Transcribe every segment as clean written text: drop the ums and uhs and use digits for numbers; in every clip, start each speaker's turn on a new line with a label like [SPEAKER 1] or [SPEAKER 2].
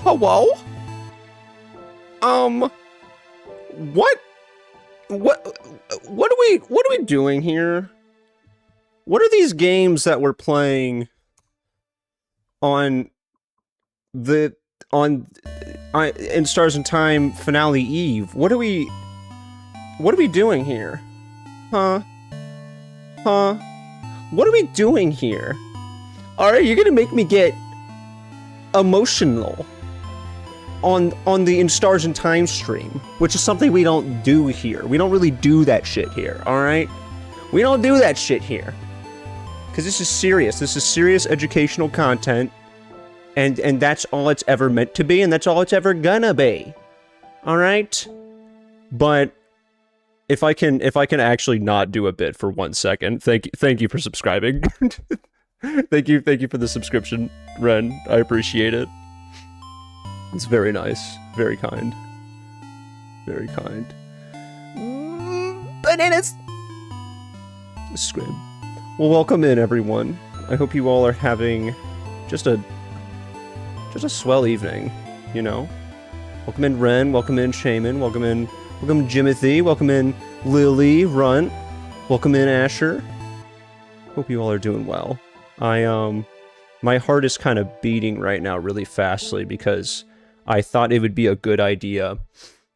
[SPEAKER 1] Hello? What? What are we doing here? What are these games that we're playing on in Stars and Time finale eve? What are we doing here? Huh? What are we doing here? Alright, you're gonna make me get emotional on the In Stars and Time stream, which is something we don't do here. We don't really do that shit here, alright? We don't do that shit here. Because this is serious. This is serious educational content. And that's all it's ever meant to be, and that's all it's ever gonna be. Alright? But if I can actually not do a bit for 1 second, thank you for subscribing. thank you for the subscription, Ren. I appreciate it. It's very nice. Very kind. Very kind. Bananas! Scrib. Well, welcome in, everyone. I hope you all are having just a swell evening, you know? Welcome in Ren, welcome in Shaman, welcome Jimothy, welcome in Lily, Runt, welcome in Asher. Hope you all are doing well. My heart is kind of beating right now really fastly because I thought it would be a good idea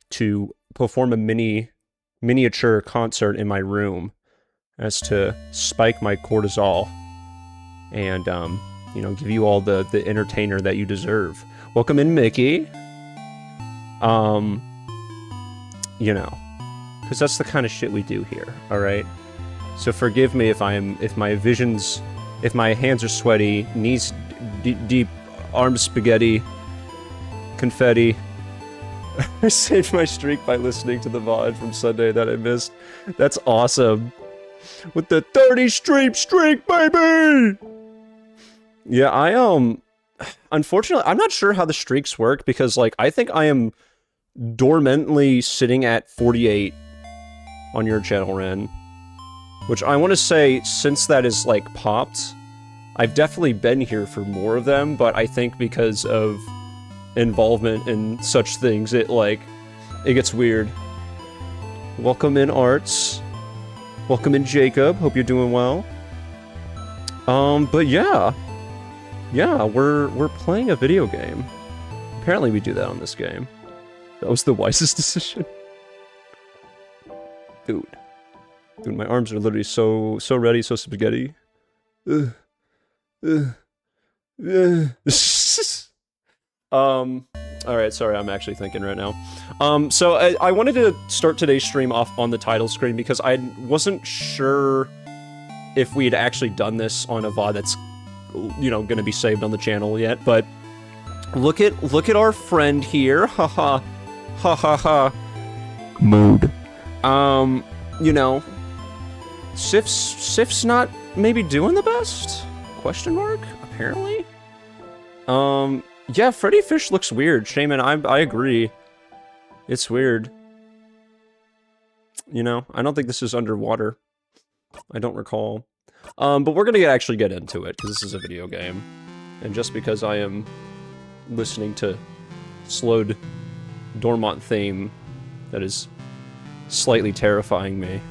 [SPEAKER 1] to perform a miniature concert in my room as to spike my cortisol and, you know, give you all the entertainer that you deserve. Welcome in, Mickey. You know, because that's the kind of shit we do here, alright? So forgive me if my hands are sweaty, knees deep, arms spaghetti, confetti. I saved my streak by listening to the VOD from Sunday that I missed. That's awesome. With the 30 streak, baby! Yeah, unfortunately, I'm not sure how the streaks work, because, like, I think I am dormantly sitting at 48 on your channel, Ren. Which I want to say, since that is, like, popped, I've definitely been here for more of them, but I think because of involvement in such things, it gets weird. Welcome in, Arts. Welcome in, Jacob. Hope you're doing well. But yeah. Yeah, we're playing a video game. Apparently we do that on this game. That was the wisest decision. Dude, my arms are literally so ready, so spaghetti. Alright, sorry, I'm actually thinking right now. So I wanted to start today's stream off on the title screen because I wasn't sure if we had actually done this on a VOD that's, you know, gonna be saved on the channel yet, but look at our friend here. Haha. Ha ha ha. Mood. You know, Sif's not maybe doing the best? Question mark? Apparently. Yeah, Freddy Fish looks weird. Shaman, I agree. It's weird. You know, I don't think this is underwater. I don't recall. But we're gonna actually get into it, because this is a video game. And just because I am listening to slowed Dormont theme that is slightly terrifying me,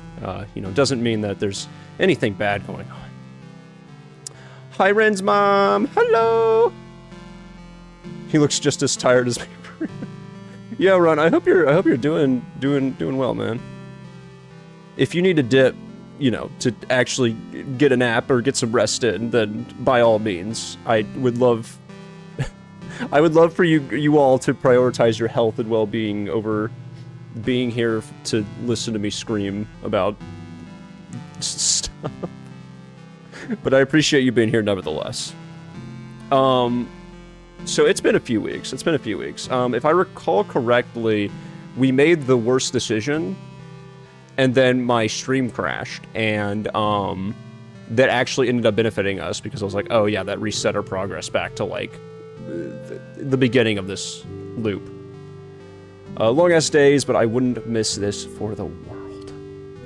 [SPEAKER 1] you know, doesn't mean that there's anything bad going on. Hi, Ren's mom! Hello! He looks just as tired as me. Yeah, Ron, I hope you're doing well, man. If you need a dip, you know, to actually get a nap or get some rest in, then by all means, I would love for you all to prioritize your health and well-being over being here to listen to me scream about stuff. But I appreciate you being here nevertheless. So it's been a few weeks. If I recall correctly, we made the worst decision, and then my stream crashed, and that actually ended up benefiting us, because I was like, oh yeah, that reset our progress back to, like, the beginning of this loop. Long-ass days, but I wouldn't miss this for the world.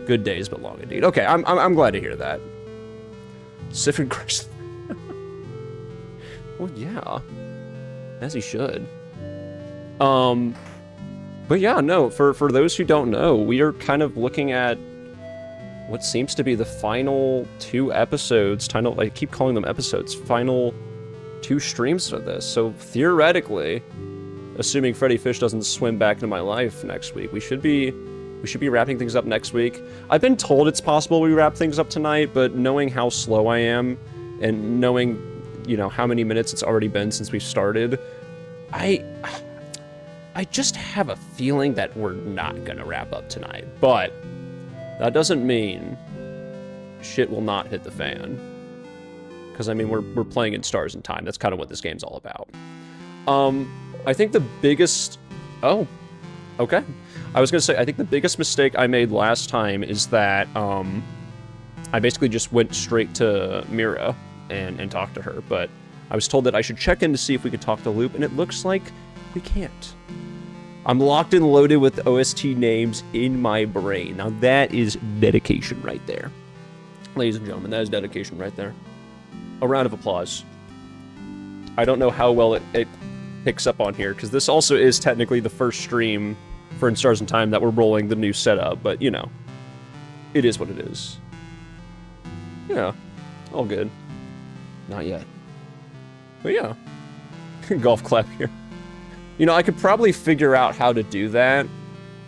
[SPEAKER 1] Good days, but long indeed. Okay, I'm glad to hear that. Sif and Chris. Well, yeah. As he should. But yeah, no, for those who don't know, we are kind of looking at what seems to be the final 2 episodes, I keep calling them episodes, final 2 streams of this. So theoretically, assuming Freddy Fish doesn't swim back into my life next week, we should be wrapping things up next week. I've been told it's possible we wrap things up tonight, but knowing how slow I am, and knowing, you know, how many minutes it's already been since we started, I just have a feeling that we're not gonna wrap up tonight. But that doesn't mean shit will not hit the fan. Because, I mean, we're playing in Stars and Time. That's kind of what this game's all about. I think the biggest... Oh, okay. I was going to say, I think the biggest mistake I made last time is that I basically just went straight to Mira and talked to her. But I was told that I should check in to see if we could talk to Loop, and it looks like we can't. I'm locked and loaded with OST names in my brain. Now that is dedication right there. Ladies and gentlemen, that is dedication right there. A round of applause. I don't know how well it picks up on here, because this also is technically the first stream for In Stars and Time that we're rolling the new setup, but, you know, it is what it is. Yeah, all good. Not yet. But yeah, golf clap here. You know, I could probably figure out how to do that.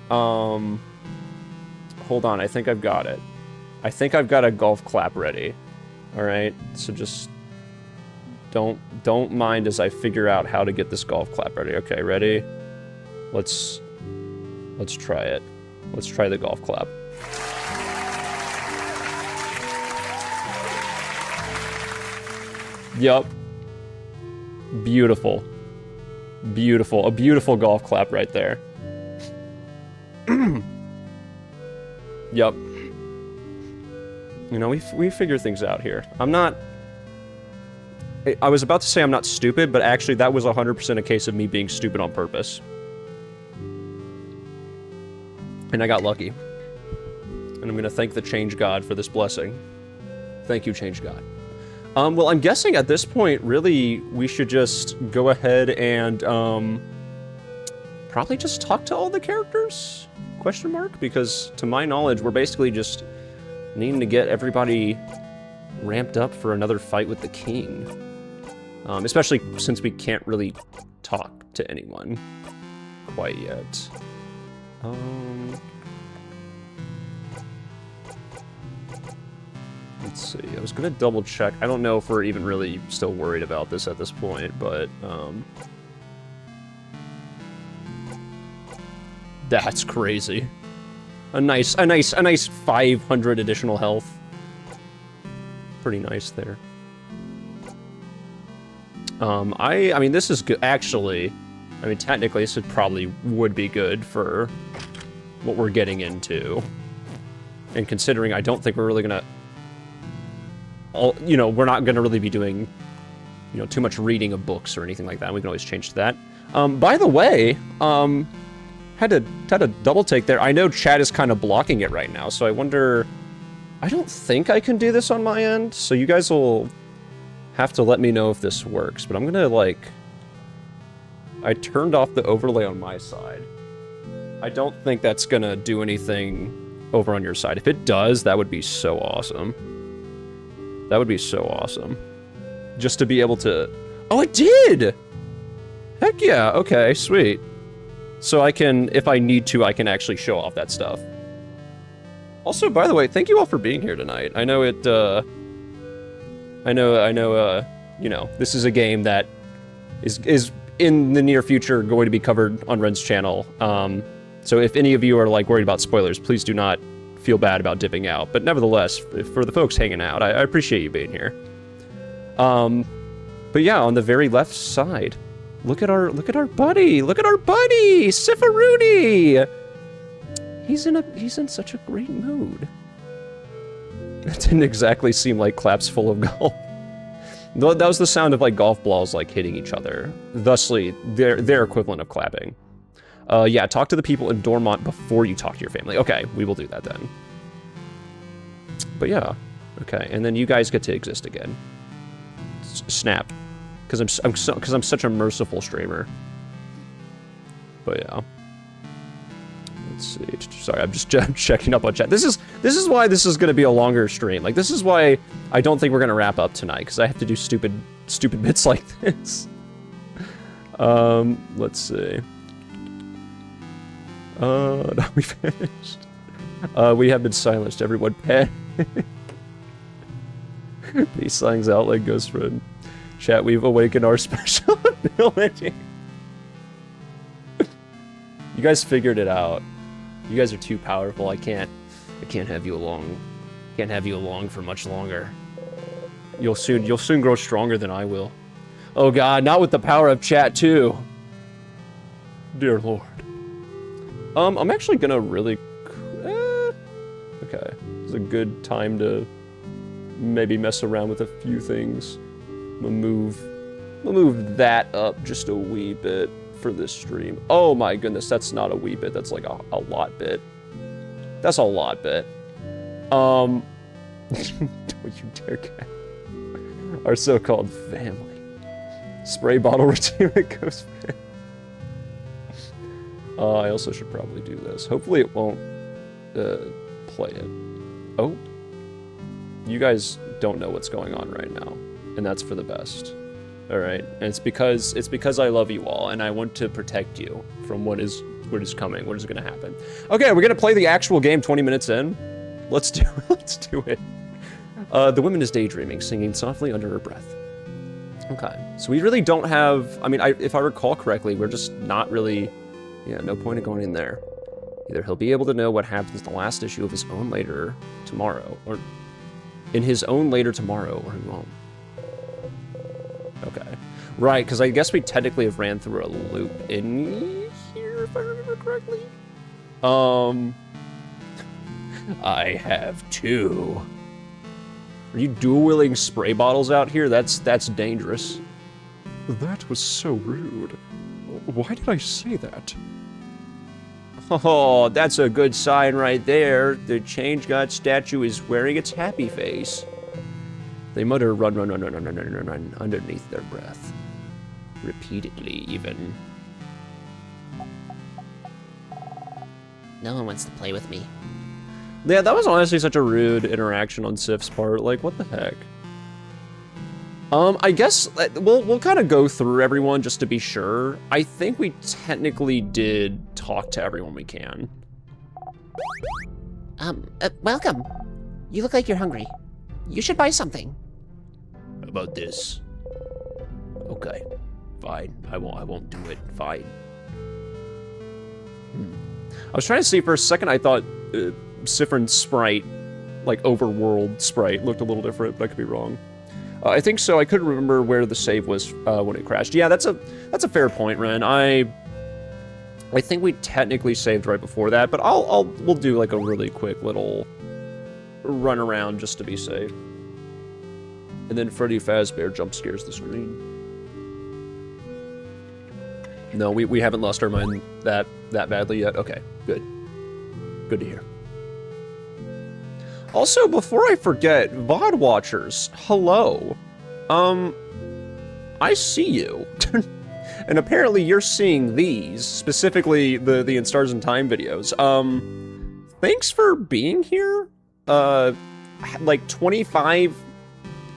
[SPEAKER 1] Hold on, I think I've got it. I think I've got a golf clap ready. Alright, so just don't mind as I figure out how to get this golf clap ready. Okay, ready? Let's try it. Let's try the golf clap. Yup. Beautiful. Beautiful. A beautiful golf clap right there. Yup. You know, we figure things out here. I'm not... I was about to say I'm not stupid, but actually that was 100% a case of me being stupid on purpose. And I got lucky. And I'm gonna thank the Change God for this blessing. Thank you, Change God. Well, I'm guessing at this point, really, we should just go ahead and, probably just talk to all the characters? Question mark? Because, to my knowledge, we're basically just needing to get everybody ramped up for another fight with the king. Especially since we can't really talk to anyone quite yet. Let's see, I was gonna double check. I don't know if we're even really still worried about this at this point, but, that's crazy. A nice 500 additional health. Pretty nice there. I mean, this is good, actually. I mean, technically, this would be good for what we're getting into. And considering I don't think we're really gonna... you know, we're not gonna really be doing, you know, too much reading of books or anything like that. We can always change to that. By the way, had to double take there. I know chat is kind of blocking it right now, so I wonder... I don't think I can do this on my end, so you guys will have to let me know if this works, but I'm gonna, like... I turned off the overlay on my side. I don't think that's gonna do anything over on your side. If it does, that would be so awesome. That would be so awesome. Just to be able to... Oh, it did! Heck yeah, okay, sweet. So I can, if I need to, I can actually show off that stuff. Also, by the way, thank you all for being here tonight. I know it, I know, you know, this is a game that is in the near future going to be covered on Ren's channel. So if any of you are, like, worried about spoilers, please do not feel bad about dipping out. But nevertheless, for the folks hanging out, I appreciate you being here. But yeah, on the very left side, look at our buddy! Look at our buddy! Sifaruni! He's in such a great mood. That didn't exactly seem like claps full of golf. That was the sound of, like, golf balls, like, hitting each other. Thusly, their equivalent of clapping. Yeah, talk to the people in Dormont before you talk to your family. Okay, we will do that then. But yeah, okay, and then you guys get to exist again. Snap, because I'm such a merciful streamer. But yeah. Let's see. Sorry, I'm just checking up on chat. This is why this is going to be a longer stream. Like, this is why I don't think we're going to wrap up tonight, because I have to do stupid bits like this. Let's see. No, we finished. We have been silenced, everyone. He slangs out like Ghost Friend. Chat, we've awakened our special ability. You guys figured it out. You guys are too powerful. I can't have you along. Can't have you along for much longer. You'll soon grow stronger than I will. Oh god, not with the power of chat too. Dear Lord. I'm actually gonna really... okay. It's a good time to maybe mess around with a few things. We'll move that up just a wee bit for this stream. Oh my goodness, that's not a wee bit. That's like a lot bit. That's a lot bit. Don't you dare cat. Our so-called family. Spray bottle retirement goes. I also should probably do this. Hopefully it won't play it. Oh. You guys don't know what's going on right now. And that's for the best. Alright? And it's because I love you all, and I want to protect you from what is coming, what is gonna happen. Okay, we're gonna play the actual game 20 minutes in. Let's do it. The woman is daydreaming, singing softly under her breath. Okay, so we really don't have, I mean, if I recall correctly, we're just not really, yeah, no point in going in there. Either he'll be able to know what happens in the last issue of his own later tomorrow, or in his own later tomorrow, or he won't. Okay. Right, because I guess we technically have ran through a loop in here, if I remember correctly. I have two. Are you dual-wielding spray bottles out here? That's dangerous. That was so rude. Why did I say that? Oh, that's a good sign right there. The Change God statue is wearing its happy face. They mutter run, run, run, run, run, run, run, run underneath their breath. Repeatedly, even.
[SPEAKER 2] No one wants to play with me.
[SPEAKER 1] Yeah, that was honestly such a rude interaction on Sif's part. Like, what the heck? I guess we'll kind of go through everyone just to be sure. I think we technically did talk to everyone we can.
[SPEAKER 2] Welcome. You look like you're hungry. You should buy something.
[SPEAKER 1] How about this? Okay, fine. I won't do it. Fine. I was trying to see for a second. I thought Siffrin's sprite, like overworld sprite, looked a little different, but I could be wrong. I think so. I couldn't remember where the save was when it crashed. Yeah, that's a fair point, Ren. I think we technically saved right before that, but we'll do like a really quick little run around just to be safe. And then Freddy Fazbear jump scares the screen. No, we haven't lost our mind that badly yet. Okay, good. Good to hear. Also, before I forget, VOD watchers, hello. I see you. And apparently you're seeing these, specifically the In Stars and Time videos. Thanks for being here. Like 25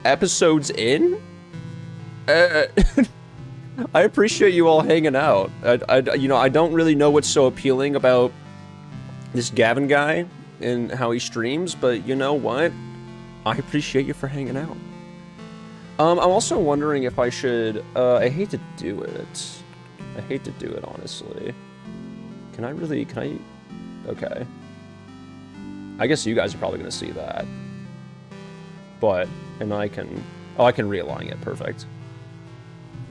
[SPEAKER 1] episodes in? I appreciate you all hanging out. You know, I don't really know what's so appealing about this Gavin guy and how he streams, but you know what? I appreciate you for hanging out. I'm also wondering if I should, I hate to do it. I hate to do it, honestly. Can I? Okay. I guess you guys are probably gonna see that. But, and I can realign it, perfect.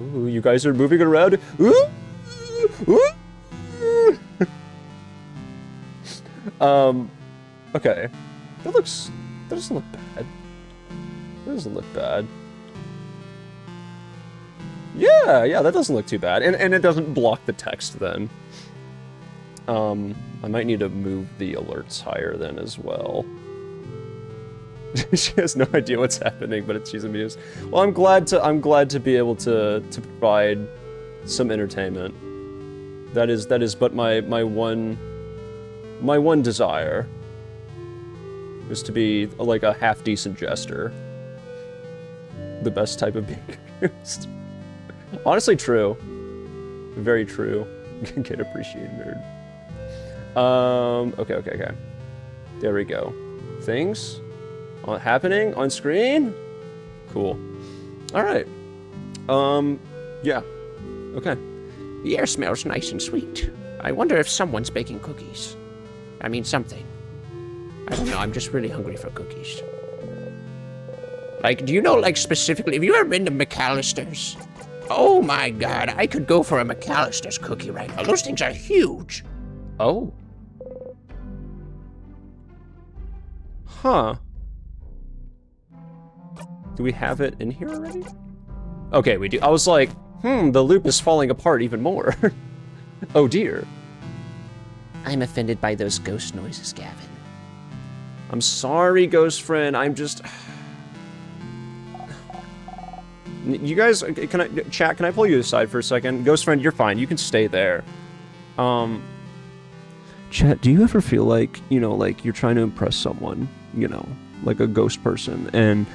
[SPEAKER 1] Ooh, you guys are moving around. Ooh! Ooh! Okay. That doesn't look bad. That doesn't look bad. Yeah, that doesn't look too bad. And it doesn't block the text then. I might need to move the alerts higher then as well. She has no idea what's happening, but she's amused. Well, I'm glad to be able to provide some entertainment. That is but my one desire is to be like a half-decent jester. The best type of being used. Honestly, true. Very true. Get appreciated, nerd. Okay. There we go. Things happening on screen? Cool. Alright. Yeah. Okay.
[SPEAKER 2] The air smells nice and sweet. I wonder if someone's baking cookies. I mean, something. I don't know, I'm just really hungry for cookies. Like, do you know, like, specifically, have you ever been to McAllister's? Oh my god, I could go for a McAllister's cookie right now. Those things are huge.
[SPEAKER 1] Oh. Huh. Do we have it in here already? Okay, we do. I was like, the loop is falling apart even more. Oh dear.
[SPEAKER 2] I'm offended by those ghost noises, Gavin.
[SPEAKER 1] I'm sorry, ghost friend. I'm just... You guys, chat, can I pull you aside for a second? Ghost friend, you're fine. You can stay there. Chat, do you ever feel like, you know, like you're trying to impress someone, you know, like a ghost person, and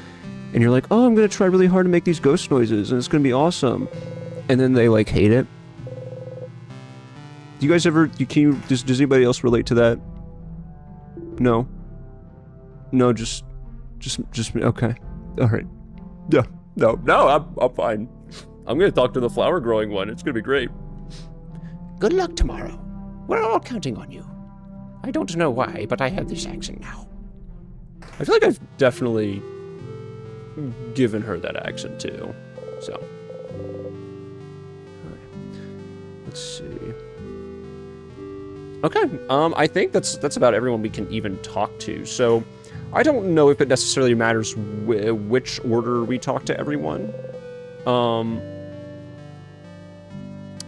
[SPEAKER 1] you're like, oh, I'm gonna try really hard to make these ghost noises, and it's gonna be awesome, and then they, like, hate it? Do you guys ever, does anybody else relate to that? No? No, just me. Okay. Alright. Yeah. No, I'm fine. I'm gonna talk to the flower growing one. It's gonna be great.
[SPEAKER 2] Good luck tomorrow. We're all counting on you. I don't know why, but I have this accent now.
[SPEAKER 1] I feel like I've definitely given her that accent too. So. Let's see. Okay, I think that's about everyone we can even talk to. So, I don't know if it necessarily matters which order we talk to everyone.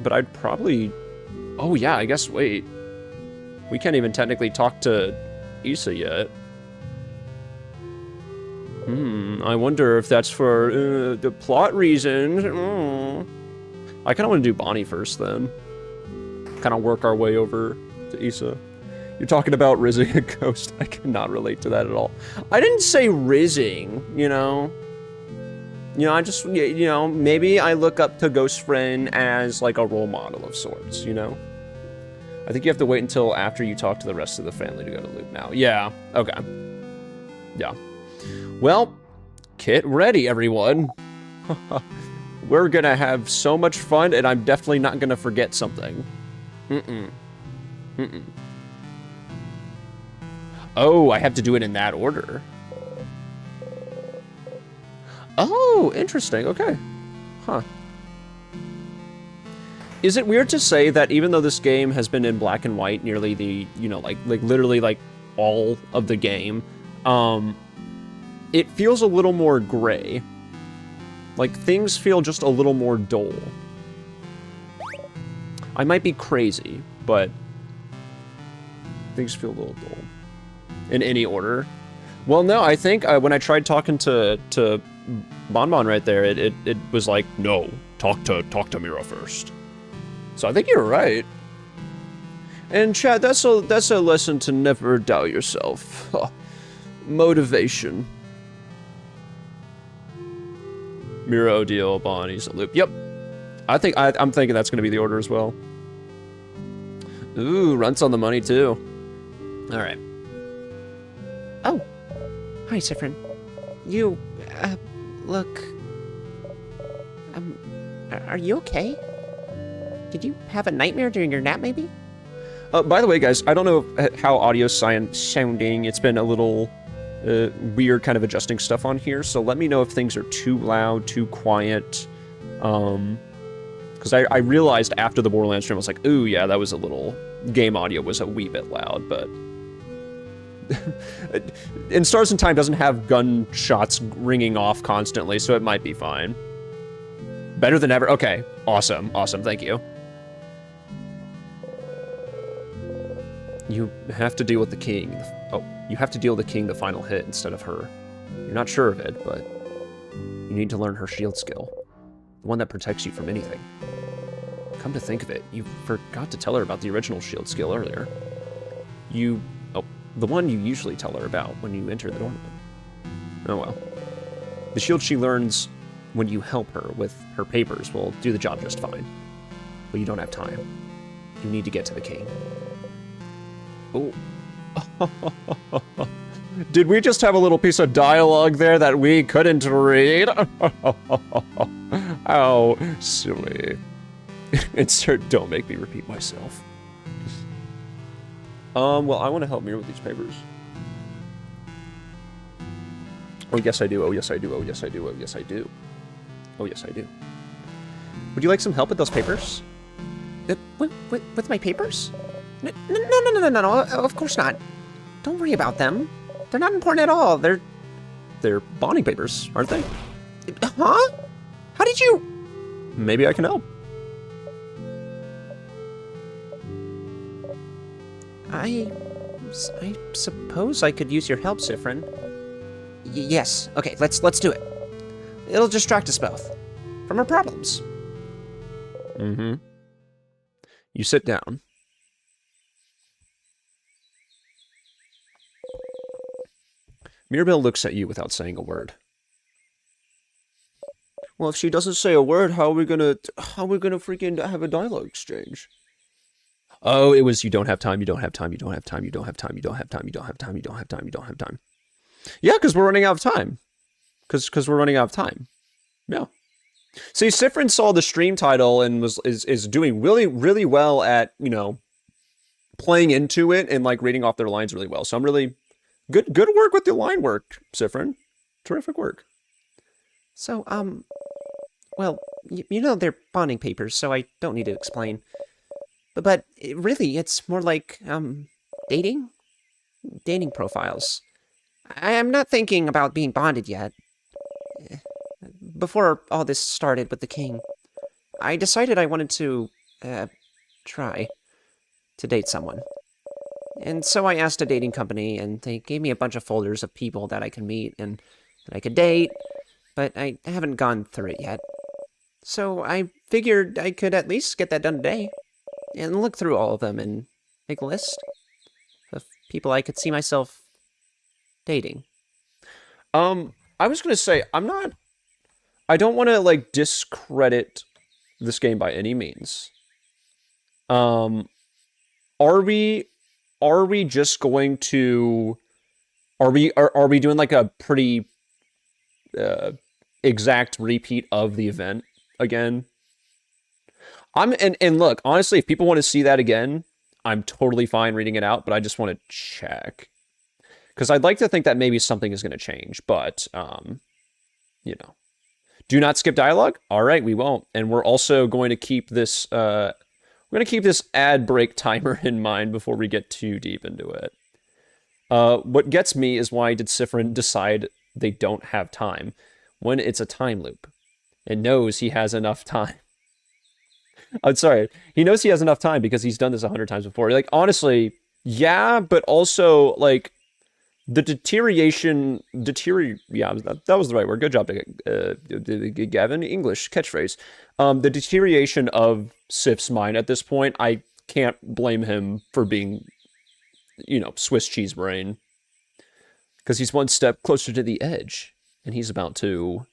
[SPEAKER 1] But I'd probably... Oh yeah, I guess, wait. We can't even technically talk to Issa yet. I wonder if that's for the plot reasons. I kind of want to do Bonnie first then. Kind of work our way over to Issa. You're talking about rizzing a ghost. I cannot relate to that at all. I didn't say rizzing, you know? You know, I just, you know, maybe I look up to Ghost Friend as like a role model of sorts, you know? I think you have to wait until after you talk to the rest of the family to go to loop now. Yeah, okay. Yeah. Well, get ready, everyone. We're gonna have so much fun, and I'm definitely not gonna forget something. Oh, I have to do it in that order. Oh, interesting. Okay. Huh. Is it weird to say that even though this game has been in black and white nearly the, you know, like literally like all of the game, it feels a little more gray. Like things feel just a little more dull. I might be crazy, but things feel a little dull. In any order. Well, no, I think when I tried talking to Bonbon right there, it was like, no, talk to Mira first. So I think you're right. And chat, that's a lesson to never doubt yourself. Motivation. Mira, Odile, Bonnie's a loop. Yep. I'm thinking that's gonna be the order as well. Ooh, Runt's on the money too. All right.
[SPEAKER 2] Oh, hi, Sifrin. You, look... are you okay? Did you have a nightmare during your nap, maybe?
[SPEAKER 1] By the way, guys, I don't know how audio science sounding. It's been a little weird kind of adjusting stuff on here, so let me know if things are too loud, too quiet. Because I realized after the Borderlands stream, I was like, ooh, yeah, that was a little... Game audio was a wee bit loud, but... And Stars in Time doesn't have gunshots ringing off constantly, so it might be fine. Better than ever? Okay. Awesome. Awesome. Thank you. You have to deal with the king. Oh, you have to deal with the king the final hit instead of her. You're not sure of it, but you need to learn her shield skill. The one that protects you from anything. come to think of it, you forgot to tell her about the original shield skill earlier. Oh, the one you usually tell her about when you enter the dorm room. Oh well. The shield she learns when you help her with her papers will do the job just fine. But you don't have time. You need to get to the king. Oh. Did we just have a little piece of dialogue there that we couldn't read? How silly. Insert don't make me repeat myself. Well, I want to help Mir with these papers. Oh, yes, I do. Oh, yes, I do. Oh, yes, I do. Oh, yes, I do. Oh, yes, I do. Would you like some help with those papers?
[SPEAKER 2] With my papers? No, of course not. Don't worry about them. They're not important at all.
[SPEAKER 1] They're bonding papers, aren't they?
[SPEAKER 2] Huh? How did you...
[SPEAKER 1] Maybe I can help.
[SPEAKER 2] I suppose I could use your help, Sifrin. Yes. Okay, let's do it. It'll distract us both from our problems.
[SPEAKER 1] Mm-hmm. You sit down. Mirabelle looks at you without saying a word. Well, if she doesn't say a word, how are we gonna freaking have a dialogue exchange? Oh, it was you don't have time, you don't have time, you don't have time, you don't have time, you don't have time, you don't have time, you don't have time, you don't have time. Yeah, because we're running out of time. Because we're running out of time. Yeah. See, Sifrin saw the stream title and is doing really, really well at, you know, playing into it and like reading off their lines really well. So I'm really good work with your line work, Sifrin. Terrific work.
[SPEAKER 2] So, well, you know they're bonding papers, so I don't need to explain. But really, it's more like, dating? Dating profiles. I'm not thinking about being bonded yet. Before all this started with the king, I decided I wanted to, try to date someone. And so I asked a dating company, and they gave me a bunch of folders of people that I could meet and that I could date, but I haven't gone through it yet. So I figured I could at least get that done today, and look through all of them and make a list of people I could see myself dating.
[SPEAKER 1] I was gonna say, I don't want to, like, discredit this game by any means. Are we just going to... Are we doing, like, a pretty exact repeat of the event again? And look, honestly, if people want to see that again, I'm totally fine reading it out, but I just want to check. Because I'd like to think that maybe something is going to change, but, you know. Do not skip dialogue? All right, we won't. And we're also going to keep this, we're going to keep this ad break timer in mind before we get too deep into it. What gets me is why did Sifrin decide they don't have time when it's a time loop and knows he has enough time? I'm sorry. He knows he has enough time because he's done this 100 times before. Like, honestly, yeah, but also, like, the deterioration, yeah, that was the right word. Good job, Gavin. English catchphrase. The deterioration of Sif's mind at this point, I can't blame him for being, you know, Swiss cheese brain. Because he's one step closer to the edge, and he's about to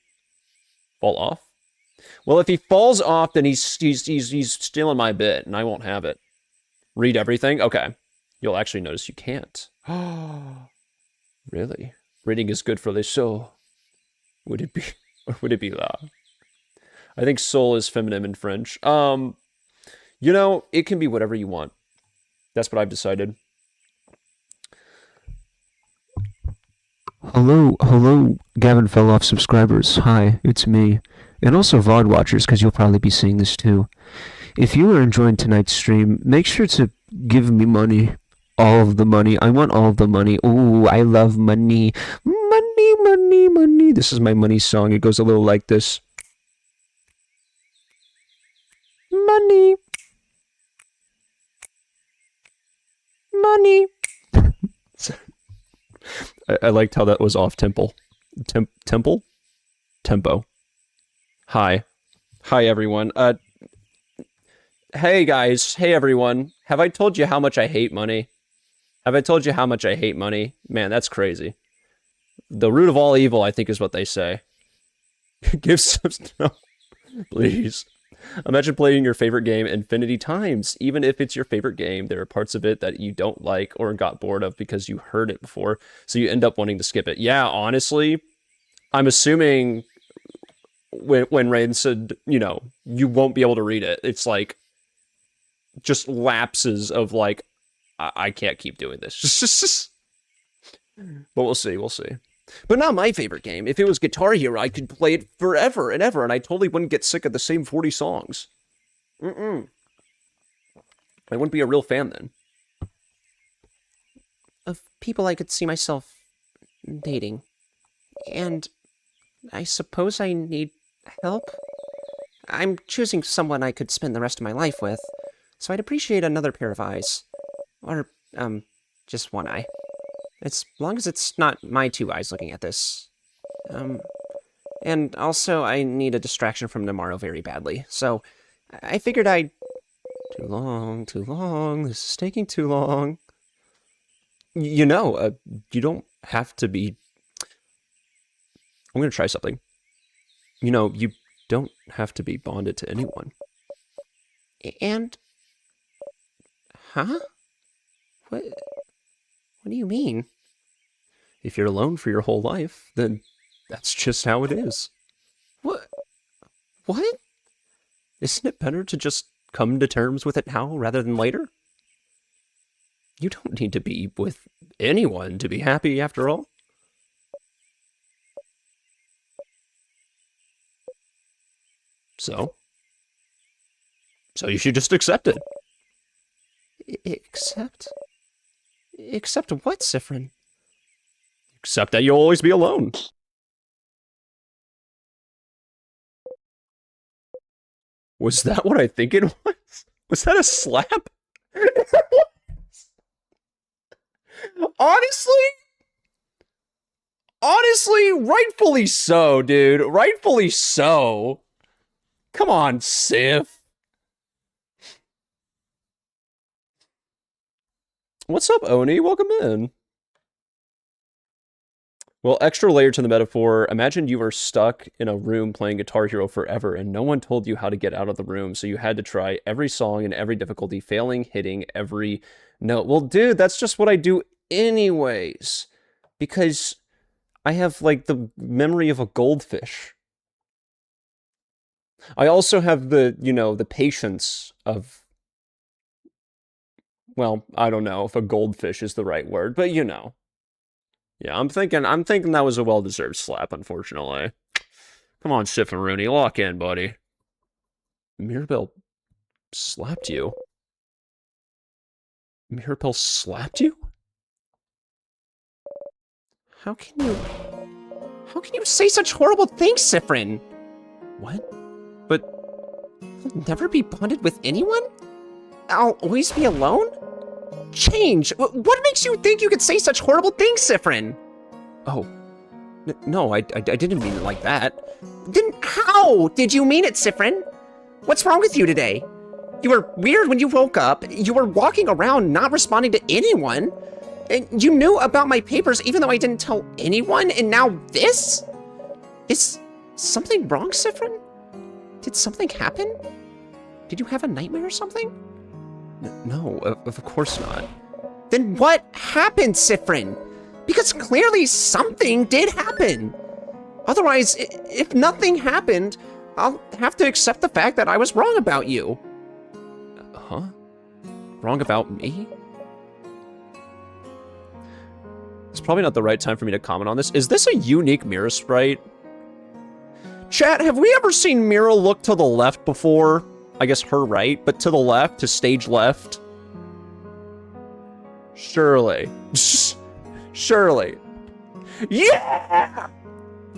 [SPEAKER 1] fall off. Well, if he falls off, then he's stealing my bit, and I won't have it. Read everything? Okay. You'll actually notice you can't. Really? Reading is good for the soul. Would it be? Or would it be la? I think soul is feminine in French. You know, it can be whatever you want. That's what I've decided.
[SPEAKER 3] Hello, Gavin Felloff subscribers. Hi, it's me. And also VOD watchers, because you'll probably be seeing this too. If you are enjoying tonight's stream, make sure to give me money. All of the money. I want all of the money. Ooh, I love money. Money, money, money. This is my money song. It goes a little like this. Money. Money.
[SPEAKER 1] I liked how that was off tempo. Tempo? Hi. Hi, everyone. Hey guys, hey everyone. Have I told you how much I hate money? Have I told you how much I hate money? Man, that's crazy. The root of all evil, I think, is what they say. Give some... No, please. Imagine playing your favorite game infinity times. Even if it's your favorite game, there are parts of it that you don't like or got bored of because you heard it before, so you end up wanting to skip it. Yeah, honestly, I'm assuming when Rain said, you know, you won't be able to read it, it's like just lapses of like, I can't keep doing this. But we'll see, we'll see. But not my favorite game. If it was Guitar Hero, I could play it forever and ever, and I totally wouldn't get sick of the same 40 songs. I wouldn't be a real fan then.
[SPEAKER 2] Of people I could see myself dating. And I suppose I need help? I'm choosing someone I could spend the rest of my life with, so I'd appreciate another pair of eyes. Or, just one eye. As long as it's not my two eyes looking at this. And also I need a distraction from tomorrow very badly, so I figured I'd... Too long, this is taking too long.
[SPEAKER 1] You know, you don't have to be... I'm gonna try something. You know, you don't have to be bonded to anyone.
[SPEAKER 2] And... Huh? What do you mean?
[SPEAKER 1] If you're alone for your whole life, then that's just how it is.
[SPEAKER 2] What?
[SPEAKER 1] Isn't it better to just come to terms with it now rather than later? You don't need to be with anyone to be happy after all. So you should just accept it.
[SPEAKER 2] Accept what, Sifrin?
[SPEAKER 1] Accept that you'll always be alone. Was that what I think it was? Was that a slap? Honestly, rightfully so, dude. Rightfully so. Come on, Sif. What's up, Oni? Welcome in. Well, extra layer to the metaphor. Imagine you were stuck in a room playing Guitar Hero forever and no one told you how to get out of the room, so you had to try every song and every difficulty, failing, hitting every note. Well, dude, that's just what I do anyways. Because I have, like, the memory of a goldfish. I also have the, you know, the patience of... Well, I don't know if a goldfish is the right word, but you know. Yeah, I'm thinking that was a well-deserved slap, unfortunately. Come on, Sif and Rooney, lock in, buddy. Mirabelle slapped you? Mirabelle slapped you?
[SPEAKER 2] How can you say such horrible things, Sifrin?
[SPEAKER 1] What?
[SPEAKER 2] I'll never be bonded with anyone? I'll always be alone? Change! What makes you think you could say such horrible things, Sifrin?
[SPEAKER 1] Oh. No, I didn't mean it like that.
[SPEAKER 2] Then how did you mean it, Sifrin? What's wrong with you today? You were weird when you woke up, you were walking around not responding to anyone, and you knew about my papers even though I didn't tell anyone, and now this? Is something wrong, Sifrin? Did something happen? Did you have a nightmare or something?
[SPEAKER 1] No, of course not.
[SPEAKER 2] Then what happened, Sifrin? Because clearly something did happen. Otherwise, if nothing happened, I'll have to accept the fact that I was wrong about you.
[SPEAKER 1] Huh? Wrong about me? It's probably not the right time for me to comment on this. Is this a unique Mira sprite? Chat, have we ever seen Mira look to the left before? I guess her right, but to the left, to stage left? Surely. Surely. Yeah!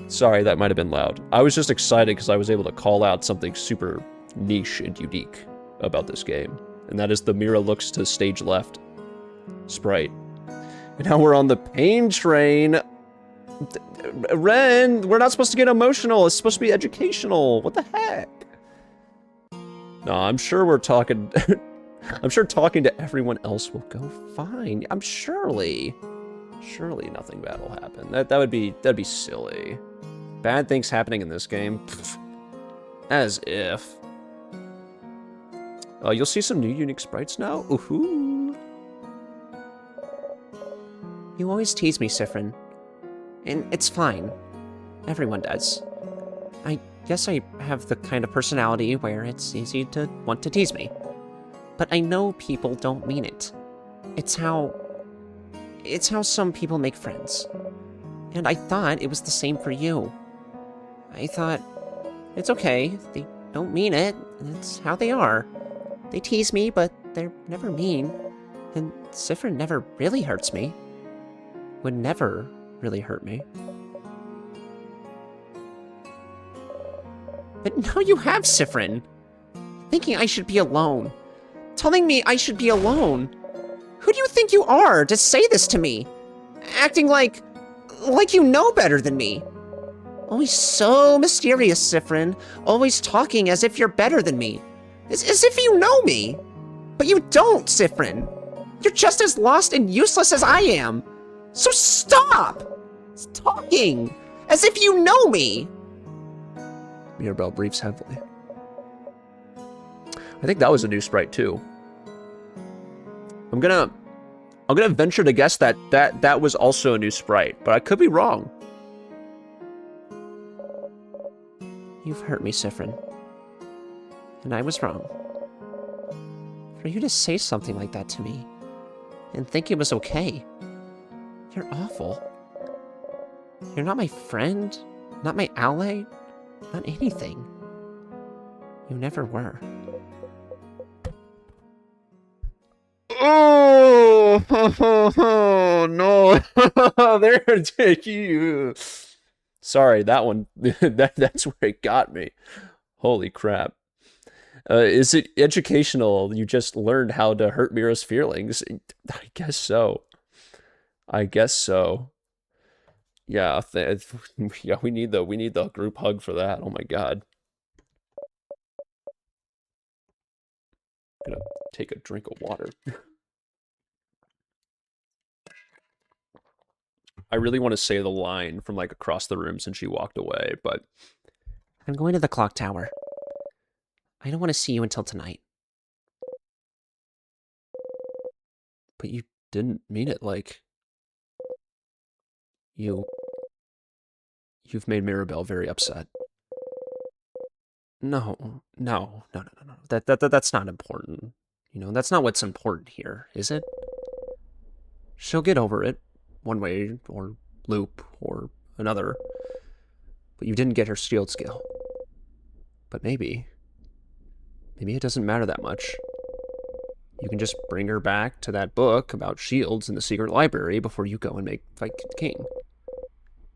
[SPEAKER 1] Sorry, that might have been loud. I was just excited because I was able to call out something super niche and unique about this game. And that is the Mira looks to stage left sprite. And now we're on the pain train. Ren, we're not supposed to get emotional. It's supposed to be educational. What the heck? No, I'm sure we're talking... I'm sure talking to everyone else will go fine. Surely nothing bad will happen. That'd be silly. Bad things happening in this game? Pfft. As if. You'll see some new unique sprites now? Ooh-hoo.
[SPEAKER 2] You always tease me, Sifrin. And it's fine. Everyone does. I guess I have the kind of personality where it's easy to want to tease me. But I know people don't mean it. It's how some people make friends. And I thought it was the same for you. I thought, it's okay, they don't mean it, it's how they are. They tease me, but they're never mean. And Sifrin never really hurts me. Would never really hurt me. But now you have Sifrin. Thinking I should be alone. Telling me I should be alone. Who do you think you are to say this to me? Acting like you know better than me. Always so mysterious, Sifrin. Always talking as if you're better than me. As if you know me. But you don't, Sifrin. You're just as lost and useless as I am. So stop! Talking as if you know me.
[SPEAKER 1] Mirabelle breathes heavily. I think that was a new sprite too. I'm gonna venture to guess that was also a new sprite, but I could be wrong.
[SPEAKER 2] You've hurt me, Sifrin. And I was wrong. For you to say something like that to me, and think it was okay. You're awful. You're not my friend, not my ally, not anything. You never were.
[SPEAKER 1] Oh, no. There, take you. Sorry, that one, that's where it got me. Holy crap. Is it educational? You just learned how to hurt Mira's feelings? I guess so. Yeah, yeah, we need the group hug for that. Oh my god. I'm gonna take a drink of water. I really want to say the line from like across the room since she walked away, but
[SPEAKER 2] I'm going to the clock tower. I don't want to see you until tonight.
[SPEAKER 1] But you didn't mean it like... You've made Mirabelle very upset.
[SPEAKER 2] No. That's not important. You know, that's not what's important here, is it?
[SPEAKER 1] She'll get over it, one way or loop or another. But you didn't get her shield skill. But maybe it doesn't matter that much. You can just bring her back to that book about shields in the secret library before you go and fight the king.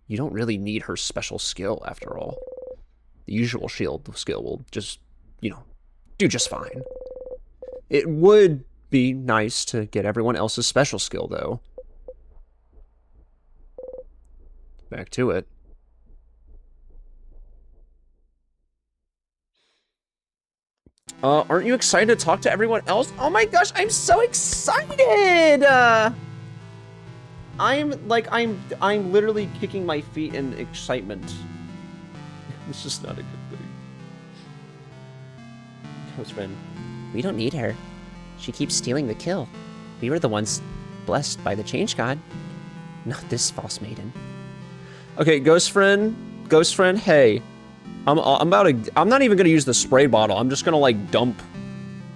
[SPEAKER 1] You don't really need her special skill, after all. The usual shield skill will just, you know, do just fine. It would be nice to get everyone else's special skill, though. Back to it. Aren't you excited to talk to everyone else? Oh my gosh, I'm so excited! I'm literally kicking my feet in excitement. This is not a good thing. Close friend.
[SPEAKER 2] We don't need her. She keeps stealing the kill. We were the ones blessed by the change god. Not this false maiden.
[SPEAKER 1] Okay, ghost friend, hey. I'm not even gonna use the spray bottle. I'm just gonna like dump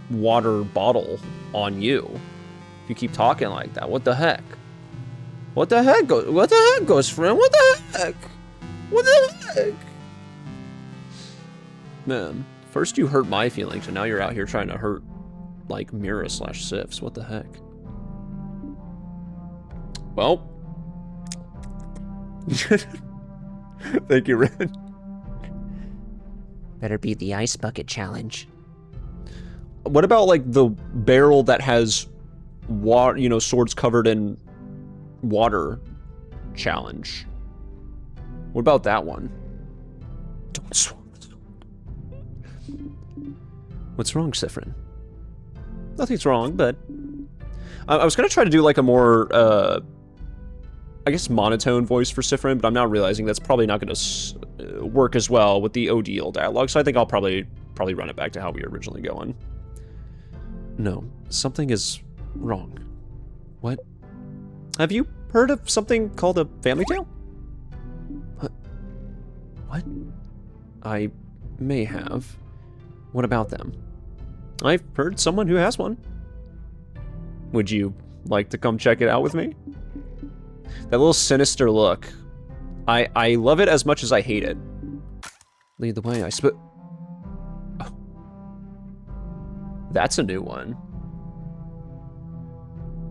[SPEAKER 1] water bottle on you. If you keep talking like that, what the heck? What the heck, ghost friend? What the heck? What the heck? Man, first you hurt my feelings, and now you're out here trying to hurt, like, Mira/Sifs. What the heck? Well. Thank you, Ren.
[SPEAKER 2] Better beat the ice bucket challenge.
[SPEAKER 1] What about, like, the barrel that has water, you know, swords covered in water challenge? What about that one? Don't swallow. What's wrong, Sifrin? Nothing's wrong, but... I was gonna try to do like a more, I guess monotone voice for Sifrin, but I'm now realizing that's probably not gonna work as well with the ODL dialogue, so I think I'll probably run it back to how we were originally going. No, something is wrong. What? Have you heard of something called a family tale? What? I may have. What about them? I've heard someone who has one. Would you like to come check it out with me? That little sinister look. I love it as much as I hate it. Lead the way, Oh. That's a new one.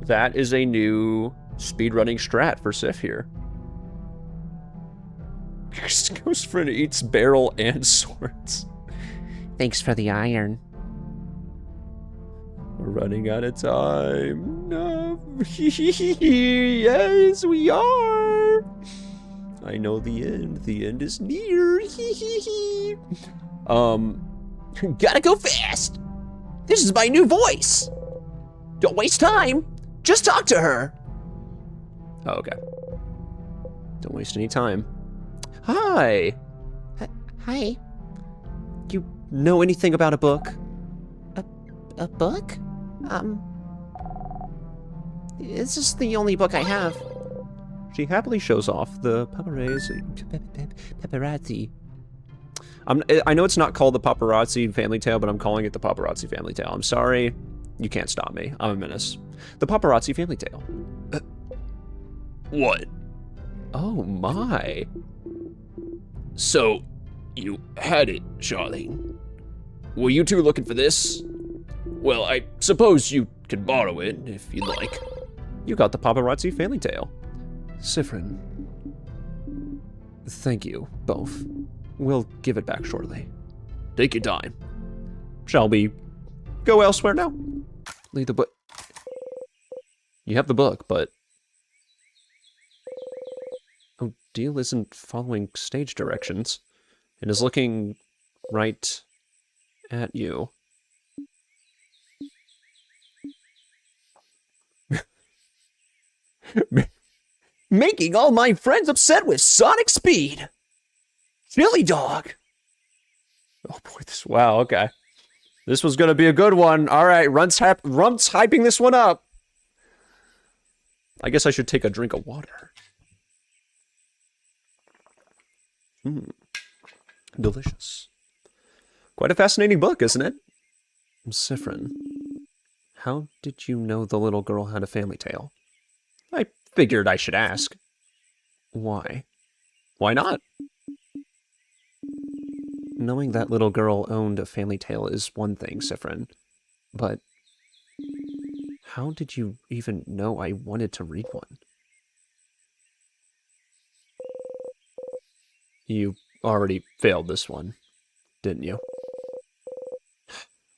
[SPEAKER 1] That is a new speedrunning strat for Sif here. Ghost friend eats barrel and swords.
[SPEAKER 2] Thanks for the iron.
[SPEAKER 1] We're running out of time. No. Yes, we are. I know the end. The end is near.
[SPEAKER 2] Gotta go fast. This is my new voice. Don't waste time. Just talk to her.
[SPEAKER 1] Oh, okay. Don't waste any time. Hi.
[SPEAKER 2] Hi.
[SPEAKER 1] You know anything about a book?
[SPEAKER 2] A book? This is the only book I have.
[SPEAKER 1] She happily shows off the paparazzi. I know it's not called the paparazzi family tale, but I'm calling it the paparazzi family tale. I'm sorry. You can't stop me. I'm a menace. The paparazzi family tale.
[SPEAKER 2] What?
[SPEAKER 1] Oh my.
[SPEAKER 2] So, you had it, Charlene. Were you two looking for this? Well, I suppose you could borrow it if you'd like.
[SPEAKER 1] You got the paparazzi family tale. Sifrin. Thank you, both. We'll give it back shortly.
[SPEAKER 2] Take your time.
[SPEAKER 1] Shall we go elsewhere now? Leave the book. You have the book, but... Odile isn't following stage directions. It is looking right at you.
[SPEAKER 2] Making all my friends upset with sonic speed. Chili dog.
[SPEAKER 1] Oh boy, wow, okay. This was gonna be a good one. All right, Runt's hyping this one up. I guess I should take a drink of water. Delicious. Quite a fascinating book, isn't it? Sifrin, how did you know the little girl had a family tale? I figured I should ask. Why? Why not? Knowing that little girl owned a family tale is one thing, Sifrin. But how did you even know I wanted to read one? You already failed this one, didn't you?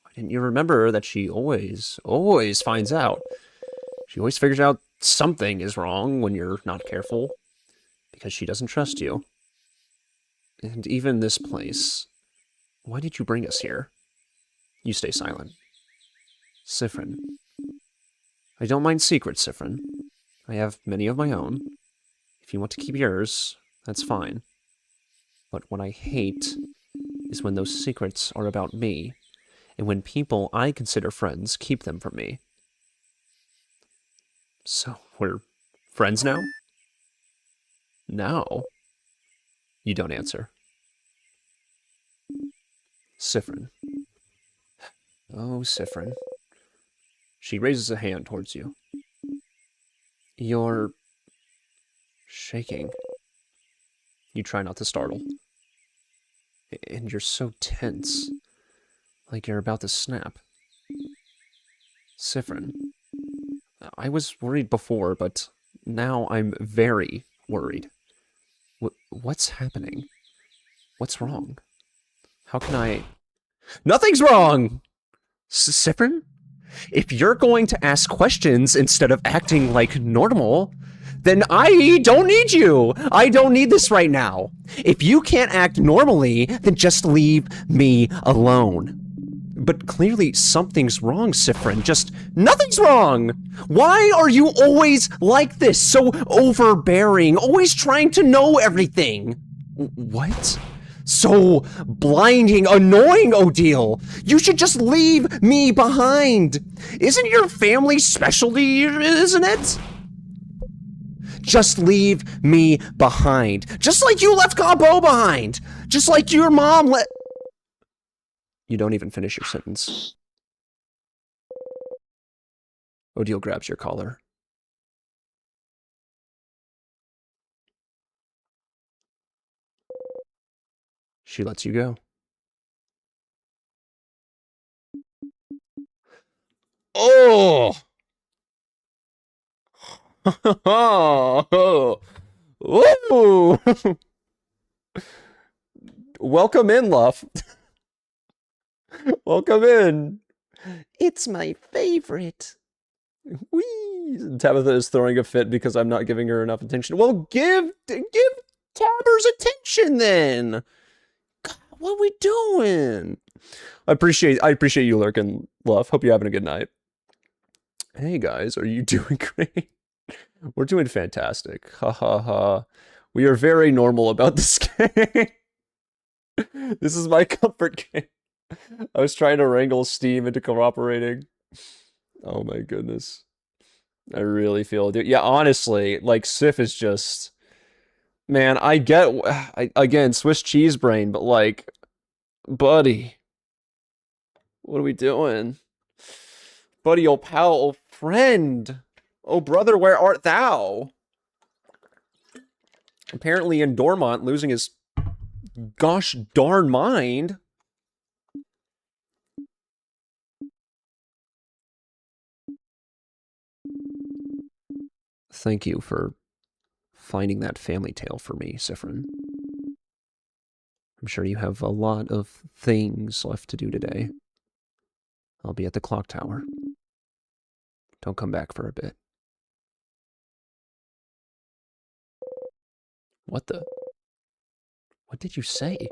[SPEAKER 1] Why didn't you remember that she always finds out? She always figures out something is wrong when you're not careful, because she doesn't trust you. And even this place, why did you bring us here? You stay silent. Sifrin. I don't mind secrets, Sifrin. I have many of my own. If you want to keep yours, that's fine. But what I hate is when those secrets are about me, and when people I consider friends keep them from me. So, we're friends now? Now? You don't answer. Sifrin. Oh, Sifrin. She raises a hand towards you. You're shaking. You try not to startle. And you're so tense, like you're about to snap. Sifrin. I was worried before, but now I'm very worried. What's happening? What's wrong? How can I... Nothing's wrong! Sifrin? If you're going to ask questions instead of acting like normal, then I don't need you! I don't need this right now! If you can't act normally, then just leave me alone. But clearly something's wrong, Sifrin. Just nothing's wrong! Why are you always like this? So overbearing, always trying to know everything. What? So blinding, annoying, Odile. You should just leave me behind. Isn't your family specialty, isn't it? Just leave me behind. Just like you left Gabo behind. Just like your mom let... You don't even finish your sentence. Odile grabs your collar. She lets you go. Oh! Ooh! Welcome in, Luff. Welcome in. It's my favorite. Whee! Tabitha is throwing a fit because I'm not giving her enough attention. Well, give Tabbers attention then. God, what are we doing? I appreciate you lurking, Luff. Hope you're having a good night. Hey guys, are you doing great? We're doing fantastic. Ha ha ha. We are very normal about this game. This is my comfort game. I was trying to wrangle Steam into cooperating. Oh my goodness. I really feel it. Yeah, honestly, like, Sif is just... Man, I get... again, Swiss cheese brain, but like... Buddy. What are we doing? Buddy, old pal, old friend. Oh brother, where art thou? Apparently in Dormont, losing his gosh darn mind. Thank you for finding that family tale for me, Sifrin. I'm sure you have a lot of things left to do today. I'll be at the clock tower. Don't come back for a bit. What the? What did you say?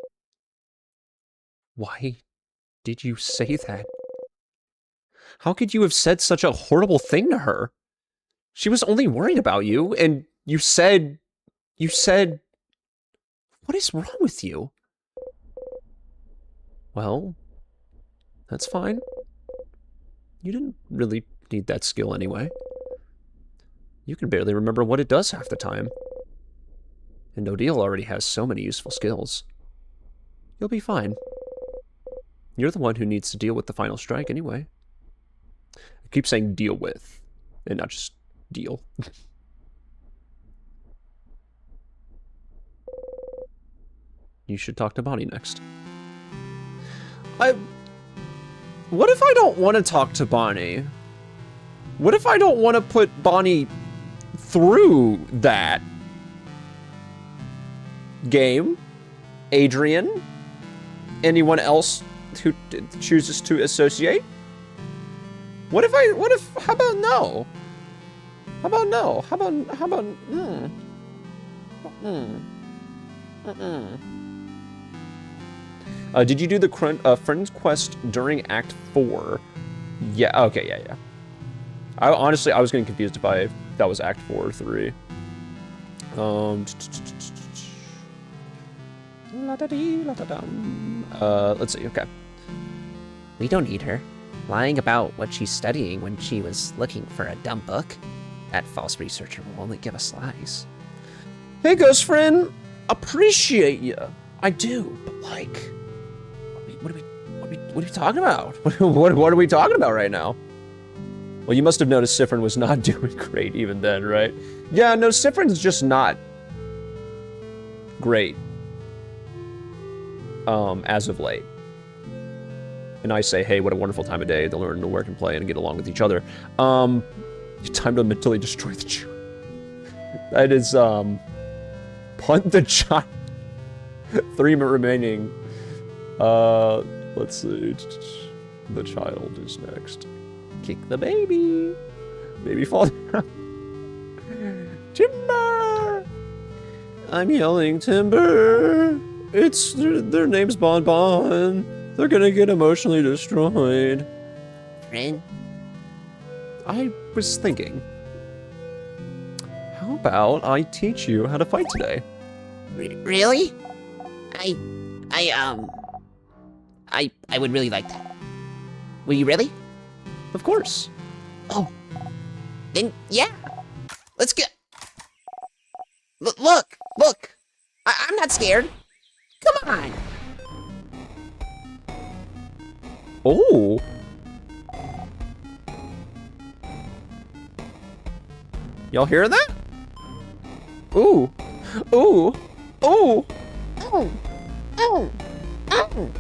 [SPEAKER 1] Why did you say that? How could you have said such a horrible thing to her? She was only worried about you, and you said, what is wrong with you? Well, that's fine. You didn't really need that skill anyway. You can barely remember what it does half the time. And Odile already has so many useful skills. You'll be fine. You're the one who needs to deal with the final strike anyway. I keep saying deal with, and not just deal. You should talk to Bonnie next. What if I don't want to talk to Bonnie? What if I don't want to put Bonnie through that? Game? Adrian? Anyone else who chooses to associate? How about no? How about no? Did you do the Friends Quest during Act 4? Yeah, okay, yeah. Honestly, I was getting confused if that was Act 4 or 3. Let's see, okay.
[SPEAKER 2] We don't need her. Lying about what she's studying when she was looking for a dumb book. That false researcher will only give us lies.
[SPEAKER 1] Hey, ghost friend, appreciate you. I do, but like, what are we talking about? What are we talking about right now? Well, you must have noticed Sifrin was not doing great even then, right? Yeah, no, Sifrin's just not great. As of late. And I say, hey, what a wonderful time of day to learn to work and play and get along with each other. Time to mentally destroy the child. That is, punt the child. 3 remaining. Let's see. The child is next. Kick the baby. Baby fall down. Timber! I'm yelling timber. It's their name's Bon Bon. They're gonna get emotionally destroyed.
[SPEAKER 2] Friend?
[SPEAKER 1] I was thinking, how about I teach you how to fight today?
[SPEAKER 2] Really? I would really like that. Will you really?
[SPEAKER 1] Of course.
[SPEAKER 2] Oh. Then, yeah. Let's go. Look. I'm not scared. Come on.
[SPEAKER 1] Oh. Y'all hear that? Ooh. Ooh. Ooh.
[SPEAKER 2] Oh. Oh. Oh.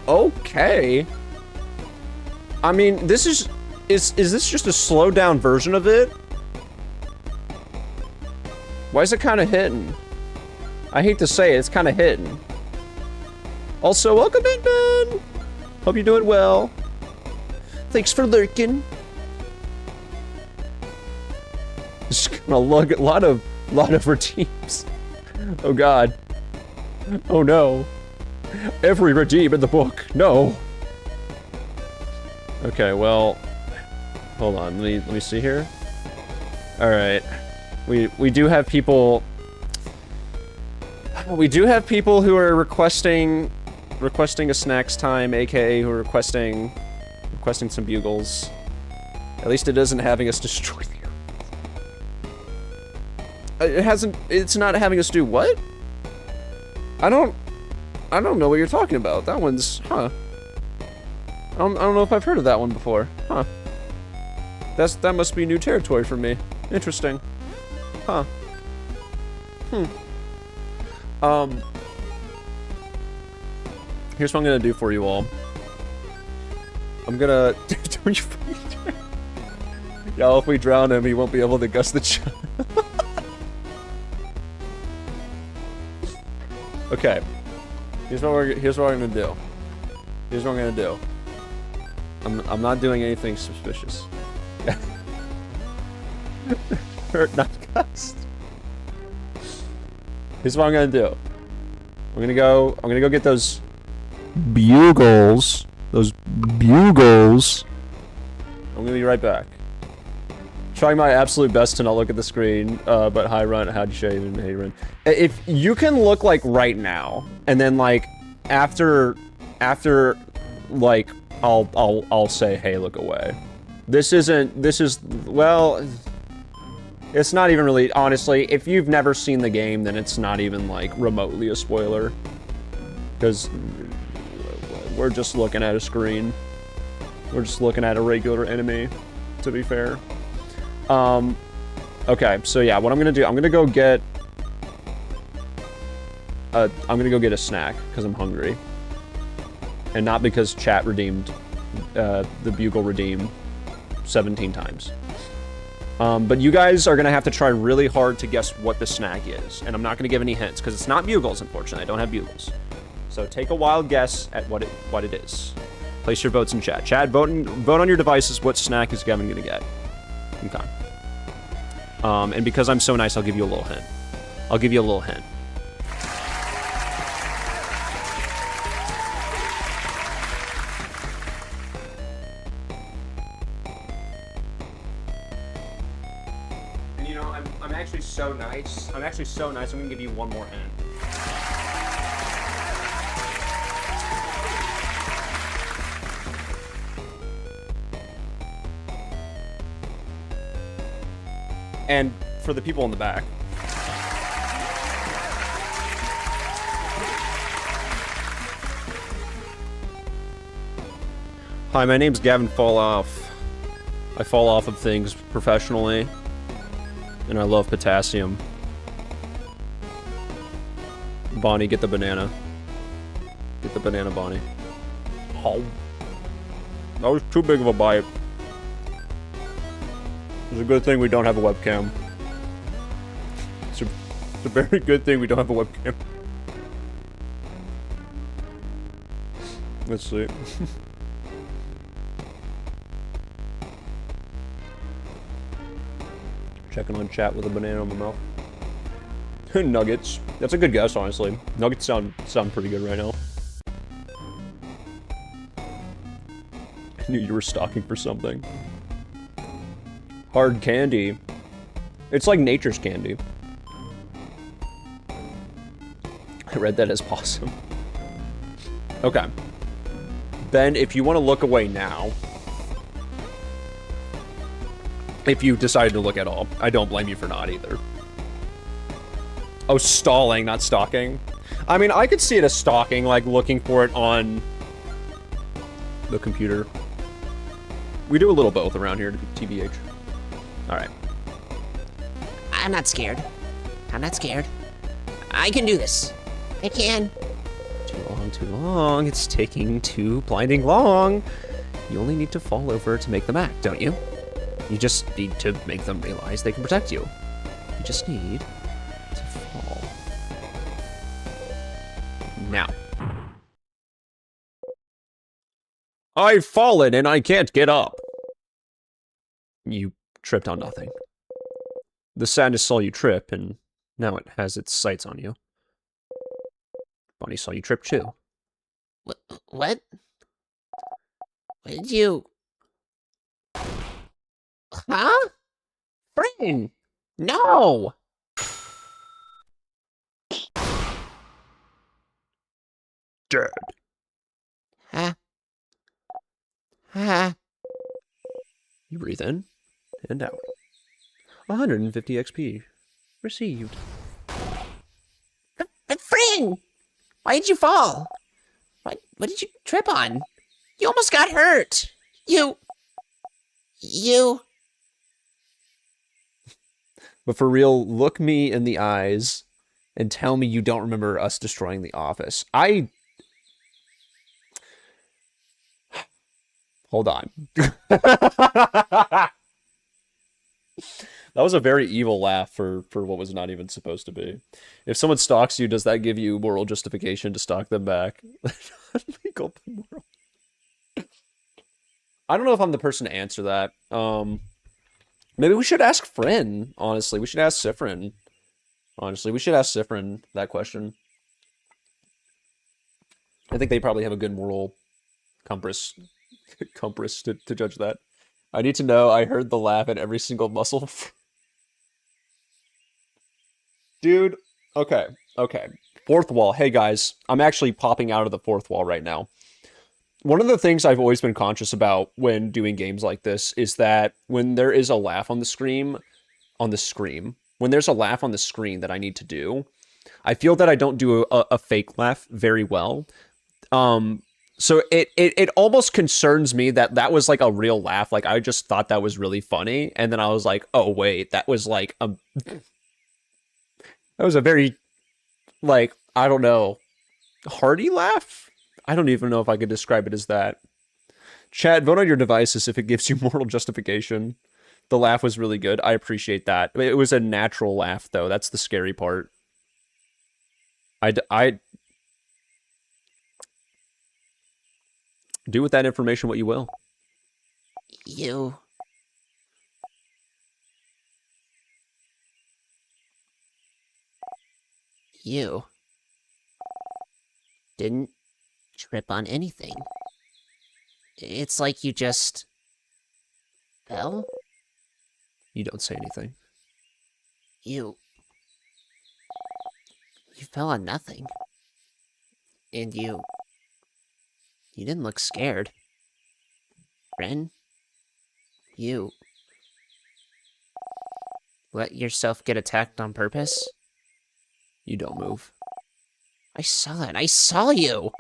[SPEAKER 1] Okay. I mean, this is this just a slowed down version of it? Why is it kind of hitting? I hate to say it, it's kind of hitting. Also, welcome in, Ben. Hope you're doing well. Thanks for lurking. Just gonna lug a lot of redeems. Oh God. Oh no. Every redeem in the book. No. Okay, well, hold on. Let me see here. All right. We do have people. We do have people who are requesting a snacks time, aka who are requesting some bugles. At least it isn't having us destroy the. It's not having us do what? I don't know what you're talking about. That one's, huh. I don't know if I've heard of that one before. Huh. That must be new territory for me. Interesting. Huh. Here's what I'm gonna do for you all. I'm gonna... Don't you... Y'all, if we drown him, he won't be able to gust the chat. Okay. Here's what I'm gonna do. Here's what I'm gonna do. I'm not doing anything suspicious. Hurt, not gust. Here's what I'm gonna do. I'm gonna go get those bugles. Those bugles. I'm gonna be right back. Trying my absolute best to not look at the screen, but hi Run, how'd you shave and hey Run. If you can look like right now, and then like after like I'll say hey, look away. This is well, it's not even really, honestly, if you've never seen the game, then it's not even like remotely a spoiler. Because we're just looking at a screen. We're just looking at a regular enemy, to be fair. Okay, so yeah, what I'm gonna do, I'm gonna go get a snack, because I'm hungry. And not because chat redeemed, the bugle redeem 17 times. But you guys are gonna have to try really hard to guess what the snack is. And I'm not gonna give any hints, because it's not bugles, unfortunately. I don't have bugles. So take a wild guess at what it is. Place your votes in chat. Chat, vote on your devices what snack is Gavin gonna get. Okay. And because I'm so nice, I'll give you a little hint. I'll give you a little hint. And you know, I'm actually so nice. I'm gonna give you one more hint. And for the people in the back. Hi, my name's gavinfelloff. I fall off of things professionally. And I love potassium. Bonnie, get the banana. Get the banana, Bonnie. Oh. That was too big of a bite. It's a good thing we don't have a webcam. It's a very good thing we don't have a webcam. Let's see. Checking on chat with a banana in my mouth. Nuggets. That's a good guess, honestly. Nuggets sound pretty good right now. I knew you were stalking for something. Hard candy. It's like nature's candy. I read that as possum. Okay. Ben, if you want to look away now, if you decided to look at all, I don't blame you for not either. Oh, stalling, not stalking. I mean, I could see it as stalking, like looking for it on the computer. We do a little both around here, TBH. All right.
[SPEAKER 2] I'm not scared. I'm not scared. I can do this. I can.
[SPEAKER 1] Too long. It's taking too blinding long. You only need to fall over to make them act, don't you? You just need to make them realize they can protect you. You just need to fall. Now. I've fallen and I can't get up. You tripped on nothing. The sadness saw you trip, and now it has its sights on you. Bonnie saw you trip too.
[SPEAKER 2] What? What did you... Huh? Friend! No!
[SPEAKER 1] Dead.
[SPEAKER 2] Huh? Huh?
[SPEAKER 1] You breathe in and out. 150 XP received.
[SPEAKER 2] But friend! Why did you fall? What did you trip on? You almost got hurt. You...
[SPEAKER 1] But for real, look me in the eyes and tell me you don't remember us destroying the office. Hold on. That was a very evil laugh for what was not even supposed to be. If someone stalks you, does that give you moral justification to stalk them back? Legal moral. I don't know if I'm the person to answer that. Maybe we should ask Fryn, honestly. We should ask Sifrin. Honestly, we should ask Sifrin that question. I think they probably have a good moral compass to judge that. I need to know. I heard the laugh in every single muscle. Dude, okay. Fourth wall. Hey guys, I'm actually popping out of the fourth wall right now. One of the things I've always been conscious about when doing games like this is that when there is a laugh on the screen, when there's a laugh on the screen that I need to do, I feel that I don't do a fake laugh very well. So it almost concerns me that was like a real laugh. Like I just thought that was really funny, and then I was like, oh wait, that was like that was a very, like, I don't know, hearty laugh? I don't even know if I could describe it as that. Chat, vote on your devices if it gives you moral justification. The laugh was really good. I appreciate that. It was a natural laugh, though. That's the scary part. I do with that information what you will.
[SPEAKER 2] You didn't trip on anything. It's like you just fell.
[SPEAKER 1] You don't say anything.
[SPEAKER 2] You fell on nothing. And you didn't look scared. Ren, you let yourself get attacked on purpose?
[SPEAKER 1] You don't move.
[SPEAKER 2] I saw it. I saw you.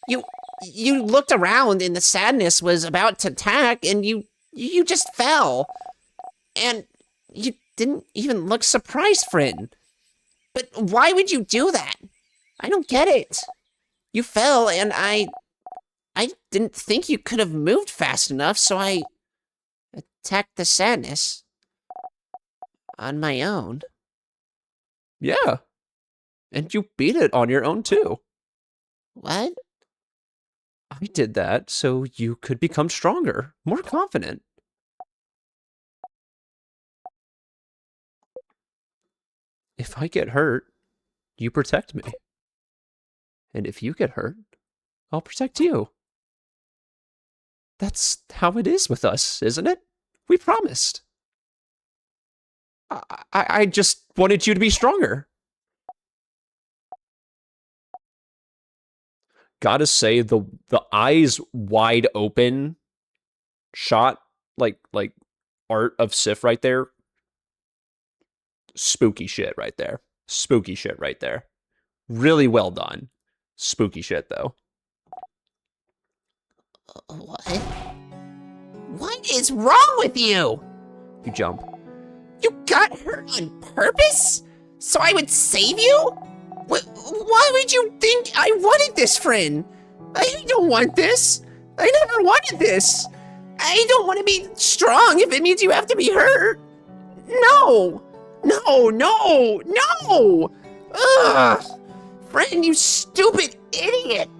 [SPEAKER 2] You looked around and the sadness was about to attack and you just fell. And you didn't even look surprised, friend. But why would you do that? I don't get it. You fell and I didn't think you could have moved fast enough, so I attacked the sadness on my own.
[SPEAKER 1] Yeah. And you beat it on your own, too.
[SPEAKER 2] What?
[SPEAKER 1] I did that so you could become stronger, more confident. if I get hurt, you protect me. And if you get hurt, I'll protect you. That's how it is with us, isn't it? We promised. I just wanted you to be stronger. Gotta say, the eyes wide open shot, like art of Sif right there. Spooky shit right there. Spooky shit right there. Really well done. Spooky shit, though.
[SPEAKER 2] What? What is wrong with you?
[SPEAKER 1] You jump.
[SPEAKER 2] You got hurt on purpose? So I would save you? Why would you think I wanted this, friend? I don't want this. I never wanted this. I don't want to be strong if it means you have to be hurt. No. No, no, no. Ugh. Friend, you stupid idiot.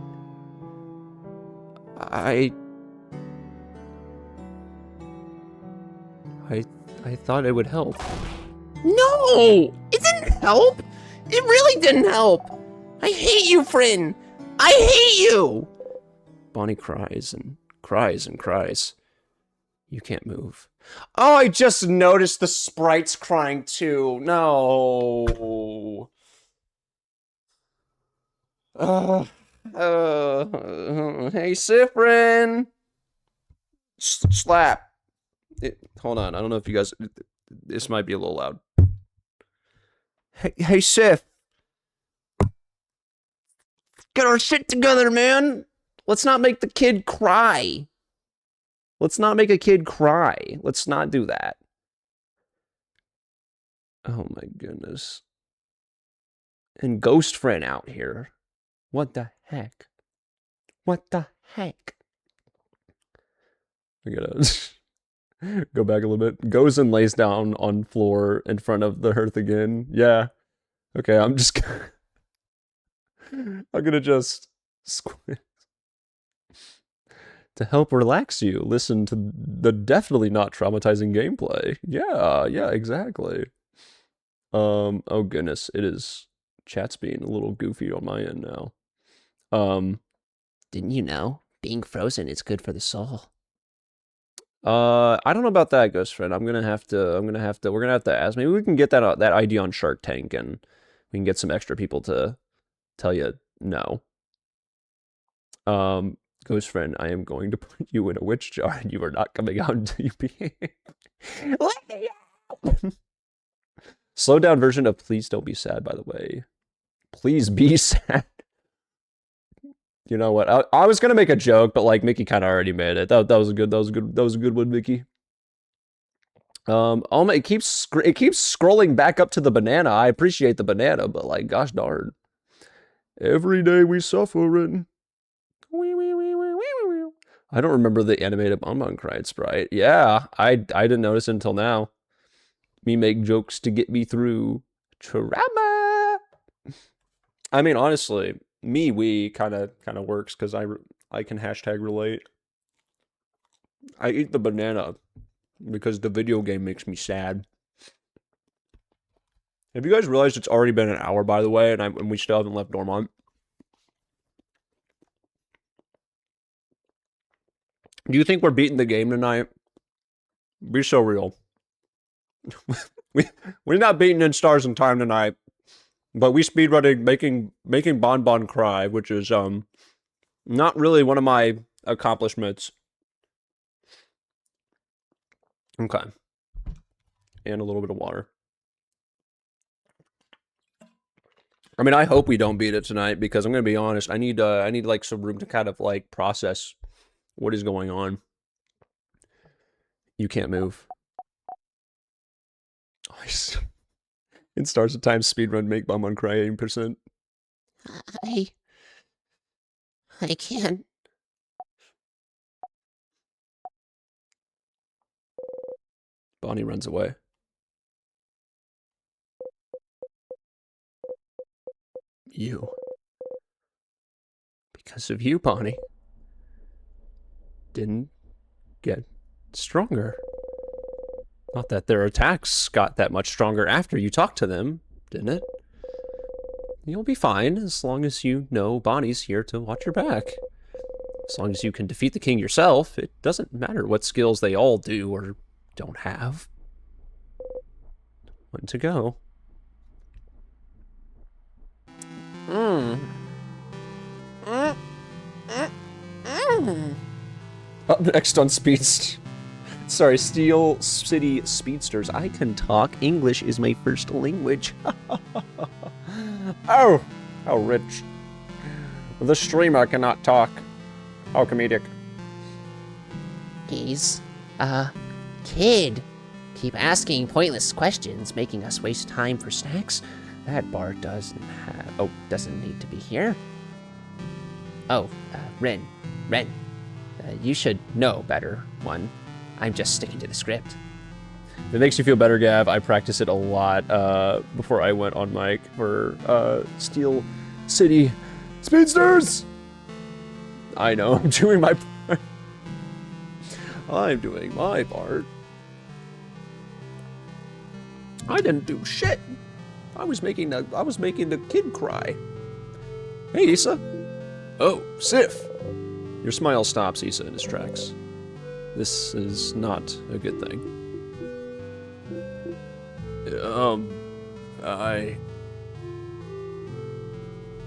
[SPEAKER 1] I thought it would help.
[SPEAKER 2] No, it didn't help. It really didn't help. I hate you, friend. I hate you.
[SPEAKER 1] Bonnie cries and cries and cries. You can't move. Oh, I just noticed the sprite's crying too. No. Hey, Sifrin. Slap. Hold on. I don't know if you guys... This might be a little loud. Hey, Sif. Get our shit together, man. Let's not make the kid cry. Let's not make a kid cry. Let's not do that. Oh my goodness. And Ghost Friend out here. What the heck? What the heck? I gotta go back a little bit. Goes and lays down on floor in front of the hearth again. Yeah. Okay, I'm just I'm gonna just squint. To help relax you, listen to the definitely not traumatizing gameplay. Yeah, exactly. Oh goodness, it is. Chat's being a little goofy on my end now.
[SPEAKER 2] Didn't you know? Being frozen is good for the soul.
[SPEAKER 1] I don't know about that, Ghost Friend. we're gonna have to ask. Maybe we can get that idea on Shark Tank, and we can get some extra people to tell you no. Ghost Friend, I am going to put you in a witch jar, and you are not coming out until you behave. Let me out! Slow down version of Please Don't Be Sad, by the way. Please be sad. You know what? I was gonna make a joke, but like Mickey kind of already made it. That was a good one, Mickey. Oh, it keeps scrolling back up to the banana. I appreciate the banana, but like, gosh darn. Every day we suffering. I don't remember the animated Bonbon Cried sprite. Yeah, I didn't notice it until now. Me make jokes to get me through trauma. I mean, honestly, we kind of works because I can hashtag relate. I eat the banana because the video game makes me sad. Have you guys realized it's already been an hour, by the way, and we still haven't left Dormont? Do you think we're beating the game tonight? Be so real. We're not beating in Stars in Time tonight, but we speedrunning making Bonbon cry, which is not really one of my accomplishments. Okay. And a little bit of water. I mean, I hope we don't beat it tonight, because I'm gonna be honest, I need like some room to kind of like process what is going on. You can't move. In Stars of Time speedrun, make Bonbon cry 80%.
[SPEAKER 2] I can't.
[SPEAKER 1] Bonnie runs away. You. Because of you, Bonnie. Didn't get stronger. Not that their attacks got that much stronger after you talked to them, didn't it? You'll be fine as long as you know Bonnie's here to watch your back. As long as you can defeat the king yourself, it doesn't matter what skills they all do or don't have. When to go. Up next on Steel City Speedsters. I can talk. English is my first language. Oh, how rich. The streamer cannot talk. How comedic.
[SPEAKER 2] He's a kid. Keep asking pointless questions, making us waste time for snacks. That bar doesn't need to be here. Oh, Ren. You should know better, one. I'm just sticking to the script.
[SPEAKER 1] If it makes you feel better, Gav, I practice it a lot before I went on mic for Steel City Speedsters. I know, I'm doing my part. I'm doing my part. I didn't do shit. I was making the kid cry. Hey, Issa. Oh, Sif. Your smile stops Issa in his tracks. This is not a good thing.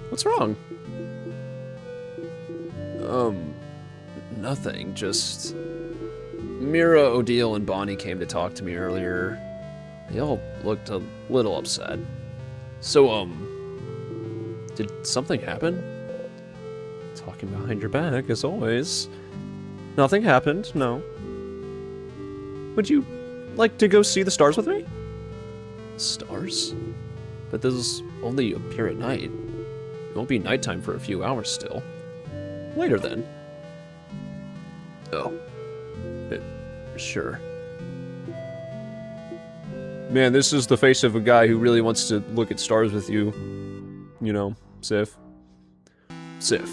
[SPEAKER 1] What's wrong? Nothing, just... Mira, Odile, and Bonnie came to talk to me earlier. They all looked a little upset. So, did something happen? Talking behind your back, as always. Nothing happened, no. Would you like to go see the stars with me? Stars? But those only appear at night. It won't be nighttime for a few hours still. Later then. Oh. Sure. Man, this is the face of a guy who really wants to look at stars with you. You know, Sif. Sif.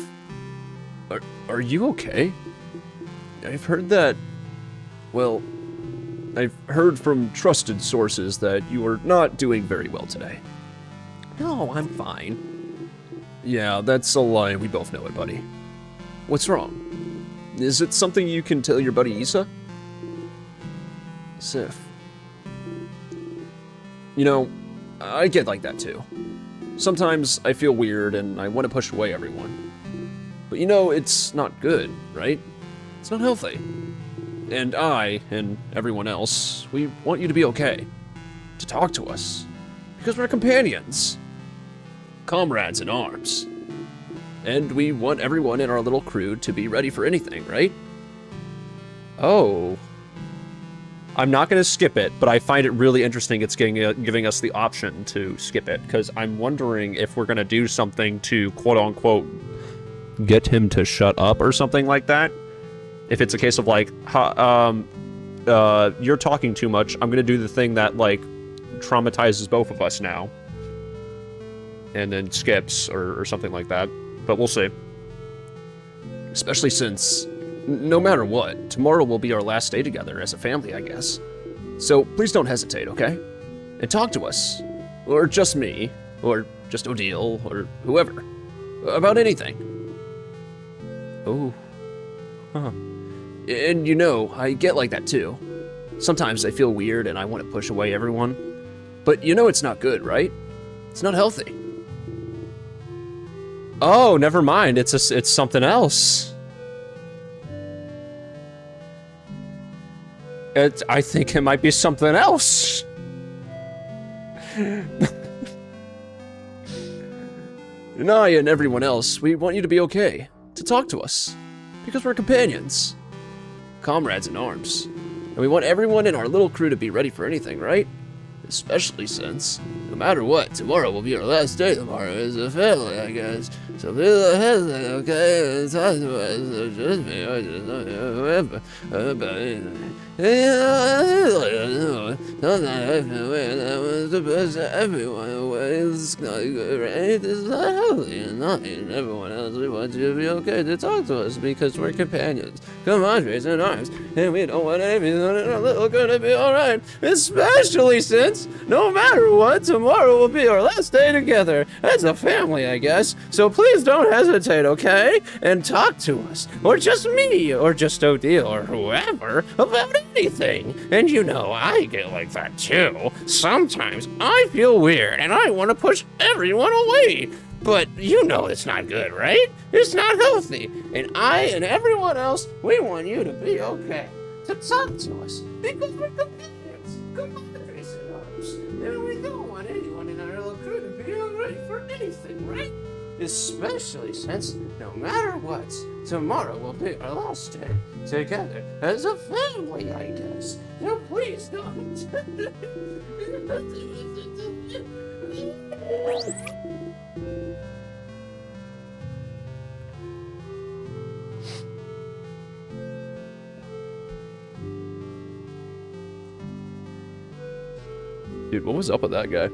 [SPEAKER 1] Are you okay? I've heard that... Well, I've heard from trusted sources that you are not doing very well today. No, I'm fine. Yeah, that's a lie. We both know it, buddy. What's wrong? Is it something you can tell your buddy Issa? Sif. You know, I get like that too. Sometimes I feel weird and I want to push away everyone. But you know, it's not good, right? It's not healthy. And I, and everyone else, we want you to be okay. To talk to us. Because we're companions. Comrades in arms. And we want everyone in our little crew to be ready for anything, right? Oh. I'm not going to skip it, but I find it really interesting it's giving us the option to skip it, because I'm wondering if we're going to do something to, quote-unquote, get him to shut up or something like that. If it's a case of, like, you're talking too much, I'm going to do the thing that, like, traumatizes both of us now. And then skips, or something like that. But we'll see. Especially since... no matter what, tomorrow will be our last day together as a family, I guess. So please don't hesitate, okay? And talk to us. Or just me. Or just Odile. Or whoever. About anything. Oh. Huh. And you know, I get like that too. Sometimes I feel weird and I want to push away everyone. But you know it's not good, right? It's not healthy. Oh, never mind. It's something else. I think it might be something else. And I and everyone else, we want you to be okay. To talk to us. Because we're companions. Comrades in arms. And we want everyone in our little crew to be ready for anything, right? Especially since, no matter what, tomorrow will be our last day. Tomorrow is a family, I guess. So be okay, talk to us, just me, or just whoever. That was the best everyone was not good, right? It's not healthy and nothing. Everyone else, we want you to be okay to talk to us because we're companions. Come on, raise in arms. And we don't want anything little gonna be alright. Especially since, no matter what, tomorrow will be our last day together as a family, I guess. So please don't hesitate, okay? And talk to us. Or just me, or just Odile, or whoever, about anything. And you know, I get like that too. Sometimes I feel weird and I want to push everyone away. But you know it's not good, right? It's not healthy. And I and everyone else, we want you to be okay. To talk to us. Because we're companions. Compadres in arms. And we don't want anyone in our little crew to be alright for anything, right? Especially since, no matter what, tomorrow will be our last day together as a family, I guess. So please don't. Dude, what was up with that guy?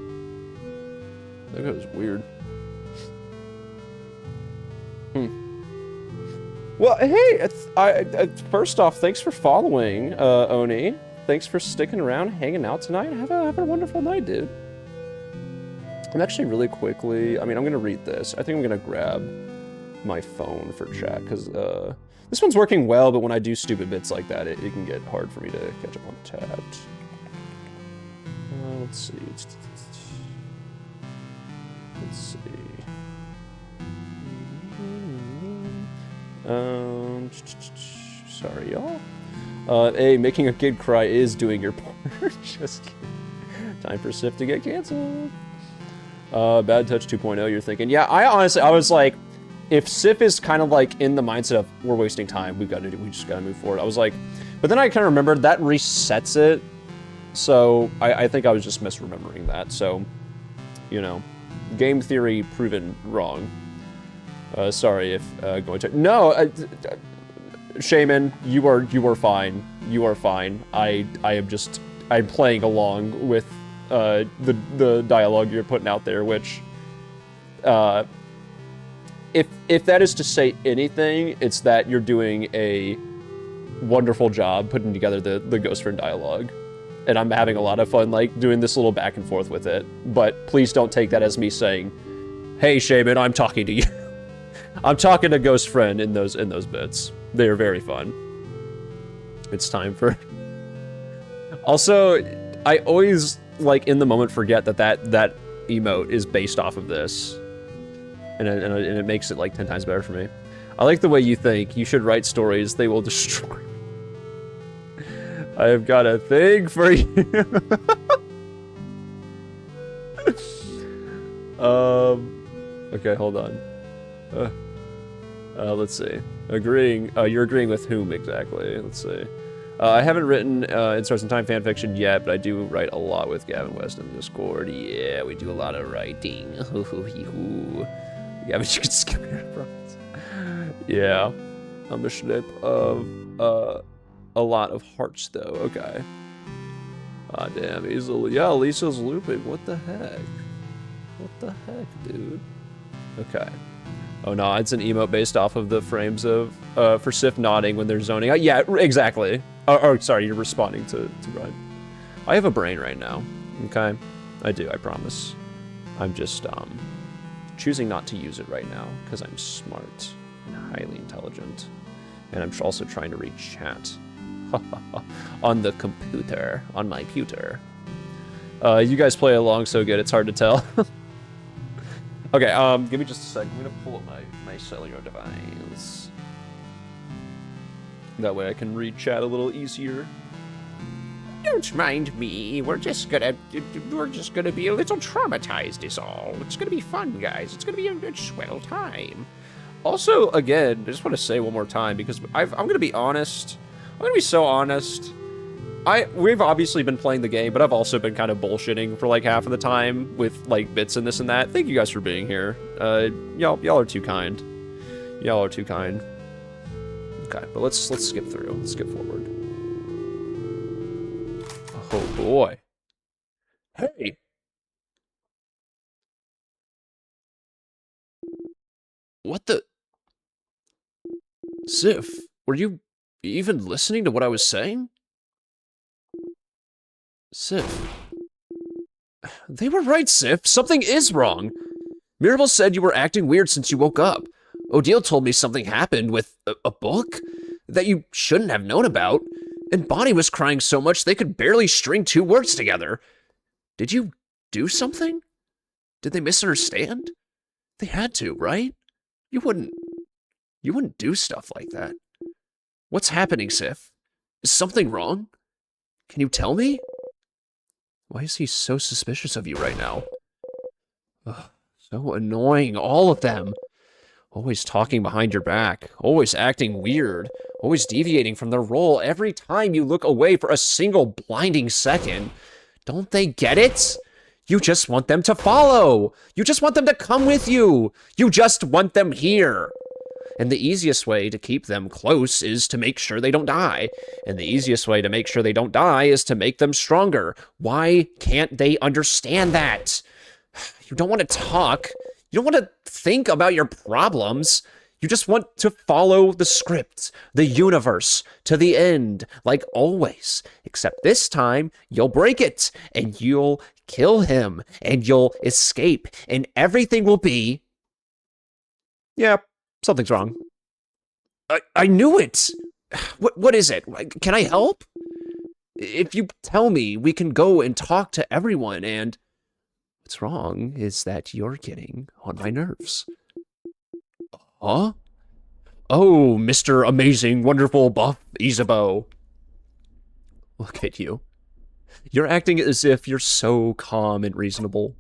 [SPEAKER 1] That guy was weird. Well, hey, first off, thanks for following, Oni. Thanks for sticking around, hanging out tonight. Have a wonderful night, dude. I'm actually really quickly, I mean, I'm gonna read this. I think I'm gonna grab my phone for chat, because this one's working well, but when I do stupid bits like that, it can get hard for me to catch up on chat. Let's see. Let's see. Sorry, y'all. Hey, making a kid cry is doing your part. Just kidding. Time for Sif to get canceled. Bad Touch 2.0, you're thinking. Yeah, I was like, if Sif is kind of like in the mindset of we're wasting time, we just gotta move forward. I was like, but then I kind of remembered that resets it. So I think I was just misremembering that. So, you know, game theory proven wrong. Sorry if going to no, Shaman, you are fine. You are fine. I'm playing along with the dialogue you're putting out there, which if that is to say anything, it's that you're doing a wonderful job putting together the Ghost Friend dialogue. And I'm having a lot of fun, like, doing this little back and forth with it. But please don't take that as me saying, hey, Shaman, I'm talking to you. I'm talking to Ghost Friend in those bits. They are very fun. It's time for... Also, I always, like, in the moment forget that emote is based off of this. And it makes it, like, 10 times better for me. I like the way you think. You should write stories. They will destroy... I have got a thing for you. Okay, hold on. Let's see. Agreeing. You're agreeing with whom exactly? Let's see. I haven't written in Stars and Time fanfiction yet, but I do write a lot with Gavin West in Discord. Yeah, we do a lot of writing. Gavin, you can skip your promise. Yeah, I'm a schlep of a lot of hearts though. Okay. Ah, damn, Lisa's looping. What the heck? What the heck, dude? Okay. Oh no, it's an emote based off of the frames of for Sif nodding when they're zoning. Yeah, exactly. Oh, sorry, you're responding to Brian. I have a brain right now. Okay, I do. I promise. I'm just choosing not to use it right now because I'm smart and highly intelligent, and I'm also trying to read chat on the computer, on my pewter. You guys play along so good, it's hard to tell. Okay, give me just a second. I'm gonna pull up my cellular device. That way I can read chat a little easier.
[SPEAKER 2] Don't mind me. We're just gonna be a little traumatized is all. It's gonna be fun, guys. It's gonna be a swell time.
[SPEAKER 1] Also, again, I just want to say one more time because I'm gonna be honest. I'm gonna be so honest. We've obviously been playing the game, but I've also been kind of bullshitting for like half of the time with like bits and this and that. Thank you guys for being here. Y'all are too kind. Y'all are too kind. Okay, but let's skip through. Let's skip forward. Oh boy. Hey. What the? Sif, were you even listening to what I was saying? Sif. They were right, Sif. Something is wrong. Mirabel said you were acting weird since you woke up. Odile told me something happened with a book that you shouldn't have known about. And Bonnie was crying so much they could barely string 2 words together. Did you do something? Did they misunderstand? They had to, right? You wouldn't do stuff like that. What's happening, Sif? Is something wrong? Can you tell me? Why is he so suspicious of you right now? Ugh, so annoying, all of them. Always talking behind your back, always acting weird, always deviating from their role every time you look away for a single blinding second. Don't they get it? You just want them to follow. You just want them to come with you. You just want them here. And the easiest way to keep them close is to make sure they don't die. And the easiest way to make sure they don't die is to make them stronger. Why can't they understand that? You don't want to talk. You don't want to think about your problems. You just want to follow the script, the universe, to the end, like always. Except this time, you'll break it, and you'll kill him, and you'll escape, and everything will be... Yeah, something's wrong. I knew it! What is it? Can I help? If you tell me, we can go and talk to everyone, and... What's wrong is that you're getting on my nerves. Huh? Oh, Mr. Amazing, Wonderful, Buff, Isabeau. Look at you. You're acting as if you're so calm and reasonable.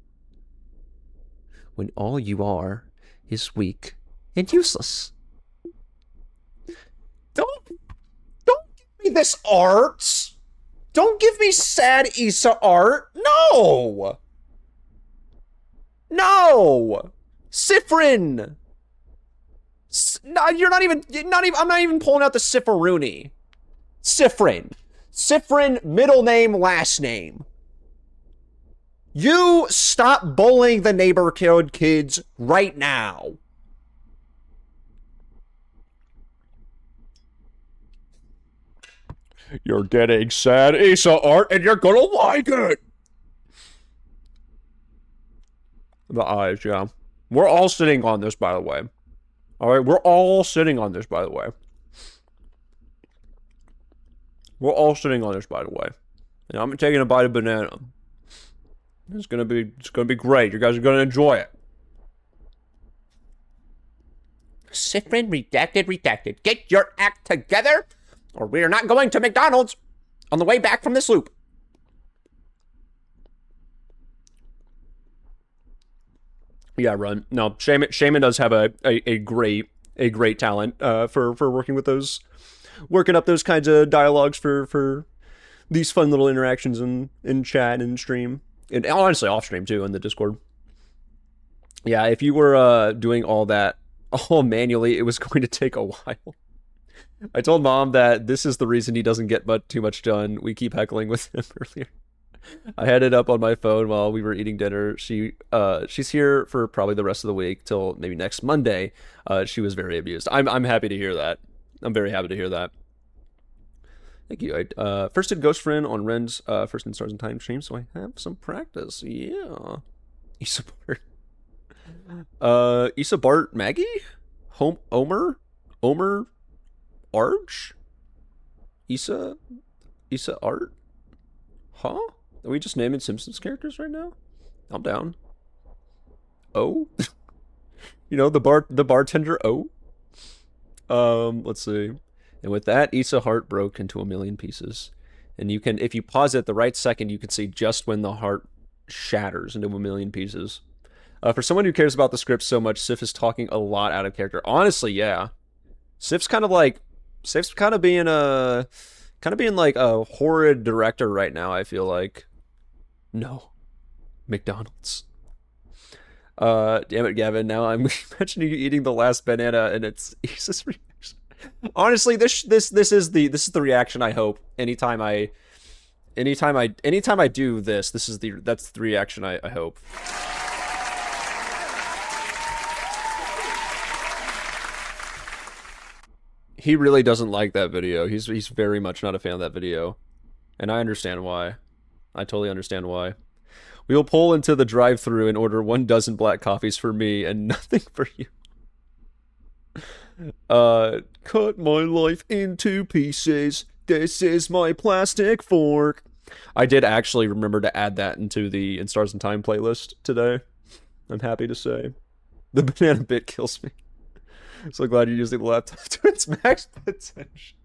[SPEAKER 1] When all you are is weak and useless. Don't give me this art! Don't give me sad Issa art! No! No! Sifrin! No, I'm not even pulling out the Sifferoonie. Sifrin. Sifrin, middle name, last name. You stop bullying the neighborhood kids right now. You're getting sad Issa art and you're gonna like it. The eyes, yeah. We're all sitting on this, by the way. Alright, we're all sitting on this, by the way. We're all sitting on this, by the way. And I'm taking a bite of banana. It's gonna be great. You guys are gonna enjoy it.
[SPEAKER 2] Sifrin, redacted. Get your act together, or we are not going to McDonald's on the way back from this loop.
[SPEAKER 1] Yeah, Run. No, Shaman does have a great talent for working with those, working up those kinds of dialogues for these fun little interactions in chat and stream, and honestly off stream too in the Discord. Yeah, if you were doing all that all manually, it was going to take a while. I told Mom that this is the reason he doesn't get too much done. We keep heckling with him earlier. I had it up on my phone while we were eating dinner. She's here for probably the rest of the week till maybe next Monday. She was very abused. I'm happy to hear that. I'm very happy to hear that. Thank you. I first did Ghost Friend on Ren's First in Stars and Time stream, so I have some practice. Yeah. Issa Bart Maggie? Omer? Arch? Issa Art? Huh? Are we just naming Simpsons characters right now? I'm down. Oh? You know, the bartender O? Let's see. And with that, Issa heart broke into a million pieces. And you can, if you pause it at the right second, you can see just when the heart shatters into a million pieces. For someone who cares about the script so much, Sif is talking a lot out of character. Honestly, yeah. Sif's kind of being like a horrid director right now, I feel like. No. McDonald's. Damn it, Gavin. Now I'm imagining you eating the last banana and it's Issa's reaction. Honestly, this is the reaction I hope anytime I anytime I do this, that's the reaction I hope. He really doesn't like that video. He's very much not a fan of that video. And I understand why. I totally understand why. We will pull into the drive-thru and order 12 black coffees for me and nothing for you. Cut my life into pieces. This is my plastic fork. I did actually remember to add that into the In Stars and Time playlist today. I'm happy to say. The banana bit kills me. So glad you're using the laptop to its max potential.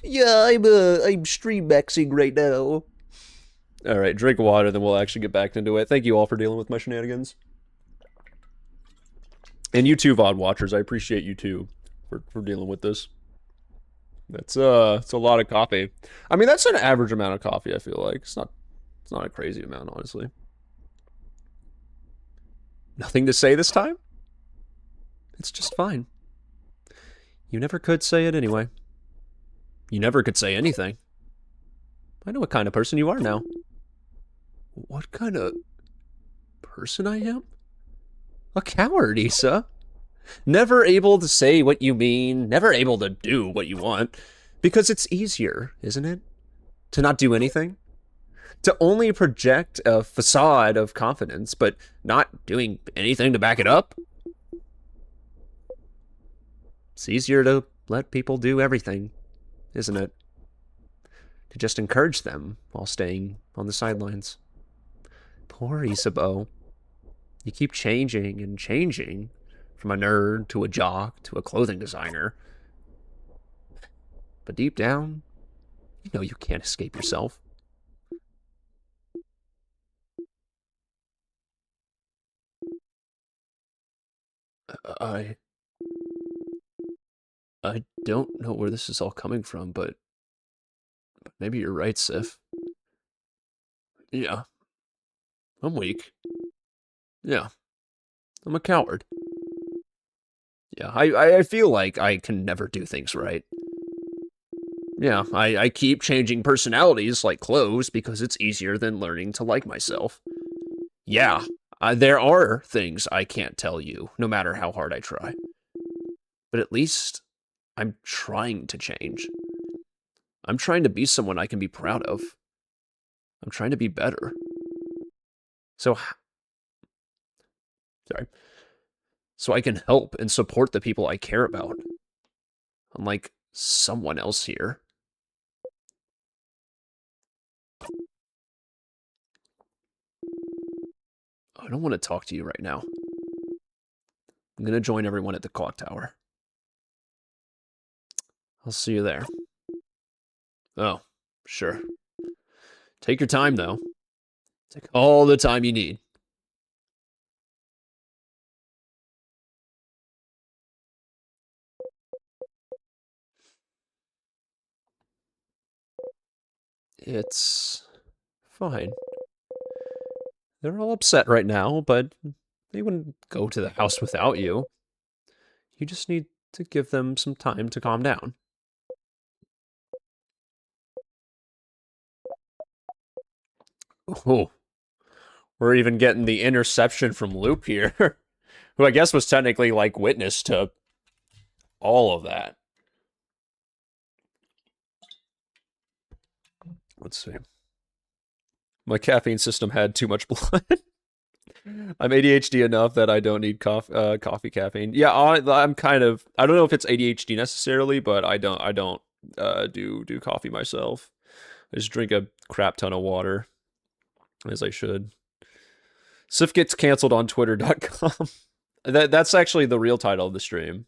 [SPEAKER 1] Yeah, I'm stream maxing right now. Alright, drink water, then we'll actually get back into it. Thank you all for dealing with my shenanigans. And you too, VOD watchers. I appreciate you too for dealing with this. It's a lot of coffee. I mean, that's an average amount of coffee, I feel like. It's not a crazy amount, honestly. Nothing to say this time? It's just fine. You never could say it anyway. You never could say anything. I know what kind of person you are now. What kind of person I am? A coward, Issa. Never able to say what you mean, never able to do what you want. Because it's easier, isn't it? To not do anything? To only project a facade of confidence, but not doing anything to back it up? It's easier to let people do everything, isn't it? To just encourage them while staying on the sidelines. Poor Isabeau. You keep changing and changing, from a nerd to a jock to a clothing designer. But deep down, you know you can't escape yourself. I don't know where this is all coming from, but maybe you're right, Sif. Yeah. I'm weak. Yeah. I'm a coward. Yeah, I feel like I can never do things right. Yeah, I keep changing personalities like clothes because it's easier than learning to like myself. Yeah, there are things I can't tell you, no matter how hard I try. But at least I'm trying to change. I'm trying to be someone I can be proud of. I'm trying to be better. So I can help and support the people I care about. Unlike someone else here. I don't want to talk to you right now. I'm going to join everyone at the clock tower. I'll see you there. Oh, sure. Take your time, though. Take all the time you need. It's fine. They're all upset right now, but they wouldn't go to the house without you. You just need to give them some time to calm down. Oh, we're even getting the interception from Luke here, who I guess was technically like witness to all of that. Let's see. My caffeine system had too much blood. I'm ADHD enough that I don't need coffee caffeine. Yeah, I'm kind of. I don't know if it's ADHD necessarily, but I don't do coffee myself. I just drink a crap ton of water, as I should. Sif gets canceled on Twitter.com. That's actually the real title of the stream,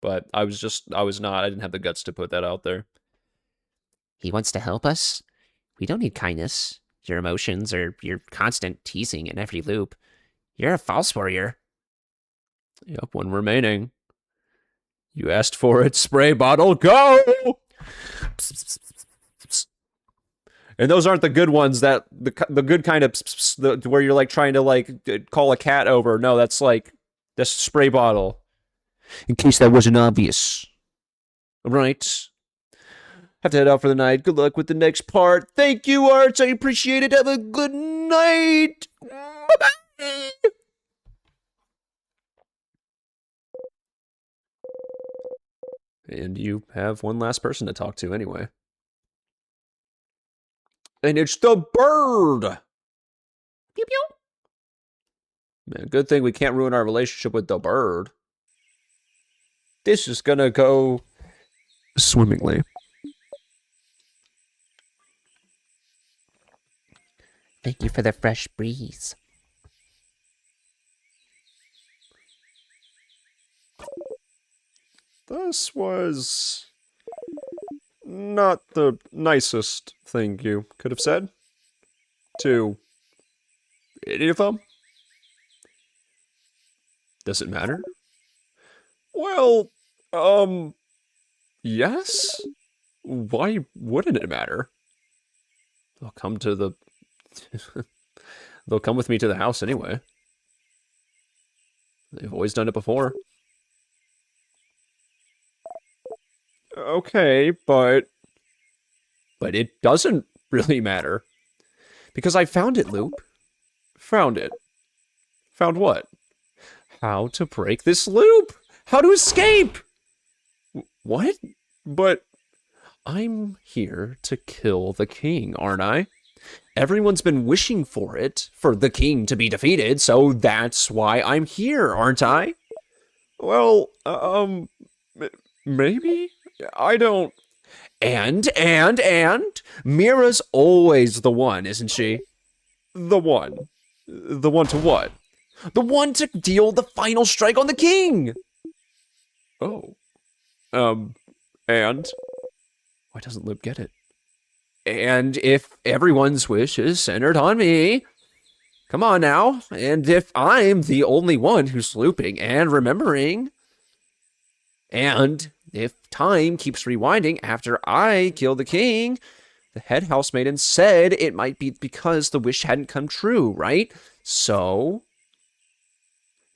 [SPEAKER 1] but I didn't have the guts to put that out there.
[SPEAKER 2] He wants to help us? We don't need kindness, your emotions, or your constant teasing in every loop. You're a false warrior.
[SPEAKER 1] Yep, one remaining. You asked for it, spray bottle, go! And those aren't the good ones, that the good kind of where you're like trying to like call a cat over. No, that's like this spray bottle.
[SPEAKER 3] In case that wasn't obvious.
[SPEAKER 1] Right. Have to head out for the night. Good luck with the next part. Thank you, Arch. I appreciate it. Have a good night. Bye-bye. And you have one last person to talk to anyway. And it's the bird. Pew pew. Man, good thing we can't ruin our relationship with the bird. This is gonna go swimmingly.
[SPEAKER 2] Thank you for the fresh breeze.
[SPEAKER 1] This was not the nicest thing you could have said to any of them. Does it matter? Well, yes? Why wouldn't it matter? They'll come to the... They'll come with me to the house anyway. They've always done it before. Okay, but it doesn't really matter. Because I found it, Loop. Found it. Found what? How to break this loop! How to escape! What? But I'm here to kill the king, aren't I? Everyone's been wishing for it, for the king to be defeated, so that's why I'm here, aren't I? Well, maybe? I don't... And, Mira's always the one, isn't she? The one. The one to what? The one to deal the final strike on the king! Oh. And? Why doesn't Lip get it? And if everyone's wish is centered on me, come on now, and if I'm the only one who's looping and remembering, and if time keeps rewinding after I kill the king, the head housemaiden said it might be because the wish hadn't come true, right? So,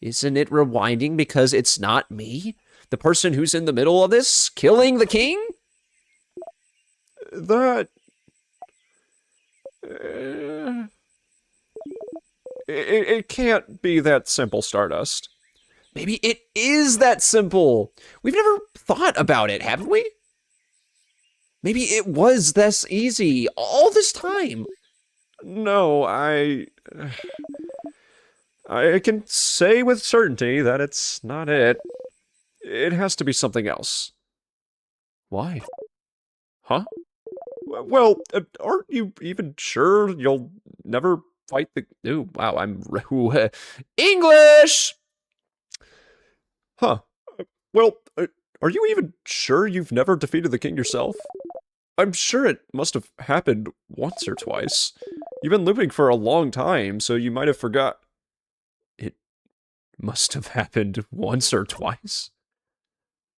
[SPEAKER 1] isn't it rewinding because it's not me? The person who's in the middle of this, killing the king? That... It can't be that simple, Stardust. Maybe it is that simple. We've never thought about it, haven't we? Maybe it was this easy all this time. No, I can say with certainty that it's not it. It has to be something else. Why? Huh? Well, aren't you even sure you'll never fight the... Ooh, wow, I'm... English! Huh. Well, are you even sure you've never defeated the king yourself? I'm sure it must have happened once or twice. You've been looping for a long time, so you might have forgot... It must have happened once or twice?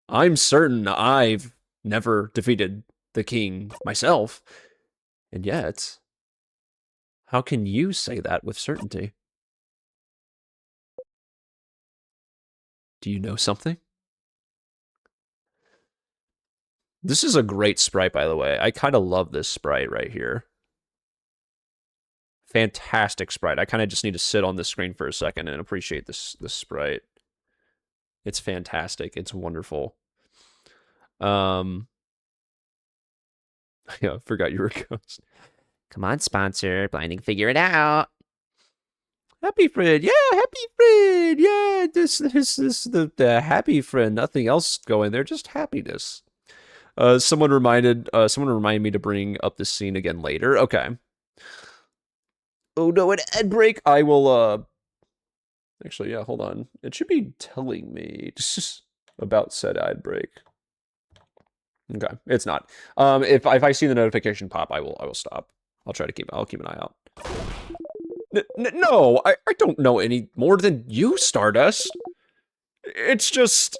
[SPEAKER 1] I'm certain I've never defeated the king myself, and yet, how can you say that with certainty? Do you know something? This is a great sprite, by the way. I kind of love this sprite right here. Fantastic sprite. I kind of just need to sit on the screen for a second and appreciate this sprite. It's fantastic. It's wonderful. Yeah, I forgot you were a ghost.
[SPEAKER 2] Come on, sponsor. Blinding, figure it out.
[SPEAKER 1] Happy friend, yeah, happy friend, yeah. This is the happy friend. Nothing else going there, just happiness. Someone reminded me to bring up this scene again later. Okay. Oh no, an ad break. I will. Actually, yeah. Hold on. It should be telling me about said ad break. Okay, it's not. If I see the notification pop, I will stop. I'll keep an eye out. No, I don't know any more than you, Stardust. It's just...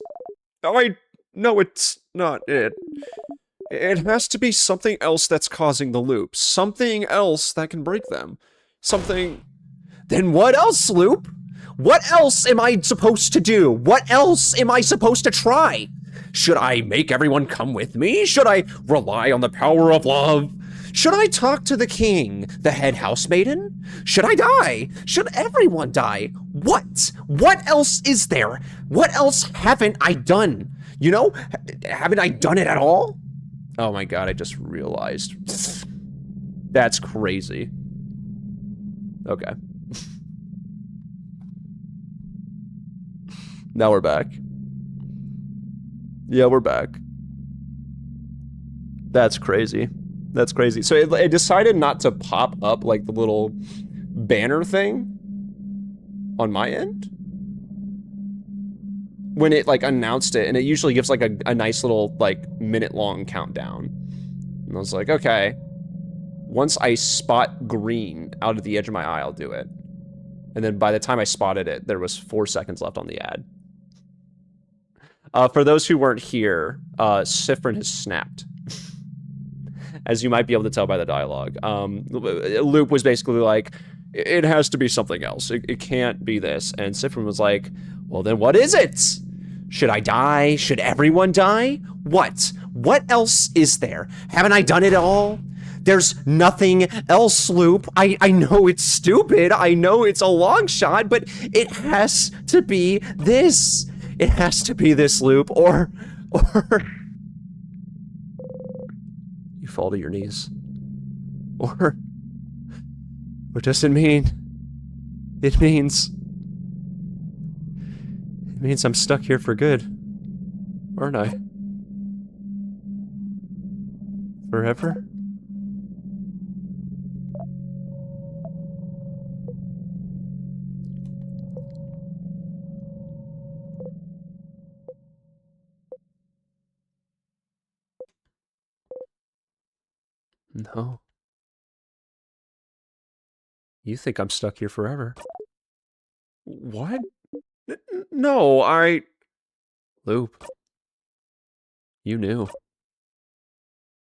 [SPEAKER 1] I know it's not it. It has to be something else that's causing the loop. Something else that can break them. Something... Then what else, Loop? What else am I supposed to do? What else am I supposed to try? Should I make everyone come with me? Should I rely on the power of love? Should I talk to the king, the head housemaiden? Should I die? Should everyone die? What? What else is there? What else haven't I done? You know, haven't I done it at all? Oh my god, I just realized. That's crazy. Okay. Now we're back. Yeah, we're back. That's crazy. That's crazy. So it decided not to pop up like the little banner thing on my end when it like announced it, and it usually gives like a nice little like minute-long countdown. And I was like, okay, once I spot green out of the edge of my eye, I'll do it. And then by the time I spotted it, there was 4 seconds left on the ad. For those who weren't here, Sifrin has snapped. As you might be able to tell by the dialogue. Loop was basically like, it has to be something else. It can't be this. And Sifrin was like, well then what is it? Should I die? Should everyone die? What? What else is there? Haven't I done it all? There's nothing else, Loop. I know it's stupid. I know it's a long shot, but it has to be this. It has to be this, Loop, or... You fall to your knees. Or what does it mean? It means I'm stuck here for good. Aren't I? Forever? No. You think I'm stuck here forever. What? No, Loop. You knew.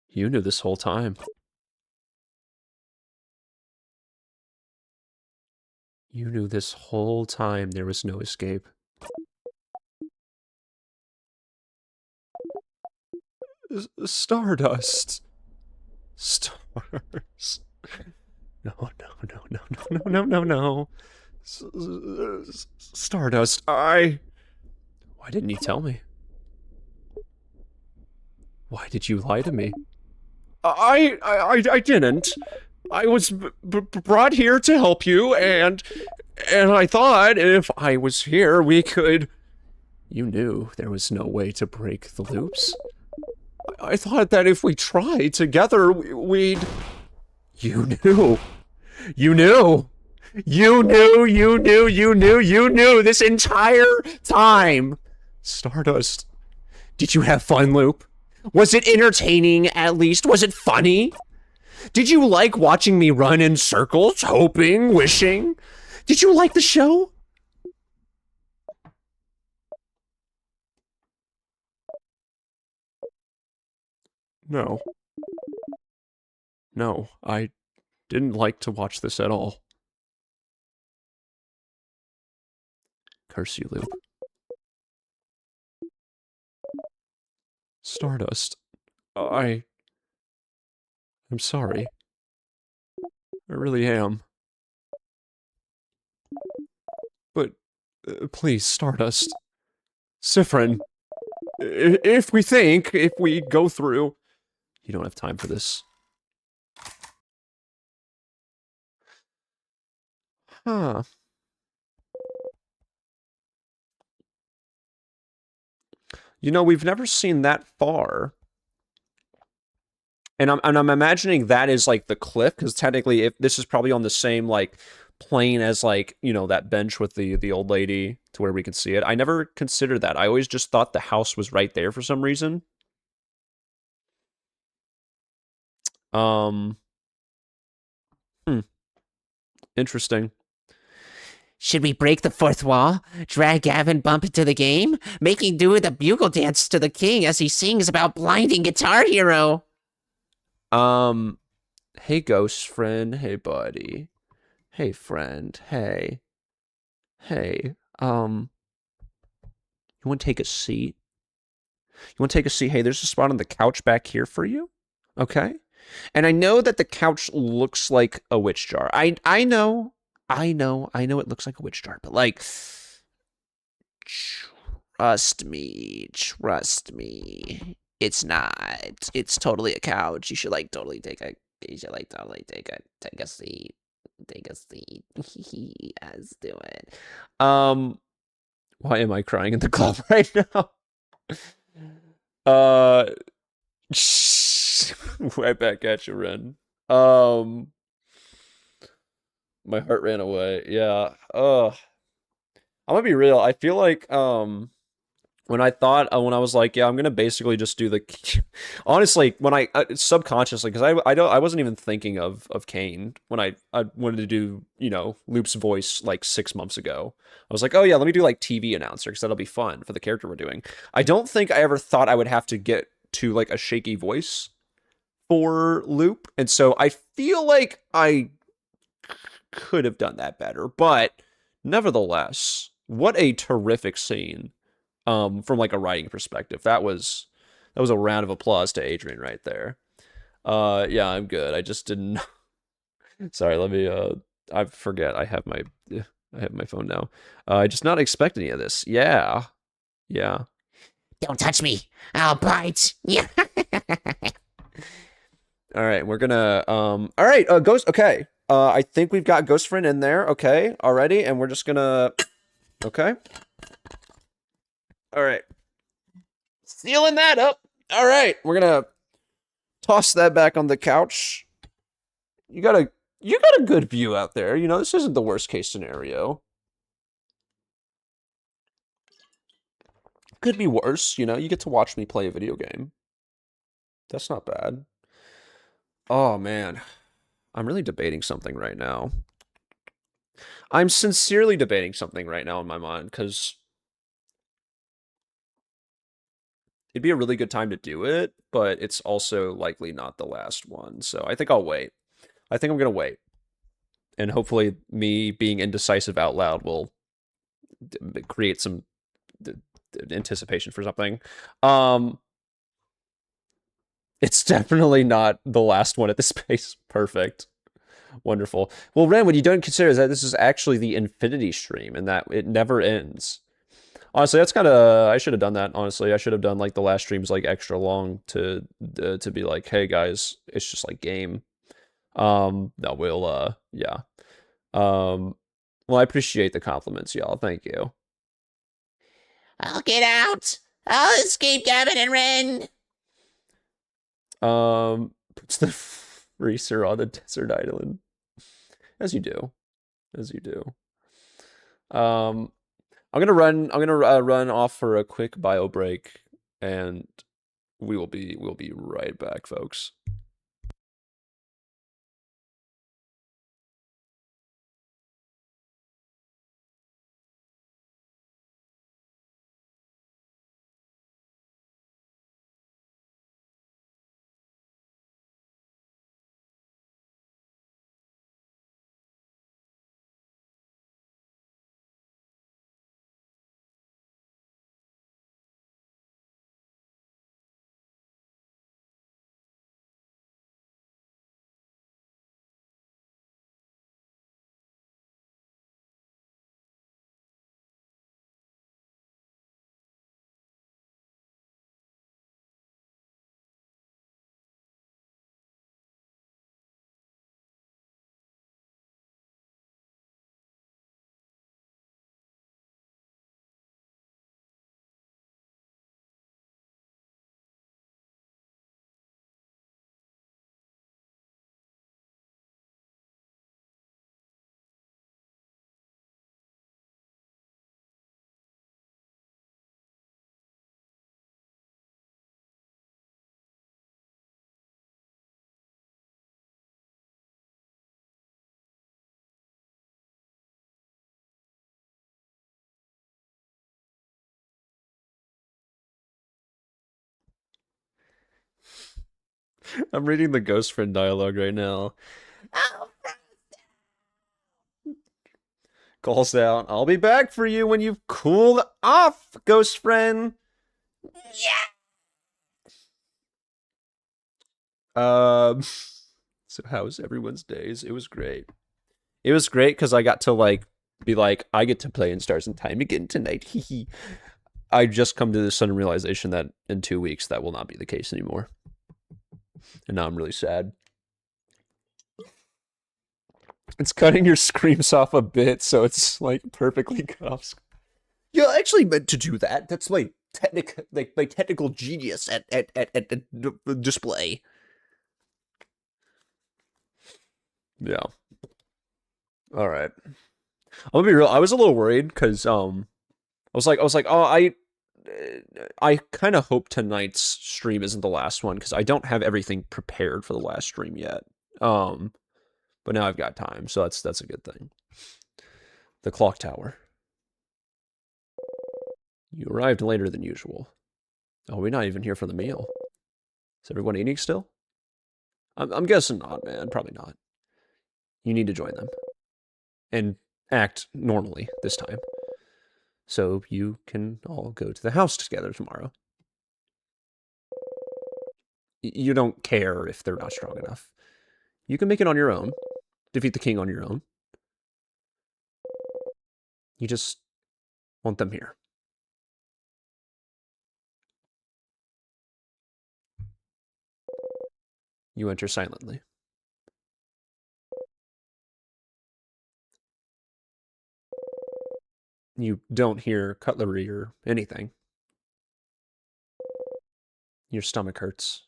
[SPEAKER 1] You knew this whole time. You knew this whole time there was no escape. Stardust. Stars. No. Stardust, Why didn't you tell me? Why did you lie to me? I didn't. I was brought here to help you, and I thought if I was here, we could... You knew there was no way to break the loops. I thought that if we tried together, we'd... You knew. You knew. You knew this entire time. Stardust. Did you have fun, Loop? Was it entertaining, at least? Was it funny? Did you like watching me run in circles, hoping, wishing? Did you like the show? No. No, I didn't like to watch this at all. Curse you, Loop. Stardust. I'm sorry. I really am. But, please, Stardust. Sifrin. If we go through... You don't have time for this. Huh. You know, we've never seen that far. And I'm imagining that is like the cliff, because technically if this is probably on the same like plane as like, you know, that bench with the old lady to where we can see it. I never considered that. I always just thought the house was right there for some reason. Interesting.
[SPEAKER 2] Should we break the fourth wall, drag Gavin Bump into the game, making do with a bugle dance to the king as he sings about blinding Guitar Hero?
[SPEAKER 1] Hey, ghost friend. Hey, buddy. Hey, friend. Hey. Hey, you want to take a seat? You want to take a seat? Hey, there's a spot on the couch back here for you. Okay. And I know that the couch looks like a witch jar. I know it looks like a witch jar, but like, trust me, it's not. It's totally a couch. You should like totally take a. You should like totally take a seat. Take a seat. Let's do it. Why am I crying in the club right now? Right back at you, Ren. My heart ran away. Yeah. I'm gonna be real. I feel like when I was like, yeah, I'm gonna basically just do the honestly, when I subconsciously, because I wasn't even thinking of Kane when I wanted to do, you know, Loop's voice like 6 months ago. I was like, oh yeah, let me do like TV announcer because that'll be fun for the character we're doing. I don't think I ever thought I would have to get to like a shaky voice for Loop, and so I feel like I could have done that better, but nevertheless, what a terrific scene. From like a writing perspective, that was a round of applause to Adrian right there. Yeah, I'm good. I just didn't. Sorry, let me. I forget. I have my phone now. I just not expect any of this. Yeah.
[SPEAKER 2] Don't touch me. I'll bite. Yeah.
[SPEAKER 1] All right, we're gonna. All right. Ghost. Okay. I think we've got Ghost Friend in there. Okay, already, and we're just gonna. Okay. All right. Sealing that up. All right. We're going to toss that back on the couch. You got a good view out there. You know, this isn't the worst case scenario. Could be worse, you know. You get to watch me play a video game. That's not bad. Oh, man. I'm really debating something right now. I'm sincerely debating something right now in my mind because it'd be a really good time to do it, but it's also likely not the last one. So I think I'll wait. I think I'm going to wait. And hopefully me being indecisive out loud will create some anticipation for something. It's definitely not the last one at this pace. Perfect. Wonderful. Well, Ren, what you don't consider is that this is actually the infinity stream and that it never ends. Honestly, that's kind of, I should have done that, honestly. I should have done, like, the last streams, like, extra long to be like, hey, guys, it's just, like, game. No, we'll, yeah. Well, I appreciate the compliments, y'all. Thank you.
[SPEAKER 2] I'll get out. I'll escape Gavin and Ren.
[SPEAKER 1] Puts the freezer on the desert island. As you do. I'm gonna run off for a quick bio break, and we'll be right back, folks. I'm reading the Ghost Friend dialogue right now.
[SPEAKER 2] Oh,
[SPEAKER 1] Calls out, I'll be back for you when you've cooled off, Ghost Friend.
[SPEAKER 2] yeah.
[SPEAKER 1] So how was everyone's days? It was great. It was great because I got to like be like, I get to play in Stars in Time again tonight. Hee. I just come to this sudden realization that in 2 weeks that will not be the case anymore. And now I'm really sad. It's cutting your screams off a bit, so it's like perfectly cut off. Yeah, I actually meant to do that. That's my technical genius at display. Yeah. All right. I'm gonna be real. I was a little worried because I was like, oh, I kind of hope tonight's stream isn't the last one because I don't have everything prepared for the last stream yet. But now I've got time, so that's a good thing. The clock tower. You arrived later than usual. Oh, we're not even here for the meal. Is everyone eating still? I'm guessing not, man. Probably not. You need to join them. And act normally this time. So you can all go to the house together tomorrow. You don't care if they're not strong enough. You can make it on your own. Defeat the king on your own. You just want them here. You enter silently. You don't hear cutlery or anything. Your stomach hurts.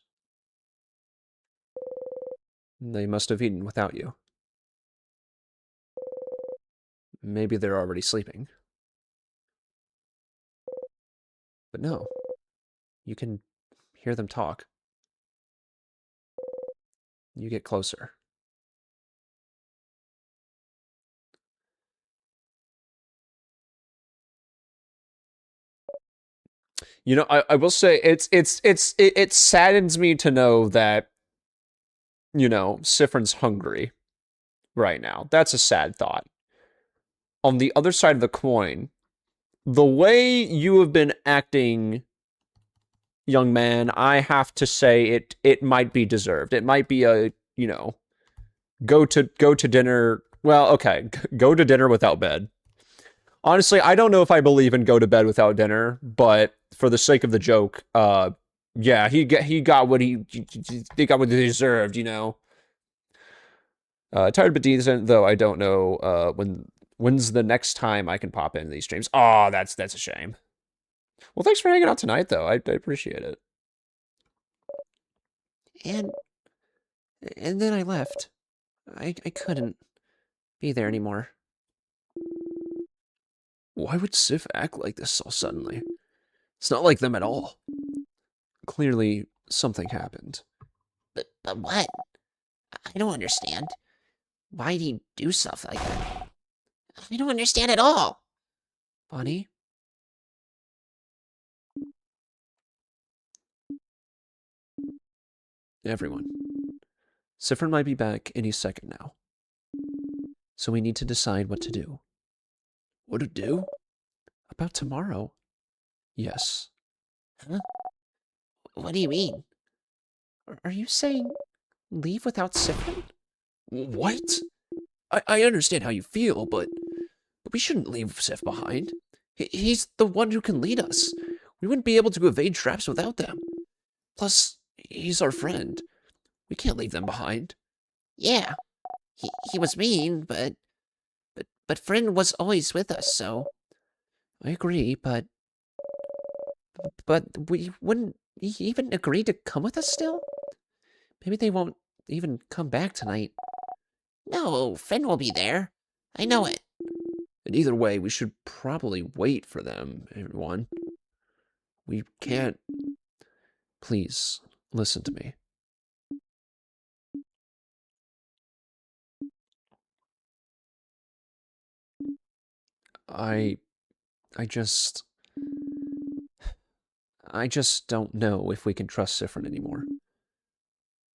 [SPEAKER 1] They must have eaten without you. Maybe they're already sleeping. But no. You can hear them talk. You get closer. You know, I will say it saddens me to know that, you know, Sifrin's hungry right now. That's a sad thought. On the other side of the coin, the way you have been acting, young man, I have to say it might be deserved. It might be a, you know, go to dinner. Well, okay, go to dinner without bed. Honestly, I don't know if I believe in go to bed without dinner, but for the sake of the joke, yeah, he got what he got what he deserved, you know. Tired but decent, though I don't know when's the next time I can pop into these streams. Oh, that's a shame. Well, thanks for hanging out tonight, though. I appreciate it.
[SPEAKER 2] And then I left. I couldn't be there anymore.
[SPEAKER 1] Why would Sif act like this so suddenly? It's not like them at all. Clearly, something happened.
[SPEAKER 2] But what? I don't understand. Why'd he do stuff like that? I don't understand at all.
[SPEAKER 1] Bonnie? Everyone. Sifrin might be back any second now. So we need to decide what to do. What to do? About tomorrow. Yes.
[SPEAKER 2] Huh? What do you mean?
[SPEAKER 1] Are you saying leave without Sifrin? What? I understand how you feel, but we shouldn't leave Sif behind. He's the one who can lead us. We wouldn't be able to evade traps without them. Plus, he's our friend. We can't leave them behind.
[SPEAKER 2] Yeah, he was mean, but Friend was always with us, so...
[SPEAKER 1] I agree, but we wouldn't even agree to come with us still? Maybe they won't even come back tonight.
[SPEAKER 2] No, Friend will be there. I know it.
[SPEAKER 1] And either way, we should probably wait for them, everyone. We can't... Please, listen to me. I just don't know if we can trust Sifrin anymore.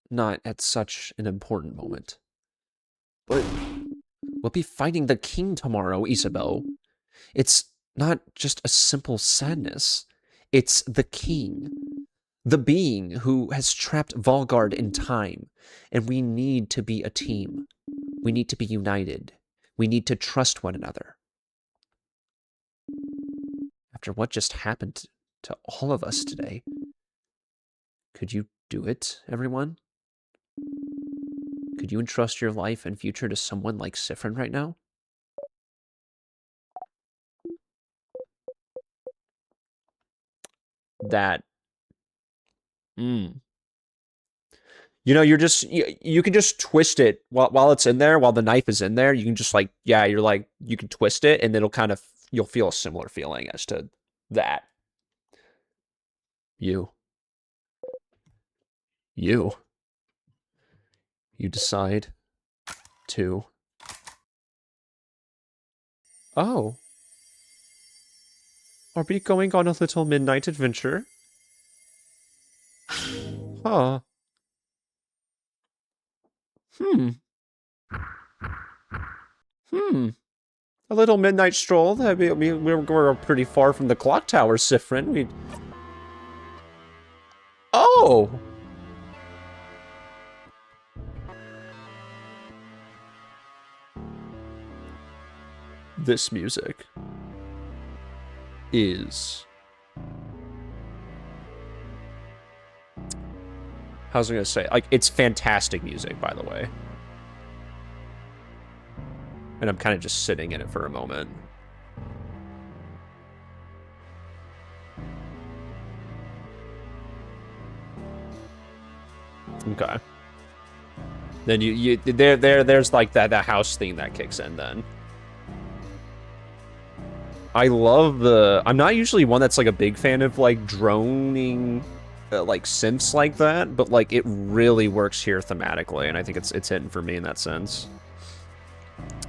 [SPEAKER 1] Not at such an important moment. But we'll be fighting the king tomorrow, Isabel. It's not just a simple sadness. It's the king. The being who has trapped Volgard in time. And we need to be a team. We need to be united. We need to trust one another. After what just happened to all of us today, could you do it, everyone? Could you entrust your life and future to someone like Sifrin right now? That. You know, you can just twist it while it's in there, while the knife is in there. You can just like, yeah, you can twist it and it'll kind of, you'll feel a similar feeling as to that. You decide to. Oh. Are we going on a little midnight adventure? Huh. A little midnight stroll. I mean, we're pretty far from the clock tower, Sifrin. Oh! This music is... How's I gonna say? Like, it's fantastic music, by the way. And I'm kind of just sitting in it for a moment. Okay. Then there's like that house theme that kicks in then. I love the... I'm not usually one that's like a big fan of like droning like synths like that, but like it really works here thematically, and I think it's hitting for me in that sense.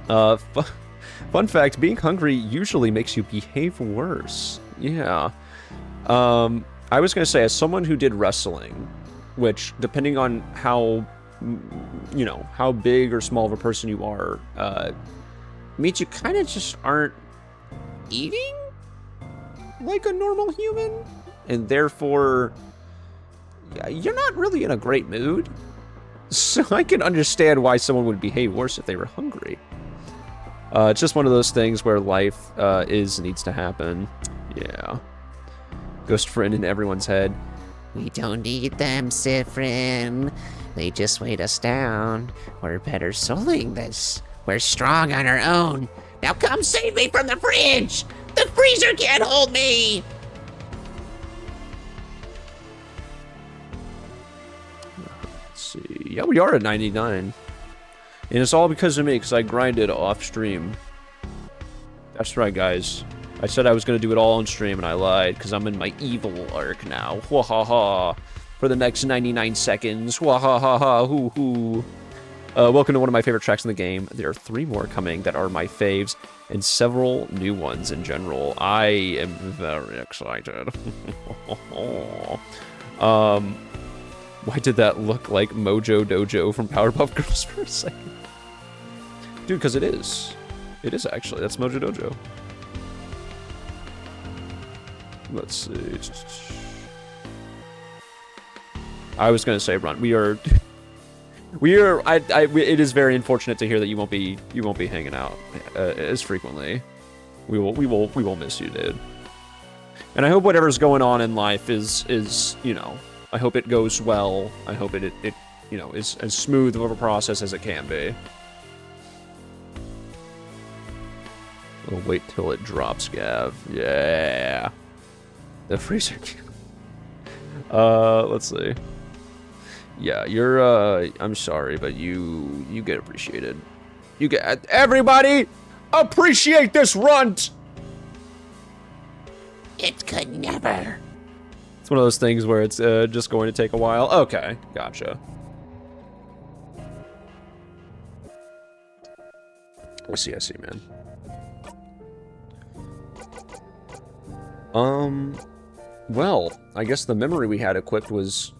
[SPEAKER 1] Fun fact, being hungry usually makes you behave worse. Yeah. I was gonna say, as someone who did wrestling, which, depending on how, you know, how big or small of a person you are, means you kind of just aren't eating like a normal human, and therefore, you're not really in a great mood. So I can understand why someone would behave worse if they were hungry. It's just one of those things where life needs to happen. Yeah. Ghost friend in everyone's head.
[SPEAKER 2] We don't need them, Sifrin. They just weighed us down. We're better souling this. We're strong on our own. Now come save me from the fridge! The freezer can't hold me!
[SPEAKER 1] Let's see. Yeah, we are at 99. And it's all because of me, because I grinded off stream. That's right, guys. I said I was going to do it all on stream, and I lied, because I'm in my evil arc now. Wahaha. For the next 99 seconds. Wahaha. Hoo hoo. Welcome to one of my favorite tracks in the game. There are 3 more coming that are my faves, and several new ones in general. I am very excited. Why did that look like Mojo Dojo from Powerpuff Girls for a second? Dude, because it is. It is actually. That's Mojo Dojo. Let's see. I was gonna say, run. We are. It is very unfortunate to hear that you won't be hanging out as frequently. We will miss you, dude. And I hope whatever's going on in life is you know. I hope it goes well. I hope it you know, is as smooth of a process as it can be. We'll wait till it drops, Gav. Yeah. The freezer. Let's see. Yeah, you're, I'm sorry, but you get appreciated. You get, everybody, appreciate this runt!
[SPEAKER 2] It could never.
[SPEAKER 1] It's one of those things where it's, just going to take a while. Okay, gotcha. I see, man. Well, I guess the memory we had equipped was...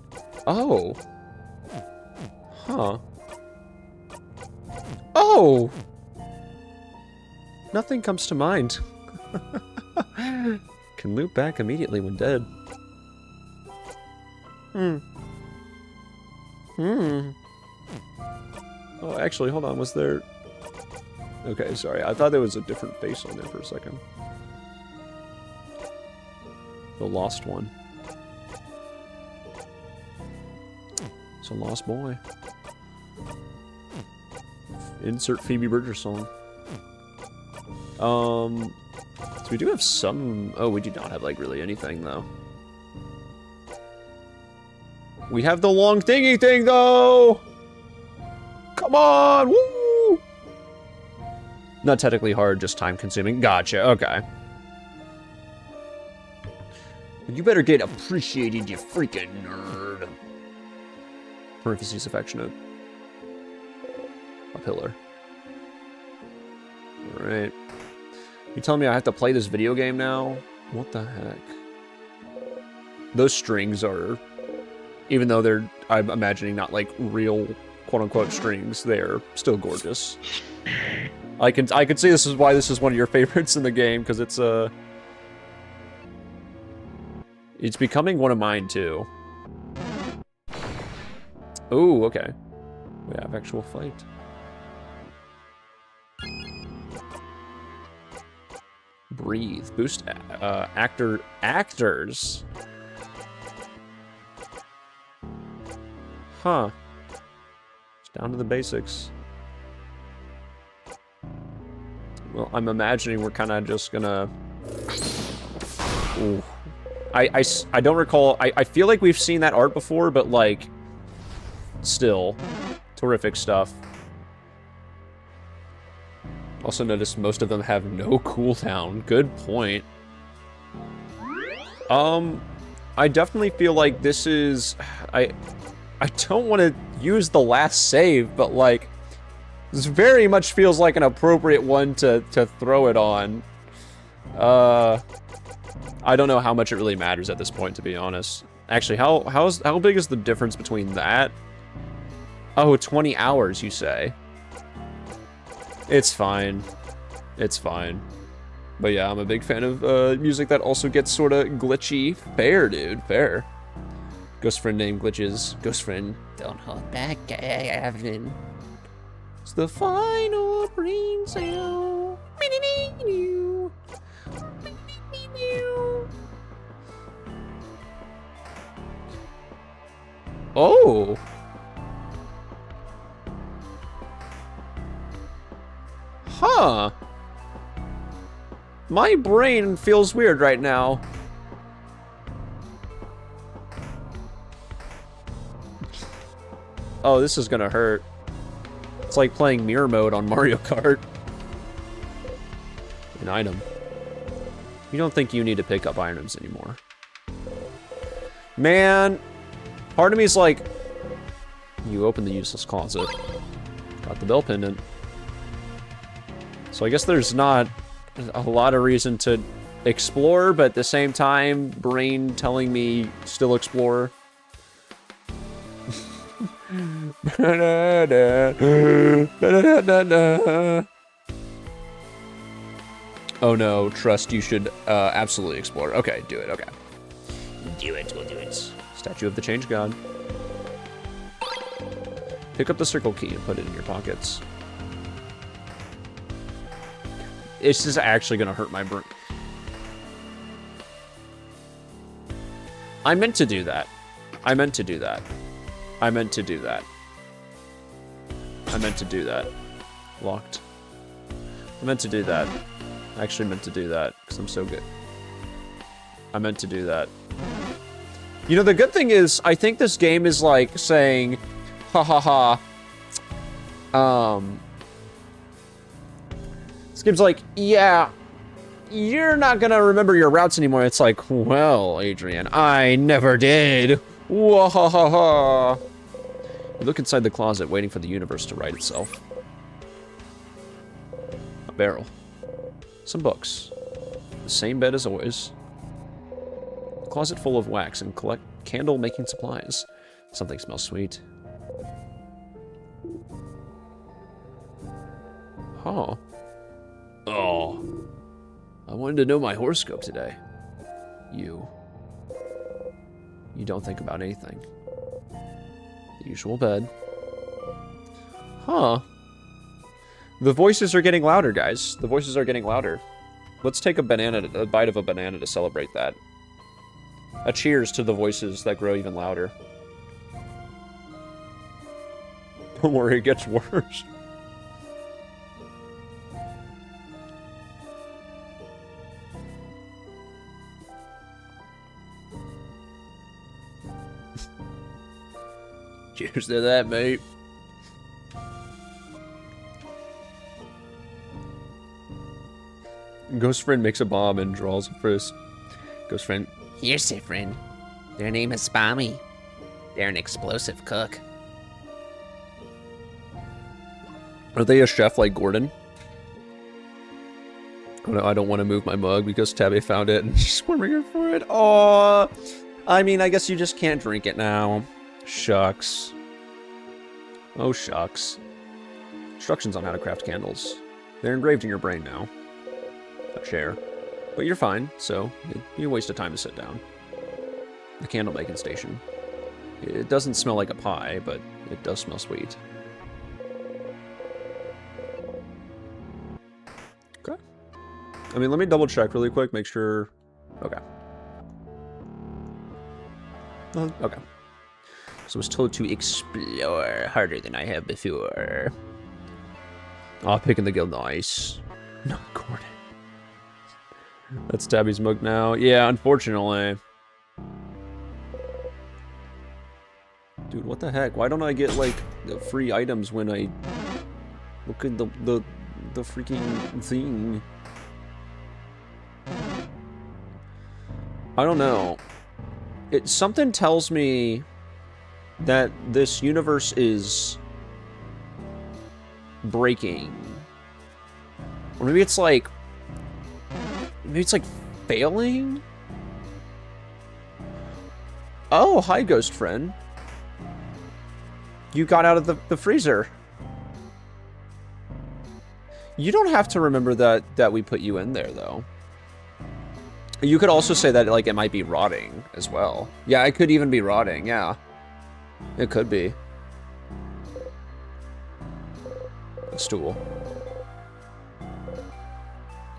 [SPEAKER 1] Oh. Huh. Oh! Nothing comes to mind. Can loop back immediately when dead. Oh, actually, hold on. Was there... Okay, sorry. I thought there was a different face on there for a second. The lost one. It's a lost boy. Insert Phoebe Bridgers song. So we do have some... Oh, we do not have, like, really anything, though. We have the long thingy thing, though! Come on! Woo! Not technically hard, just time-consuming. Gotcha, okay. You better get appreciated, you freaking nerd. Parentheses affectionate. A pillar. Alright. You telling me I have to play this video game now? What the heck? Those strings are... Even though they're, I'm imagining, not like real quote-unquote strings, they're still gorgeous. I can see this is why this is one of your favorites in the game, because it's becoming one of mine too. Ooh, okay. We have actual fight. Breathe. Boost actors. Huh. It's down to the basics. Well, I'm imagining we're kind of just gonna... Ooh. I don't recall... I feel like we've seen that art before, but, like... Still. Terrific stuff. Also noticed most of them have no cooldown. Good point. I definitely feel like this is... I don't want to use the last save, but, like... This very much feels like an appropriate one to throw it on. I don't know how much it really matters at this point, to be honest. Actually, how big is the difference between that? Oh, 20 hours, you say? It's fine. It's fine. But yeah, I'm a big fan of music that also gets sort of glitchy. Fair, dude. Fair. Ghost friend name glitches. Ghost friend.
[SPEAKER 2] Don't hold back, Gavin.
[SPEAKER 1] It's the final brain cell. Oh. Huh. My brain feels weird right now. Oh, this is gonna hurt. It's like playing mirror mode on Mario Kart. An item. You don't think you need to pick up items anymore. Man, part of me is like, you open the useless closet. Got the bell pendant. So I guess there's not a lot of reason to explore, but at the same time, brain telling me still explore. Oh no, trust, you should absolutely explore. Okay, do it, okay.
[SPEAKER 2] Do it, we'll do it.
[SPEAKER 1] Statue of the Change God. Pick up the circle key and put it in your pockets. This is actually gonna hurt my brain. I meant to do that. I meant to do that. I meant to do that. I meant to do that. Locked. I meant to do that. I actually meant to do that, because I'm so good. I meant to do that. You know, the good thing is, I think this game is like saying, ha ha ha. This game's like, yeah, you're not gonna remember your routes anymore. It's like, well, Adrian, I never did. Wahahaha. You look inside the closet, waiting for the universe to right itself. A barrel. Some books. The same bed as always. A closet full of wax and collect candle-making supplies. Something smells sweet. Huh. Oh. I wanted to know my horoscope today. You. You don't think about anything. The usual bed. Huh. The voices are getting louder, guys. The voices are getting louder. Let's take a bite of a banana to celebrate that. A cheers to the voices that grow even louder. Don't worry, it gets worse. Cheers to that, mate. Ghost friend makes a bomb and draws a first. Ghost friend.
[SPEAKER 2] Here's your friend. Their name is Spammy. They're an explosive cook.
[SPEAKER 1] Are they a chef like Gordon? Oh no, I don't want to move my mug because Tabby found it and she's squirming for it. Oh, I mean, I guess you just can't drink it now. Shucks. Oh, shucks. Instructions on how to craft candles. They're engraved in your brain now. A chair. But you're fine, so it'd be a waste of time to sit down. The candle making station. It doesn't smell like a pie, but it does smell sweet. Okay. I mean, let me double check really quick, make sure... Okay. Okay. So I was told to explore harder than I have before. Oh, picking the guild, nice. No, Gordon. That's Tabby's mug now. Yeah, unfortunately. Dude, what the heck? Why don't I get, like, the free items when I look at the freaking thing? I don't know. Something tells me that this universe is breaking. Or maybe it's like failing? Oh, hi, ghost friend. You got out of the freezer. You don't have to remember that we put you in there, though. You could also say that, like, it might be rotting as well. Yeah, it could even be rotting, yeah. It could be. A stool.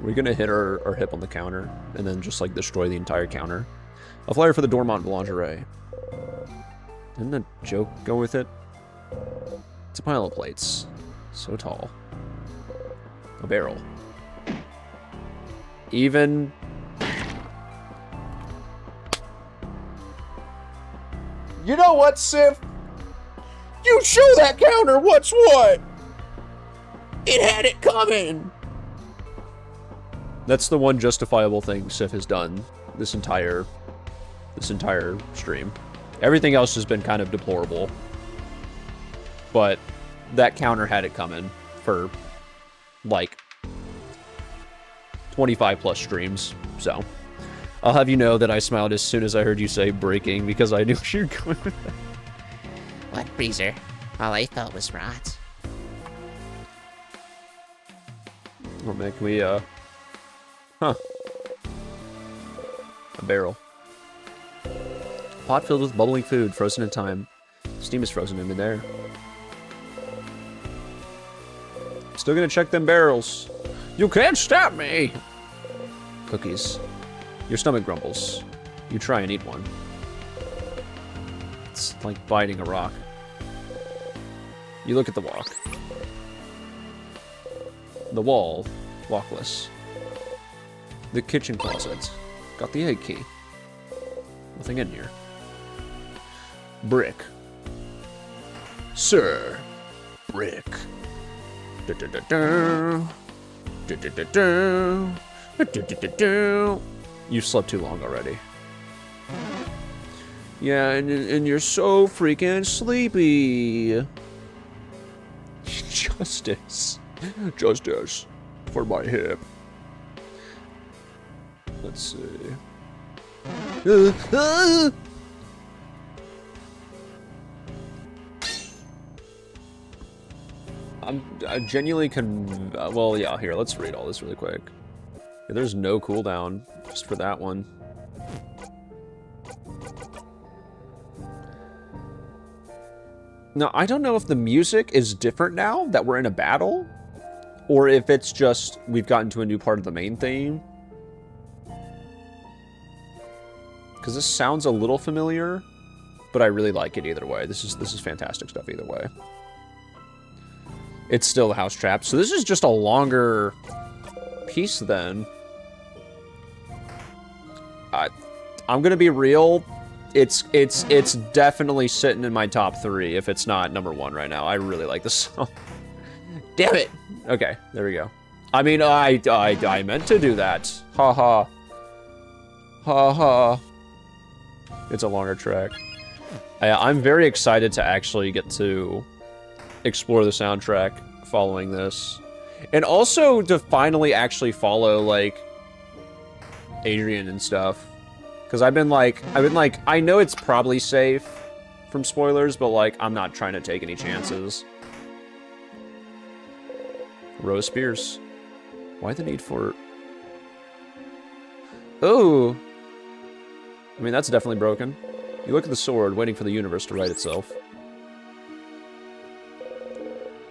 [SPEAKER 1] We're gonna hit our hip on the counter and then just, like, destroy the entire counter. A flyer for the Dormont lingerie. Didn't a joke go with it? It's a pile of plates. So tall. A barrel. Even... You know what, Sif? You show that counter what's what! It had it coming! That's the one justifiable thing Sif has done this entire stream. Everything else has been kind of deplorable. But that counter had it coming for, like, 25 plus streams, so... I'll have you know that I smiled as soon as I heard you say breaking, because I knew you were going with that.
[SPEAKER 2] What freezer? All I felt was rot.
[SPEAKER 1] Oh man, can we, Huh. A barrel. Pot filled with bubbling food, frozen in time. Steam is frozen in midair. Still gonna check them barrels. You can't stop me! Cookies. Your stomach grumbles. You try and eat one. It's like biting a rock. You look at the walk. The wall. Walkless. The kitchen closet. Got the egg key. Nothing in here. Brick. Sir. Brick. Da-da-da-da. Da-da-da-da. Da-da-da-da. You've slept too long already. Yeah, and you're so freaking sleepy. Justice. Justice. For my hip. Let's see. I genuinely well, yeah, here, let's read all this really quick. Yeah, there's no cooldown, just for that one. Now, I don't know if the music is different now that we're in a battle, or if it's just we've gotten to a new part of the main theme. Because this sounds a little familiar, but I really like it either way. This is fantastic stuff either way. It's still the house trap, so this is just a longer piece then. I'm gonna be real. It's definitely sitting in my top 3 if it's not number 1 right now. I really like this song.
[SPEAKER 2] Damn it!
[SPEAKER 1] Okay, there we go. I mean, I meant to do that. Ha ha. Ha ha. It's a longer track. I'm very excited to actually get to explore the soundtrack following this. And also to finally actually follow, like, Adrian and stuff. Because I've been like, I know it's probably safe from spoilers, but, like, I'm not trying to take any chances. Rose Spears. Why the need for... Oh! I mean, that's definitely broken. You look at the sword, waiting for the universe to right itself.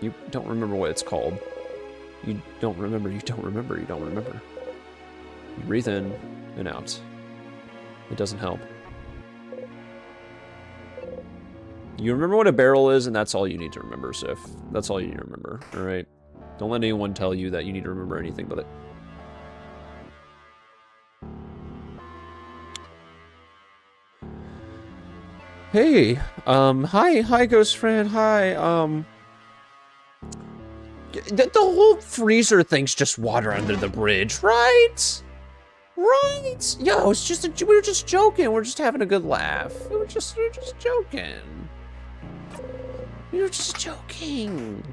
[SPEAKER 1] You don't remember what it's called. You don't remember, you don't remember, you don't remember. You breathe in and out. It doesn't help. You remember what a barrel is, and that's all you need to remember, Sif. That's all you need to remember, alright? Don't let anyone tell you that you need to remember anything but it. Hey, hi, ghost friend, hi, the whole freezer thing's just water under the bridge, right? Right? Yo, it's just we were just joking. We're just having a good laugh. We were just joking. We were just joking.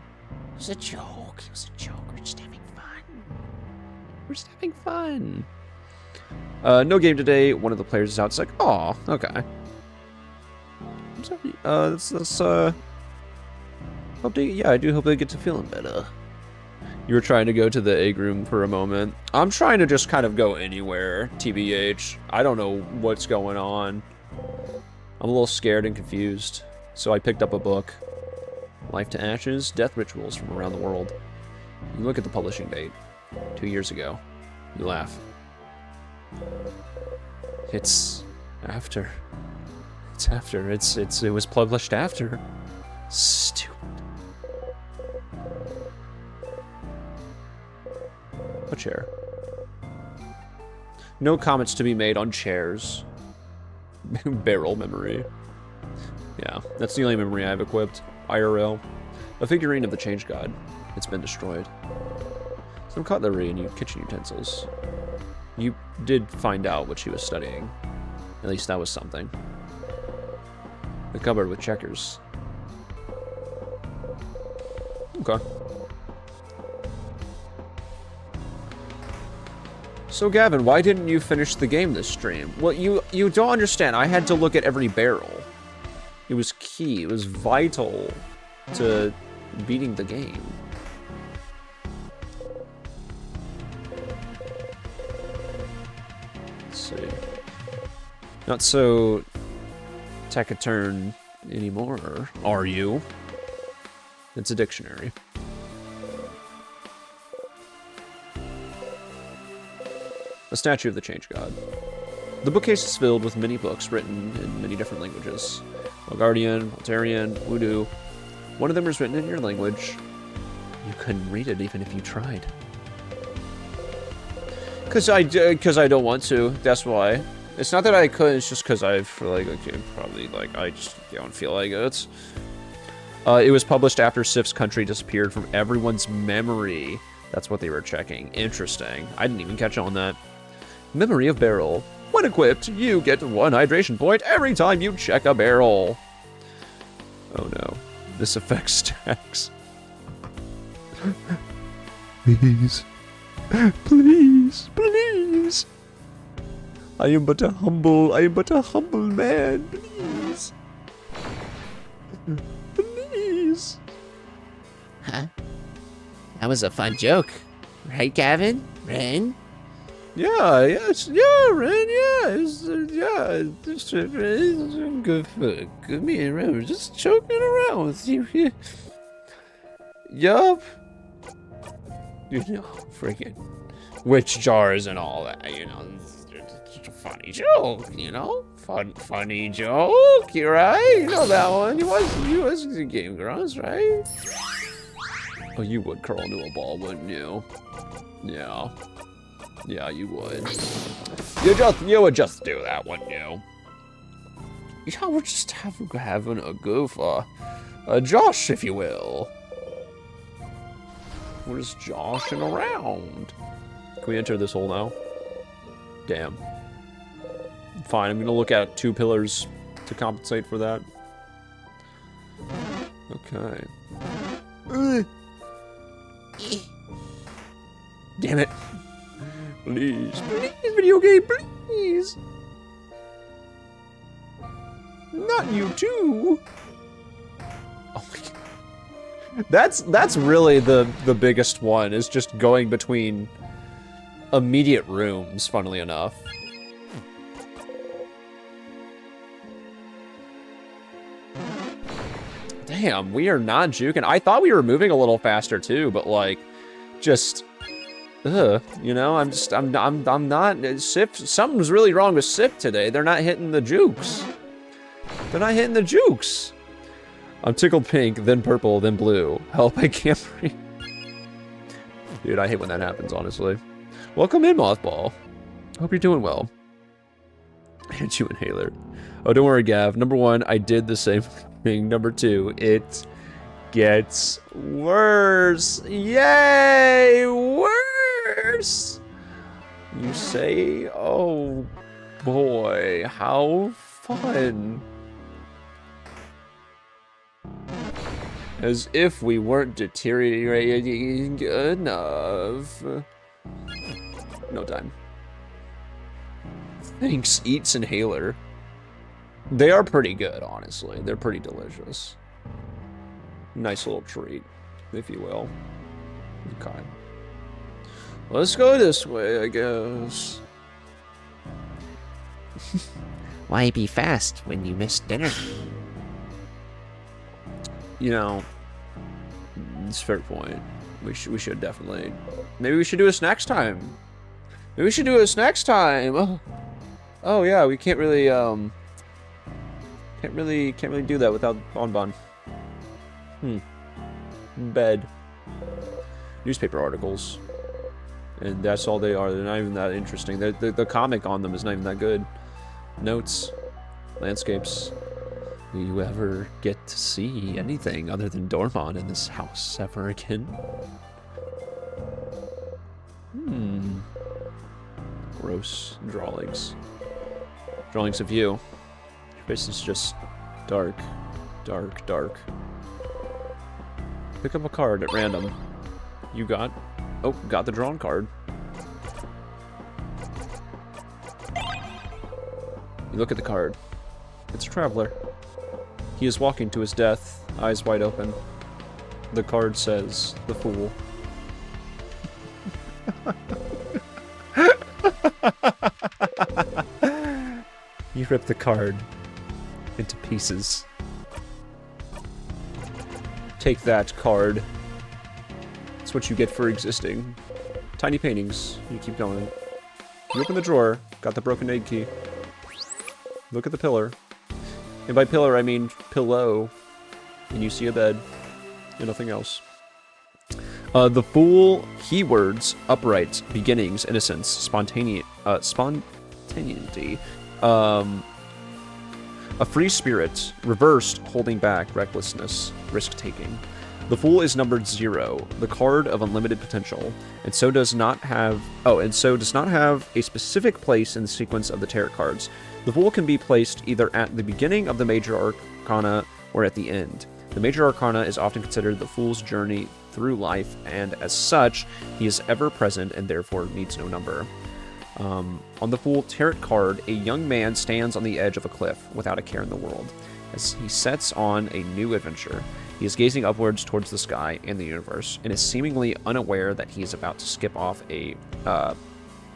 [SPEAKER 1] It was a joke. It was a joke. We're just having fun. We're just having fun. No game today. One of the players is out. It's like, oh, okay. I'm sorry. That's update. Yeah, I do hope they get to feeling better. You were trying to go to the egg room for a moment. I'm trying to just kind of go anywhere, TBH. I don't know what's going on. I'm a little scared and confused. So I picked up a book. Life to Ashes, Death Rituals from Around the World. You look at the publishing date. 2 years ago. You laugh. It's after. It's after. It was published after. Stupid. A chair. No comments to be made on chairs. Barrel memory. Yeah, that's the only memory I've equipped. IRL. A figurine of the Change God. It's been destroyed. Some cutlery and kitchen utensils. You did find out what she was studying. At least that was something. The cupboard with checkers. Okay. So Gavin, why didn't you finish the game this stream? Well, you don't understand. I had to look at every barrel. It was key. It was vital to beating the game. Let's see. Not so taciturn anymore, are you? It's a dictionary. A statue of the Change God. The bookcase is filled with many books written in many different languages. Bulgarian, Bulgarian, Urdu. One of them is written in your language. You couldn't read it even if you tried. Cause I don't want to. That's why. It's not that I could. It's just because I've probably I just don't feel like it. It was published after Sif's country disappeared from everyone's memory. That's what they were checking. Interesting. I didn't even catch on that. Memory of barrel. When equipped, you get 1 hydration point every time you check a barrel. Oh no. This affects stacks. Please. Please. Please. I am but a humble man. Please. Please.
[SPEAKER 2] Huh? That was a fun joke. Right, Gavin? Ren?
[SPEAKER 1] Yeah, Ren, yeah, just good me around, just joking around with you here. Yup. You know, freaking witch jars and all that, you know. It's a funny joke, you know? Funny joke, you right? You know that one. You was Game Grumps, right? Oh, you would curl into a ball, wouldn't you? Yeah. Yeah, you would. You would just do that, wouldn't you? Yeah, we're just having a goof, Josh, if you will. We're just joshing around. Can we enter this hole now? Damn. Fine, I'm gonna look at 2 pillars to compensate for that. Okay. Damn it. Please, video game, please. Not you too. Oh my god. That's really the biggest one, is just going between immediate rooms, funnily enough. Damn, we are not juking. I thought we were moving a little faster too, but like, just, you know, I'm not, Sip, something's really wrong with Sip today. They're not hitting the jukes. They're not hitting the jukes. I'm tickled pink, then purple, then blue. Help, I can't breathe. Dude, I hate when that happens, honestly. Welcome in, Mothball. Hope you're doing well. And you inhaler. Oh, don't worry, Gav. Number 1, I did the same thing. Number 2, it gets worse. Yay! Worse! You say, oh boy, how fun. As if we weren't deteriorating enough. No time. Thanks, Eats Inhaler. They are pretty good, honestly. They're pretty delicious. Nice little treat, if you will. Okay. Let's go this way, I guess.
[SPEAKER 2] Why be fast when you miss dinner?
[SPEAKER 1] You know, it's a fair point. We should definitely. Maybe we should do this next time. Maybe we should do this next time. Oh yeah, we can't really can't really do that without Bonbon. Bed. Newspaper articles. And that's all they are. They're not even that interesting. The comic on them is not even that good. Notes. Landscapes. Do you ever get to see anything other than Dormon in this house ever again? Gross drawings. Drawings of you. Your face is just dark, dark, dark. Pick up a card at random. You got... Oh, got the drawn card. You look at the card. It's a traveler. He is walking to his death, eyes wide open. The card says, the fool. You rip the card into pieces. Take that card. That's what you get for existing. Tiny paintings. You keep going. You open the drawer. Got the broken egg key. Look at the pillar. And by pillar, I mean pillow. And you see a bed. And nothing else. The Fool, keywords, upright, beginnings, innocence, spontaneity. A free spirit, reversed, holding back, recklessness, risk-taking. The Fool is numbered 0, the card of unlimited potential, and so does not have a specific place in the sequence of the tarot cards. The Fool can be placed either at the beginning of the major arcana or at the end. The major arcana is often considered the Fool's journey through life, and as such, he is ever present and therefore needs no number. On the Fool tarot card, a young man stands on the edge of a cliff without a care in the world. As he sets on a new adventure, he is gazing upwards towards the sky and the universe, and is seemingly unaware that he is about to skip off a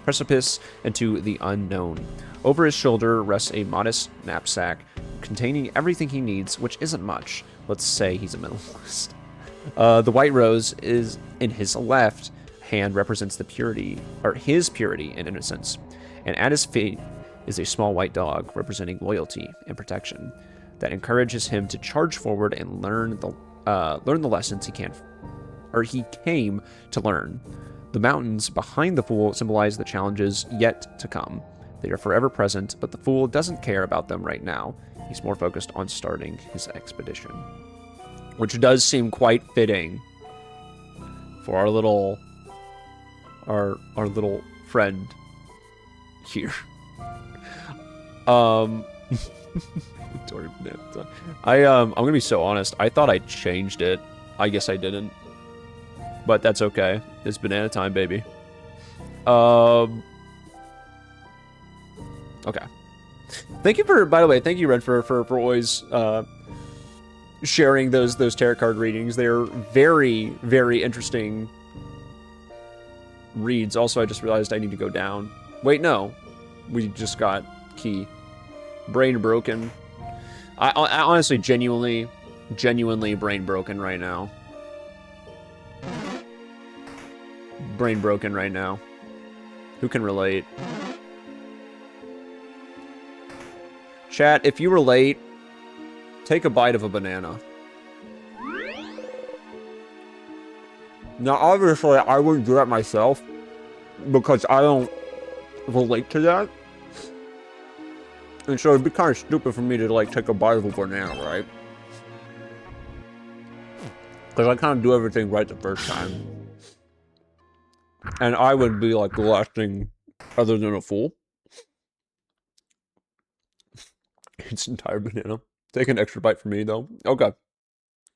[SPEAKER 1] precipice into the unknown. Over his shoulder rests a modest knapsack containing everything he needs, which isn't much. Let's say he's a minimalist. The white rose is in his left hand represents the purity, or his purity and innocence. And at his feet is a small white dog representing loyalty and protection that encourages him to charge forward and learn the lessons he came to learn. The mountains behind the fool symbolize the challenges yet to come. They are forever present, but the fool doesn't care about them right now. He's more focused on starting his expedition. Which does seem quite fitting for our little friend here. I'm gonna be so honest. I thought I changed it. I guess I didn't. But that's okay. It's banana time, baby. Okay. Thank you for, by the way, thank you, Red, for always sharing those tarot card readings. They're very, very interesting reads. Also, I just realized I need to go down. Wait, no. We just got key. Brain broken. I honestly, genuinely brain broken right now. Brain broken right now. Who can relate? Chat, if you relate, take a bite of a banana. Now, obviously, I wouldn't do that myself because I don't relate to that. And so it'd be kind of stupid for me to, like, take a bite of a banana, right? Because I kind of do everything right the first time. And I would be, like, the last thing other than a fool. It's entire banana. Take an extra bite for me, though. Okay.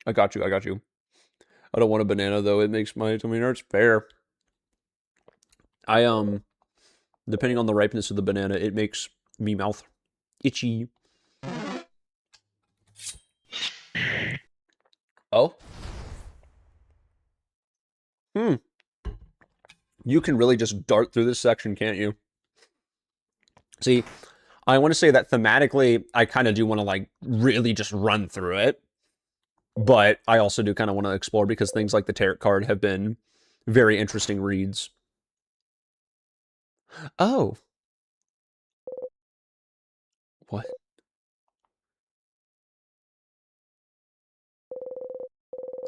[SPEAKER 1] I got you. I don't want a banana, though. It makes my tummy hurts. Fair. Depending on the ripeness of the banana, it makes me mouth itchy. Oh? You can really just dart through this section, can't you? See, I want to say that thematically, I kind of do want to, like, really just run through it. But I also do kind of want to explore because things like the tarot card have been very interesting reads. Oh. What?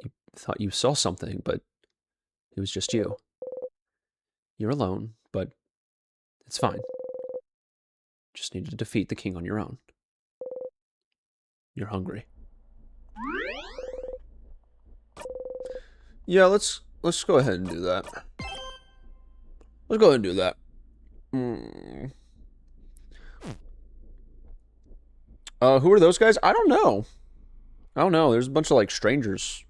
[SPEAKER 1] You thought you saw something, but it was just you. You're alone, but it's fine. Just need to defeat the king on your own. You're hungry. Yeah, let's go ahead and do that. Let's go ahead and do that. Who are those guys? I don't know. There's a bunch of, like, strangers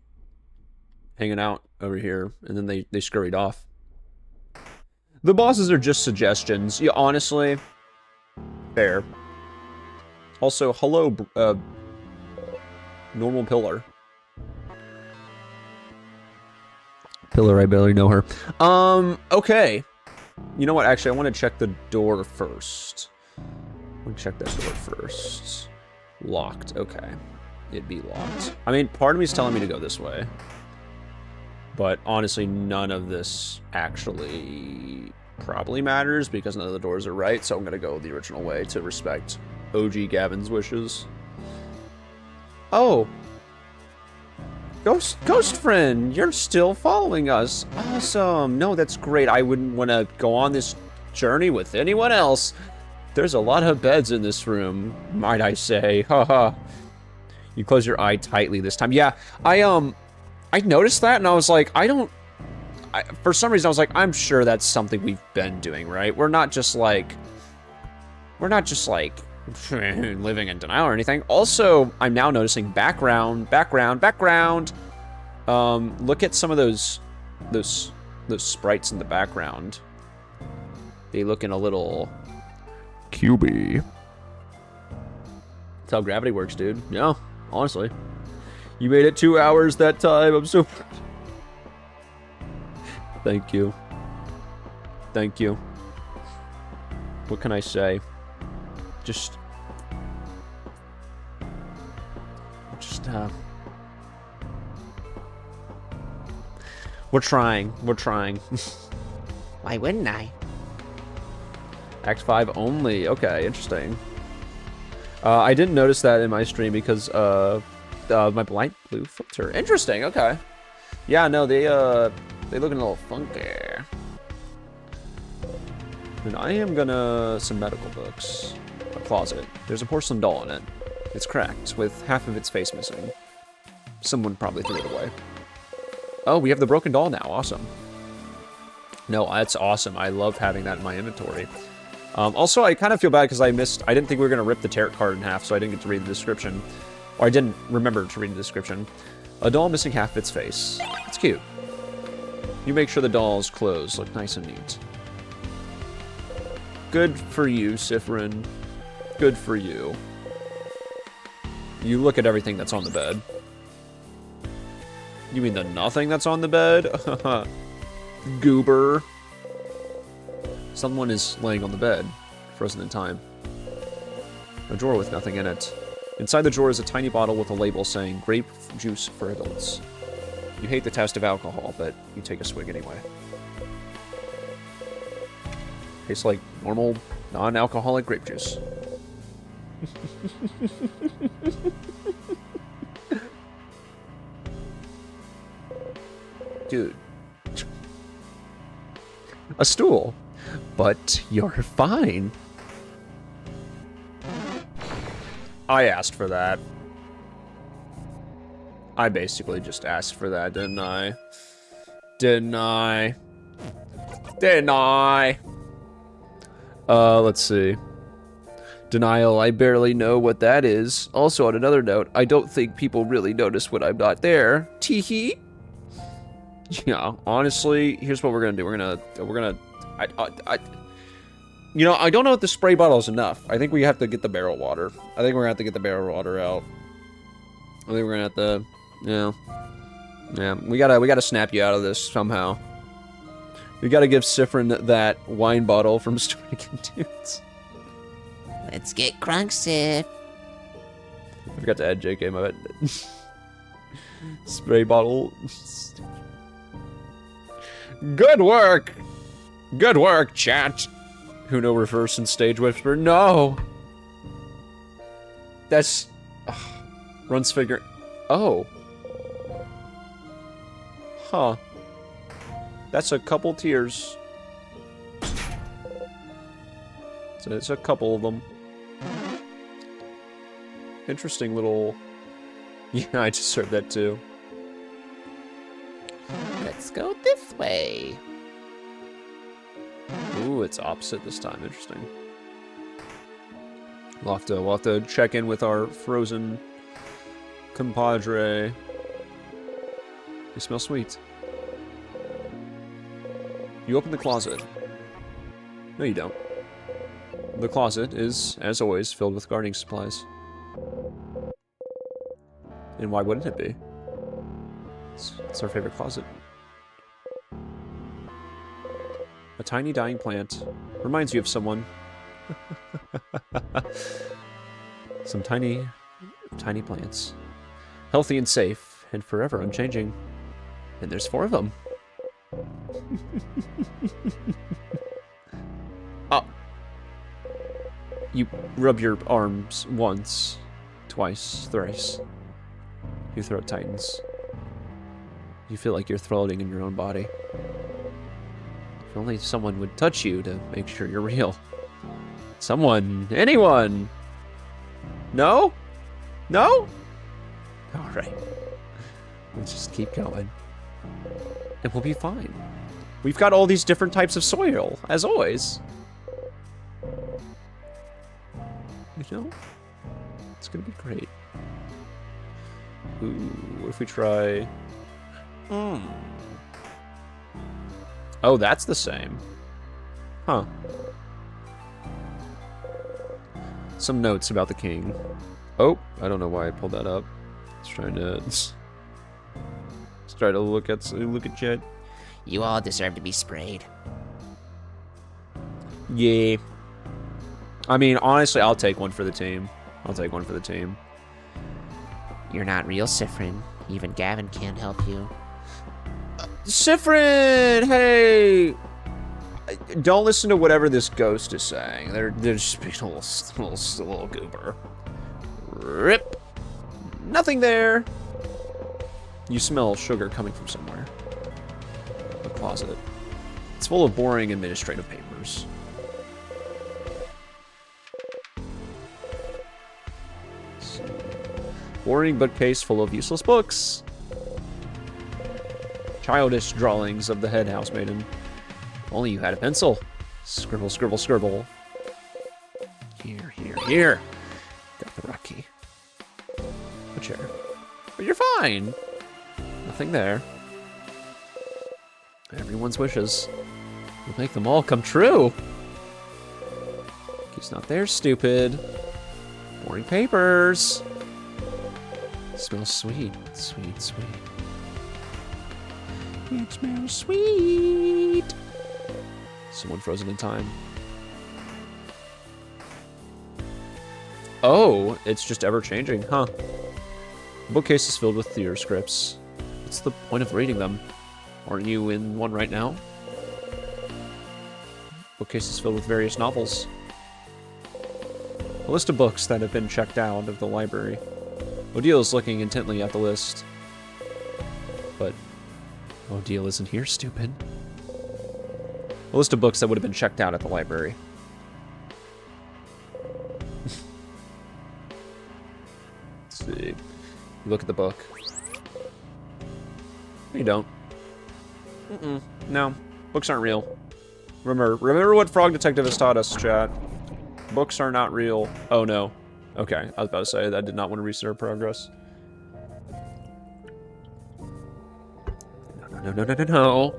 [SPEAKER 1] hanging out over here, and then they scurried off. The bosses are just suggestions. Yeah, honestly. Fair. Also, hello, normal pillar. Pillar, I barely know her. Okay. You know what? Actually, I want to check the door first. Let me check that door first. Locked. Okay. It'd be locked. I mean, part of me is telling me to go this way. But honestly, none of this actually probably matters because none of the doors are right, so I'm going to go the original way to respect OG Gavin's wishes. Oh. Ghost friend, you're still following us. Awesome. No, that's great. I wouldn't want to go on this journey with anyone else. There's a lot of beds in this room, might I say. Haha. You close your eye tightly this time. Yeah, I noticed that and I was like, for some reason I was like, I'm sure that's something we've been doing, right? We're not just like living in denial or anything. Also, I'm now noticing background. Look at some of those sprites in the background. They look in a little cubey. That's how gravity works, dude. Yeah, honestly. You made it 2 hours that time. I'm so... Thank you. What can I say? Just, we're trying.
[SPEAKER 2] Why wouldn't I?
[SPEAKER 1] Act 5 only. Okay, interesting. I didn't notice that in my stream because my light blue filter. Interesting. Okay. Yeah, no, they looking a little funky. And I am gonna some medical books. A closet. There's a porcelain doll in it. It's cracked with half of its face missing. Someone probably threw it away. Oh, we have the broken doll now. Awesome. No, that's awesome. I love having that in my inventory. Also, I kind of feel bad because I didn't think we were going to rip the tarot card in half, so I didn't get to read the description. Or I didn't remember to read the description. A doll missing half of its face. It's cute. You make sure the doll's clothes look nice and neat. Good for you, Sifrin. Good for you. You look at everything that's on the bed. You mean the nothing that's on the bed? Goober. Someone is laying on the bed, frozen in time. A drawer with nothing in it. Inside the drawer is a tiny bottle with a label saying grape juice for adults. You hate the taste of alcohol, but you take a swig anyway. Tastes like normal, non-alcoholic grape juice. Dude. A stool. But you're fine. I asked for that. I basically just asked for that, didn't I? Didn't I? Let's see. Denial, I barely know what that is. Also, on another note, I don't think people really notice when I'm not there. Teehee. Yeah, honestly, here's what we're gonna do. We're gonna you know, I don't know if the spray bottle is enough. I think we have to get the barrel water. I think we're gonna have to get the barrel water out. I think we're gonna have to, yeah, we gotta snap you out of this somehow. We gotta give Sifrin that wine bottle from Stornigan Dudes.
[SPEAKER 2] Let's get crunk, Sif.
[SPEAKER 1] I forgot to add JK, my bad. Spray bottle. Good work! Good work, chat! Who know reverse and stage whisper? No! That's... runs figure... Oh. Huh. That's a couple tears. So it's a couple of them. Interesting little... Yeah, I just heard that too.
[SPEAKER 2] Let's go this way.
[SPEAKER 1] Ooh, it's opposite this time. Interesting. We'll have to check in with our frozen compadre. You smell sweet. You open the closet. No, you don't. The closet is, as always, filled with gardening supplies. And why wouldn't it be? It's our favorite closet. A tiny dying plant. Reminds you of someone. Some tiny plants. Healthy and safe, and forever unchanging. And there's 4 of them. Oh. You rub your arms once, twice, thrice. Your throat tightens. You feel like you're floating in your own body. If only someone would touch you to make sure you're real. Someone. Anyone. No? No? Alright. Let's just keep going. And we'll be fine. We've got all these different types of soil, as always. You know? It's gonna be great. Ooh, what if we try... Oh, that's the same. Huh. Some notes about the king. Oh, I don't know why I pulled that up. Let's try to look at chat.
[SPEAKER 2] You all deserve to be sprayed.
[SPEAKER 1] Yeah. I mean, honestly, I'll take one for the team. I'll take one for the team.
[SPEAKER 2] You're not real, Sifrin. Even Gavin can't help you.
[SPEAKER 1] Sifrin, hey! Don't listen to whatever this ghost is saying. They're just being a little goober. Rip. Nothing there. You smell sugar coming from somewhere. A closet. It's full of boring administrative papers. Boring bookcase full of useless books. Childish drawings of the head housemaiden. If only you had a pencil. Scribble, scribble, scribble. Here, here, here. Got the rock key. A chair. But you're fine. Nothing there. Everyone's wishes will make them all come true. Key's not there, stupid. Boring papers. Smells sweet, sweet, sweet. It smells sweet. Someone frozen in time. Oh, it's just ever changing, huh? The bookcase is filled with theater scripts. What's the point of reading them? Aren't you in one right now? Bookcase is filled with various novels. A list of books that have been checked out of the library. Odile is looking intently at the list. But Odile isn't here, stupid. A list of books that would have been checked out at the library. Let's see. You look at the book. No, you don't. No. Books aren't real. Remember what Frog Detective has taught us, chat. Books are not real. Oh, no. Okay, I was about to say, I did not want to reset our progress. No.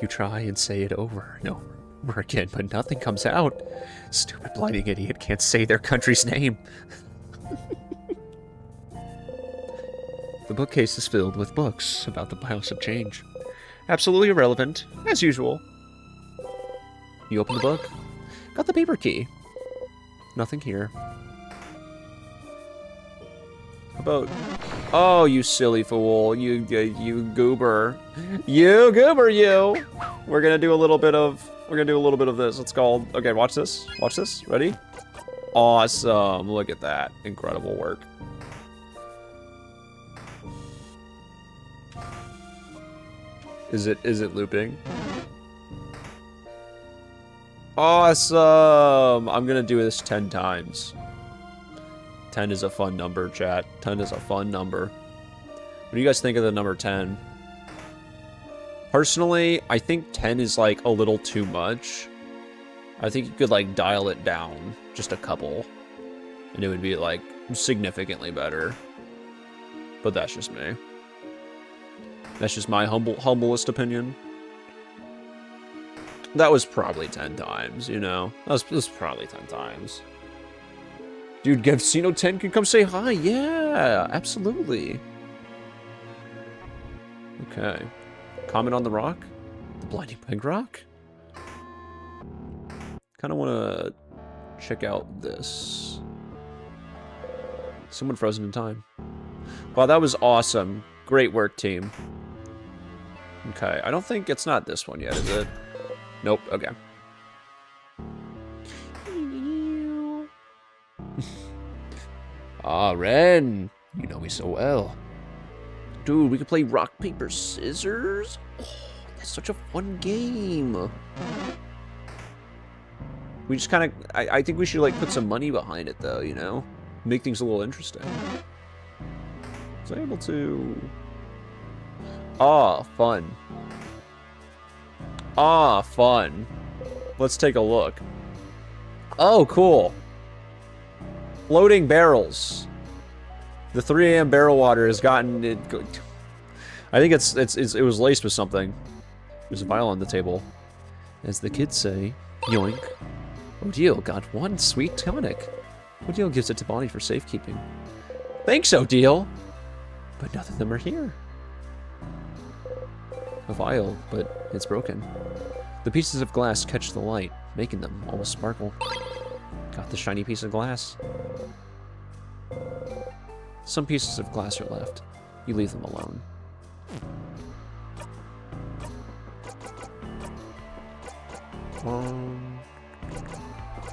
[SPEAKER 1] You try and say it over and over again, but nothing comes out. Stupid blinding idiot can't say their country's name. The bookcase is filled with books about the House of Change. Absolutely irrelevant, as usual. You open the book. Got the paper key. Nothing here. How about... Oh, you silly fool. You goober. You goober, you! We're gonna do a little bit of this. It's called... Okay, watch this. Watch this. Ready? Awesome. Look at that. Incredible work. Is it looping? Awesome! I'm gonna do this 10 times. 10 is a fun number, chat. 10 is a fun number. What do you guys think of the number 10? Personally, I think 10 is like a little too much. I think you could like dial it down just a couple, and it would be like significantly better. But that's just me. That's just my humblest opinion. That was probably 10 times, you know? That was probably 10 times. Dude, Gavcino 10 can come say hi. Yeah, absolutely. Okay. Comment on the rock? The Blinding Peg Rock? Kind of want to check out this. Someone frozen in time. Wow, that was awesome. Great work, team. Okay, I don't think it's not this one yet, is it? Nope, okay. Ah, Ren. You know me so well. Dude, we could play rock, paper, scissors? Oh, that's such a fun game. We just kind of... I think we should, like, put some money behind it, though, you know? Make things a little interesting. Was I able to... Ah, fun. Ah, fun. Let's take a look. Oh, cool. Floating barrels. The 3 a.m. barrel water has gotten it. I think it was laced with something. There's a vial on the table. As the kids say, yoink. Odile got one sweet tonic. Odile gives it to Bonnie for safekeeping. Thanks, Odile. But none of them are here. A vial, but it's broken. The pieces of glass catch the light, making them almost sparkle. Got the shiny piece of glass. Some pieces of glass are left. You leave them alone.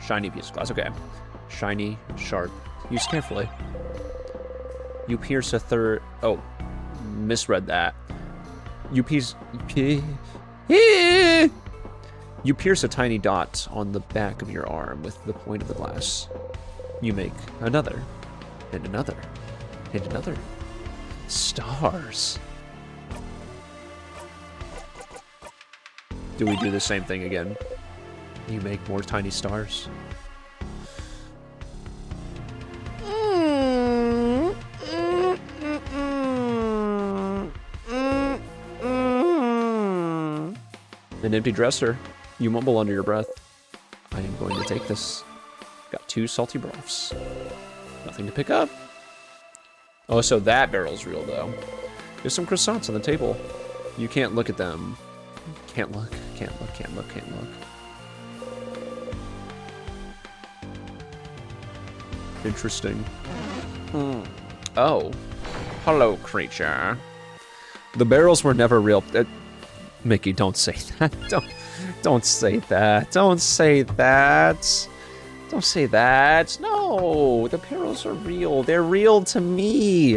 [SPEAKER 1] Shiny piece of glass. Okay. Shiny, sharp. Use carefully. You pierce a third... Oh. Misread that. You pierce... You pierce a tiny dot on the back of your arm with the point of the glass. You make another. And another. And another. Stars. Do we do the same thing again? You make more tiny stars. An empty dresser. You mumble under your breath. I am going to take this. Got 2 salty broths. Nothing to pick up. Oh, so that barrel's real, though. There's some croissants on the table. You can't look at them. Can't look, can't look, can't look, can't look. Interesting. Oh. Hello, creature. The barrels were never real. Mickey, don't say that. Don't say that. Don't say that. Don't say that. No, the barrels are real. They're real to me.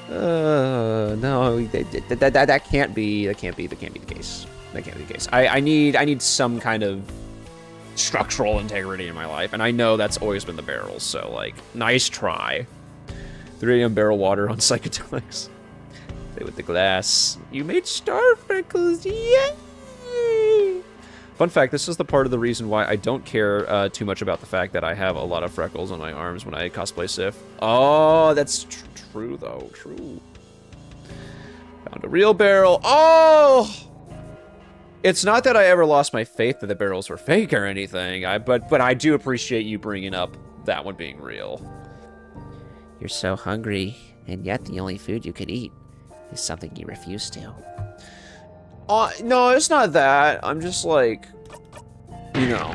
[SPEAKER 1] No, that can't be. That can't be the case. That can't be the case. I need some kind of structural integrity in my life, and I know that's always been the barrels. So like, nice try. 3 a.m. barrel water on psychedelics. Play with the glass. You made star freckles. Yay! Fun fact, this is the part of the reason why I don't care too much about the fact that I have a lot of freckles on my arms when I cosplay Sif. Oh, that's true, though. True. Found a real barrel. Oh! It's not that I ever lost my faith that the barrels were fake or anything, but I do appreciate you bringing up that one being real.
[SPEAKER 2] You're so hungry, and yet the only food you could eat is something you refuse to.
[SPEAKER 1] No, it's not that. I'm just like, you know,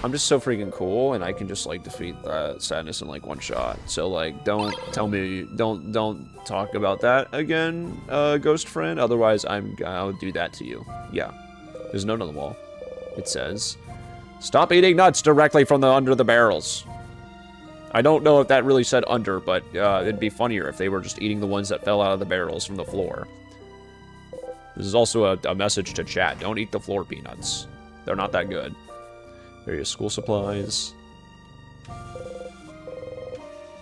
[SPEAKER 1] I'm just so freaking cool, and I can just like defeat that sadness in like one shot. So like, don't tell me, don't talk about that again, ghost friend. Otherwise, I'll do that to you. Yeah, there's a note on the wall. It says, "Stop eating nuts directly from under the barrels." I don't know if that really said under, but it'd be funnier if they were just eating the ones that fell out of the barrels from the floor. This is also a message to chat. Don't eat the floor peanuts. They're not that good. Various school supplies.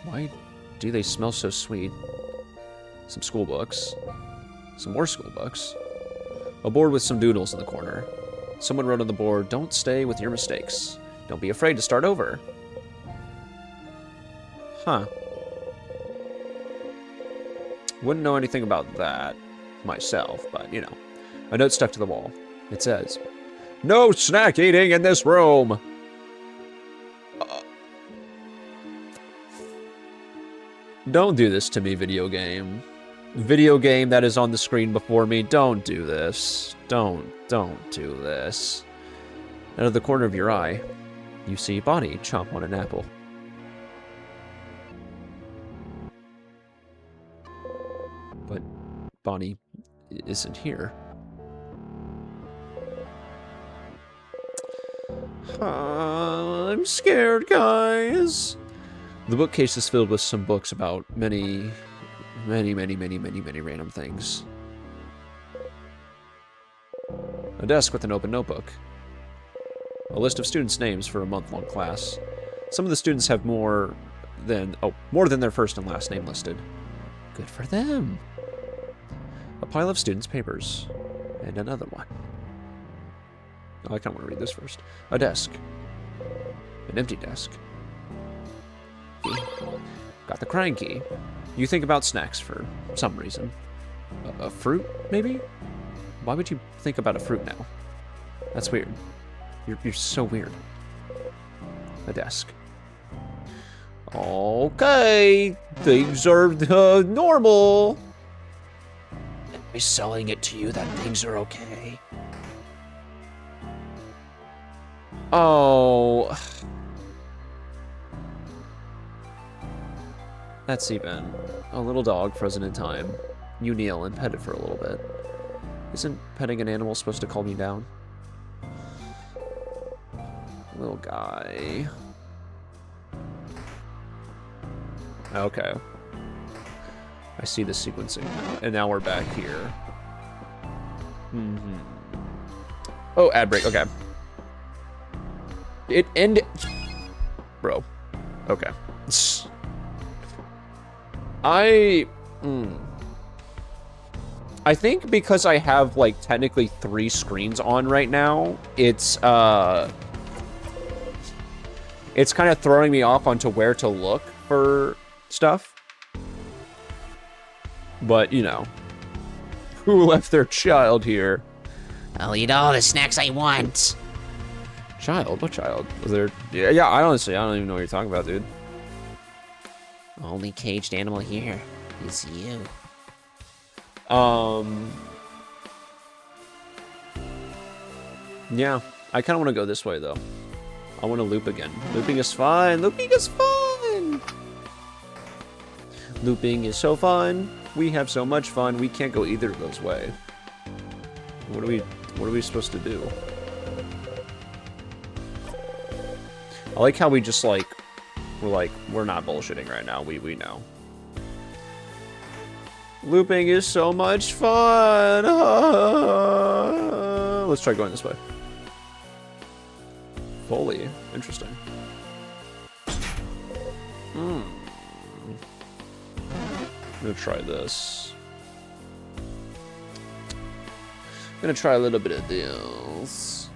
[SPEAKER 1] Why do they smell so sweet? Some school books. Some more school books. A board with some doodles in the corner. Someone wrote on the board, "Don't stay with your mistakes. Don't be afraid to start over." Huh. Wouldn't know anything about that myself, but, you know. A note stuck to the wall. It says, "No snack eating in this room!" Don't do this to me, video game. Video game that is on the screen before me, don't do this. Don't do this. Out of the corner of your eye, you see Bonnie chomp on an apple. But Bonnie isn't here. I'm scared, guys. The bookcase is filled with some books about many random things. A desk with an open notebook. A list of students' names for a month-long class. Some of the students have more than their first and last name listed. Good for them. A pile of students' papers. And another one. Oh, I kind of want to read this first. A desk. An empty desk. Key. Got the crying key. You think about snacks for some reason. A fruit, maybe? Why would you think about a fruit now? That's weird. You're so weird. A desk. Okay, things are normal. Am I selling it to you that things are okay? Oh. That's even. A little dog frozen in time. You kneel and pet it for a little bit. Isn't petting an animal supposed to calm you down? Little guy. Okay. I see the sequencing now. And now we're back here. Oh, ad break. Okay. It ended. Bro. Okay. I think because I have, like, technically 3 screens on right now, it's kind of throwing me off onto where to look for stuff. But, you know, who left their child here?
[SPEAKER 2] I'll eat all the snacks I want.
[SPEAKER 1] Child? What child? Was there? Yeah, I honestly, I don't even know what you're talking about, dude.
[SPEAKER 2] Only caged animal here is you.
[SPEAKER 1] Yeah, I kind of want to go this way, though. I want to loop again. Looping is fun. Looping is fun. Looping is so fun. We have so much fun. We can't go either of those ways. What are we supposed to do? I like how we just, like, we're not bullshitting right now. We know. Looping is so much fun. Let's try going this way. Fully. Interesting. I'm gonna try this. I'm gonna try a little bit of this.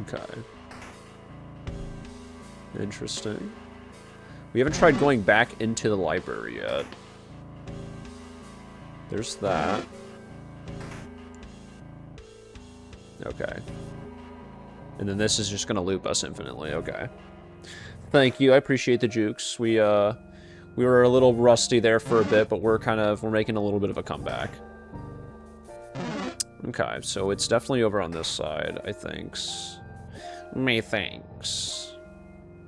[SPEAKER 1] Okay. Interesting. We haven't tried going back into the library yet. There's that. Okay. And then this is just gonna loop us infinitely. Okay. Thank you. I appreciate the jukes. We were a little rusty there for a bit, but we're making a little bit of a comeback. Okay, so it's definitely over on this side, I think. Methinks.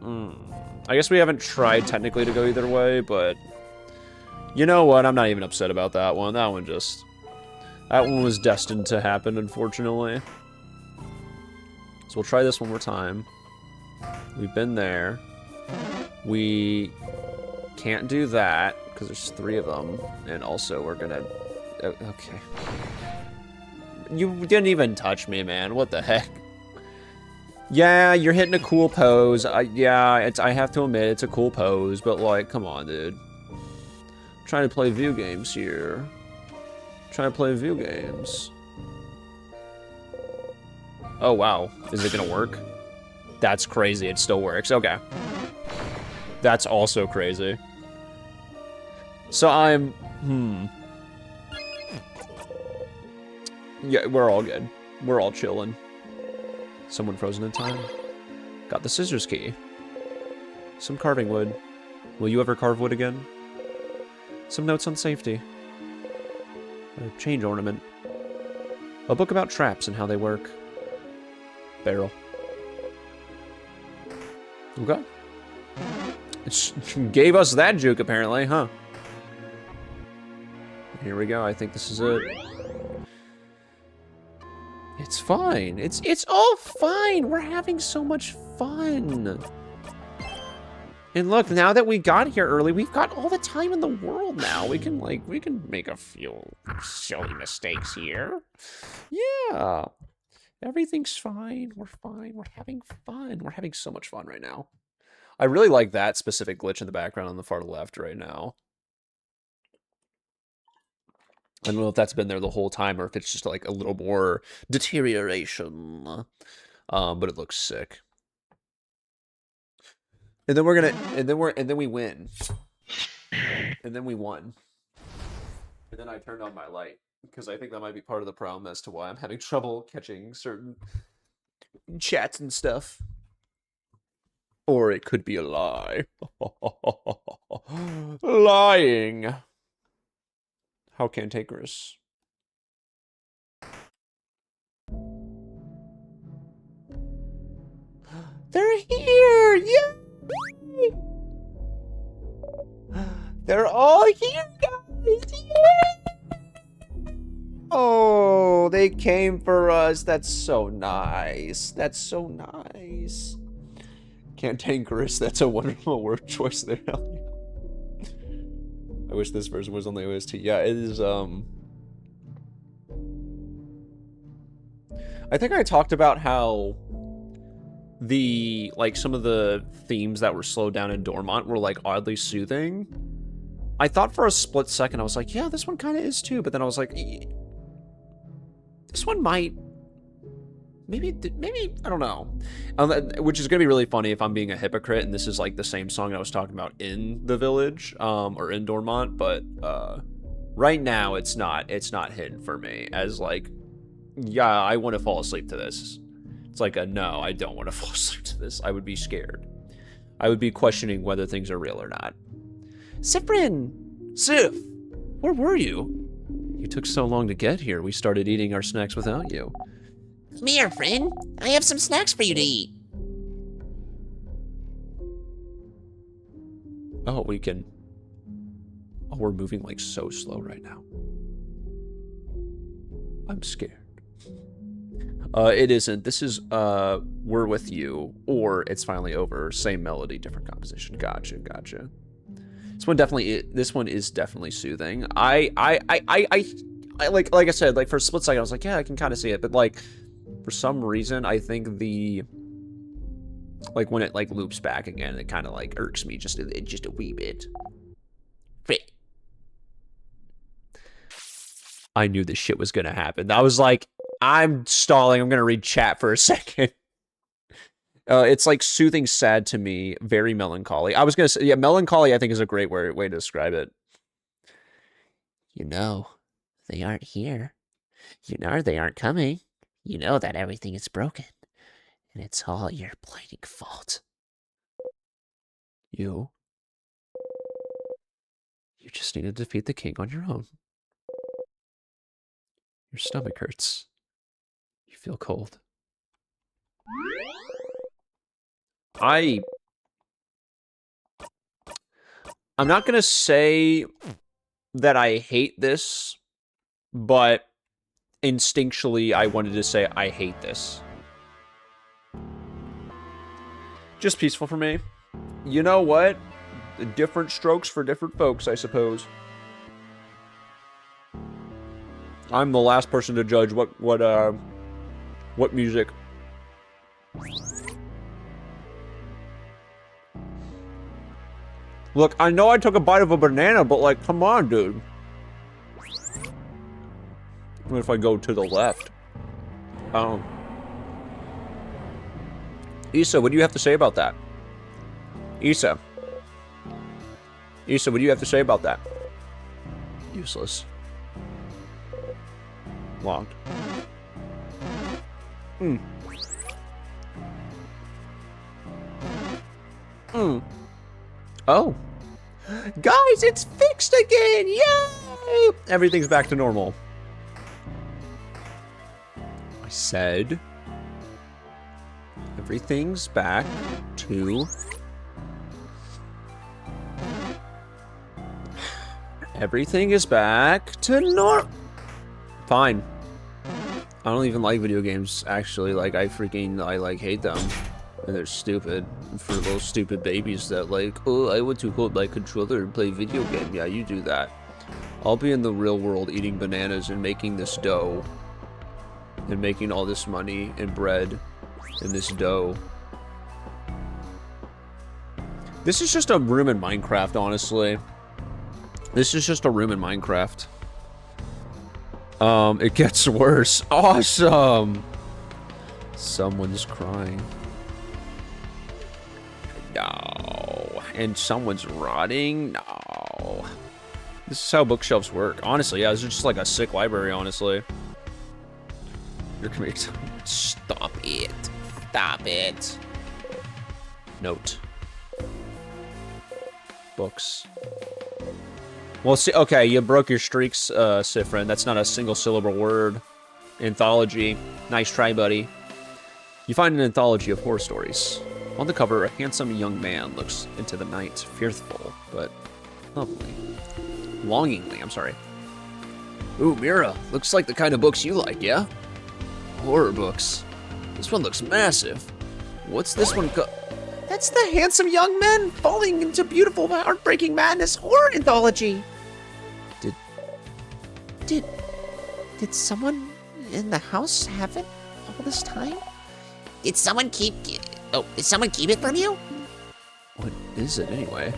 [SPEAKER 1] I guess we haven't tried technically to go either way, but you know what? I'm not even upset about that one. That one was destined to happen, unfortunately. So we'll try this one more time. We've been there. We can't do that because there's 3 of them, and also we're gonna. Okay. You didn't even touch me, man. What the heck? Yeah, you're hitting a cool pose. Yeah, I have to admit, it's a cool pose, but, like, come on, dude. I'm trying to play video games here. Trying to play video games. Oh, wow. Is it gonna work? That's crazy. It still works. Okay. That's also crazy. So I'm... Yeah, we're all good. We're all chilling. Someone frozen in time. Got the scissors key. Some carving wood. Will you ever carve wood again? Some notes on safety. A change ornament. A book about traps and how they work. Barrel. Okay. It gave us that juke, apparently, huh? Here we go. I think this is it. It's fine. It's all fine. We're having so much fun. And look, now that we got here early, we've got all the time in the world now. We can make a few silly mistakes here. Yeah. Everything's fine. We're fine. We're having fun. We're having so much fun right now. I really like that specific glitch in the background on the far left right now. I don't know if that's been there the whole time or if it's just like a little more deterioration. But it looks sick. And then and then we win. And then we won. And then I turned on my light because I think that might be part of the problem as to why I'm having trouble catching certain chats and stuff. Or it could be a lie. Lying. How cantankerous. Oh, here, guys! Yeah! Oh, they came for us. That's so nice. That's so nice. Cantankerous. That's a wonderful word choice there, Elliot. I wish this version was on the OST. Yeah, it is, I think I talked about how the, like, some of the themes that were slowed down in Dormont were, like, oddly soothing. I thought for a split second, I was like, yeah, this one kind of is too, but then I was like, this one might, maybe, I don't know. Which is going to be really funny if I'm being a hypocrite, and this is, like, the same song I was talking about in the village, or in Dormont, but, right now, it's not hitting for me as, like, yeah, I want to fall asleep to this. It's like a, no, I don't want to fall asleep to this. I would be scared. I would be questioning whether things are real or not. Sifrin! Sif! Where were you? You took so long to get here, we started eating our snacks without you.
[SPEAKER 2] Come here, friend. I have some snacks for you to eat.
[SPEAKER 1] Oh, we can... Oh, we're moving, like, so slow right now. I'm scared. It isn't. This is, We're With You, or It's Finally Over. Same melody, different composition. Gotcha, gotcha. This one is definitely soothing. I like I said, like, for a split second, I was like, yeah, I can kind of see it, but, like, for some reason, I think like, when it, like, loops back again, it kind of, like, irks me just a wee bit. I knew this shit was gonna happen. I was like, I'm stalling. I'm gonna read chat for a second. It's like soothing, sad to me, very melancholy. I was gonna say, yeah, melancholy, I think, is a great way to describe it.
[SPEAKER 2] You know, they aren't here. You know they aren't coming. You know that everything is broken. And it's all your blighting fault.
[SPEAKER 1] You just need to defeat the king on your own. Your stomach hurts. You feel cold. I'm not gonna say that I hate this, but instinctually I wanted to say I hate this. Just peaceful for me. You know what? Different strokes for different folks, I suppose. I'm the last person to judge what music. Look, I know I took a bite of a banana, but, like, come on, dude. What if I go to the left? Issa, what do you have to say about that? Issa, what do you have to say about that? Useless. Locked. Oh. Guys, it's fixed again! Yay! Everything's back to normal. I said... Everything's back to... Everything is back to normal. Fine. I don't even like video games, actually. Like, I hate them. And they're stupid. For those stupid babies that, like, oh, I want to hold my controller and play video game. Yeah, you do that. I'll be in the real world eating bananas and making this dough. And making all this money and bread in this dough. This is just a room in Minecraft, honestly. This is just a room in Minecraft. It gets worse. Awesome! Someone's crying. No. And someone's rotting? No. This is how bookshelves work. Honestly, yeah, this is just like a sick library, honestly. You're coming. Stop it. Stop it. Note. Books. Well, see, okay, you broke your streaks, Sifrin. That's not a single syllable word. Anthology. Nice try, buddy. You find an anthology of horror stories. On the cover, a handsome young man looks into the night, fearful, but
[SPEAKER 2] Lovely. Longingly, I'm sorry. Ooh, Mira, looks like the kind of books you like, yeah? Horror books. This one looks massive. What's this one called? That's the handsome young men falling into beautiful, heartbreaking madness horror anthology. Did someone in the house have it all this time?
[SPEAKER 4] Did someone keep it from you?
[SPEAKER 2] What is it anyway?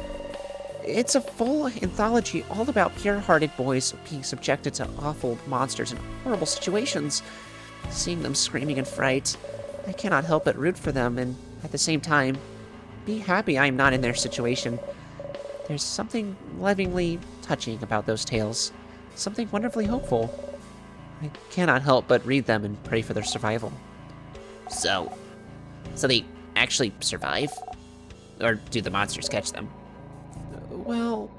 [SPEAKER 2] It's a full anthology all about pure-hearted boys being subjected to awful monsters and horrible situations. Seeing them screaming in fright, I cannot help but root for them and, at the same time, be happy I am not in their situation. There's something lovingly touching about those tales, something wonderfully hopeful. I cannot help but read them and pray for their survival.
[SPEAKER 4] So they actually survive? Or do the monsters catch them?
[SPEAKER 2] Well,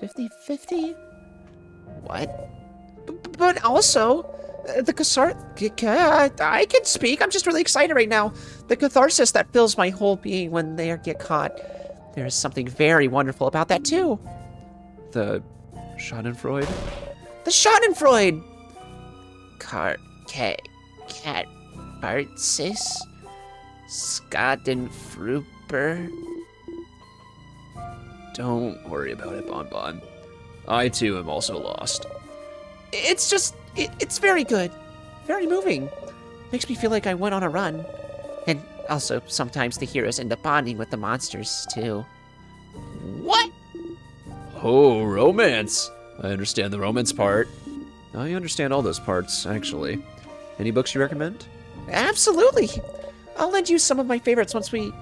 [SPEAKER 2] 50-50?
[SPEAKER 4] What?
[SPEAKER 2] But also, the I can speak. I'm just really excited right now. The catharsis that fills my whole being when they get caught. There is something very wonderful about that, too. The Schadenfreude? The Schadenfreude!
[SPEAKER 4] Catharsis? Schadenfreude?
[SPEAKER 1] Don't worry about it, Bon Bon. I, too, am also lost.
[SPEAKER 2] It's just, it's very good. Very moving. Makes me feel like I went on a run. And also, sometimes the heroes end up bonding with the monsters, too.
[SPEAKER 4] What?
[SPEAKER 1] Oh, romance! I understand the romance part. I understand all those parts, actually. Any books you recommend?
[SPEAKER 2] Absolutely! I'll lend you some of my favorites once we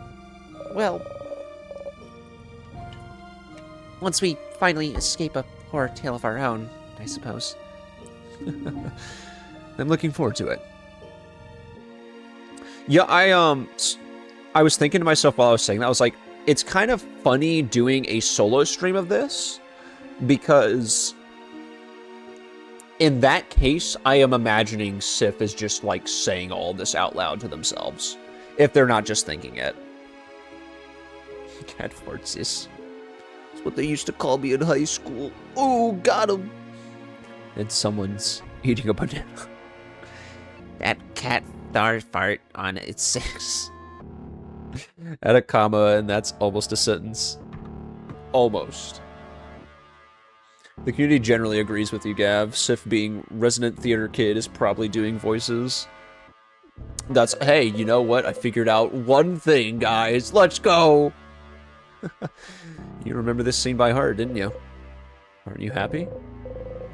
[SPEAKER 2] finally escape a horror tale of our own, I suppose.
[SPEAKER 1] I'm looking forward to it. Yeah, I was thinking to myself while I was saying that, I was like, it's kind of funny doing a solo stream of this, because in that case, I am imagining Sif is just, like, saying all this out loud to themselves, if they're not just thinking it. Cat farts is. That's what they used to call me in high school. Oh, got him. And someone's eating a banana.
[SPEAKER 4] That cat fart on its 6.
[SPEAKER 1] Add a comma, and that's almost a sentence. Almost. The community generally agrees with you, Gav. Sif, being resident theater kid, is probably doing voices. That's, hey, you know what? I figured out one thing, guys. Let's go! You remember this scene by heart, didn't you? Aren't you happy?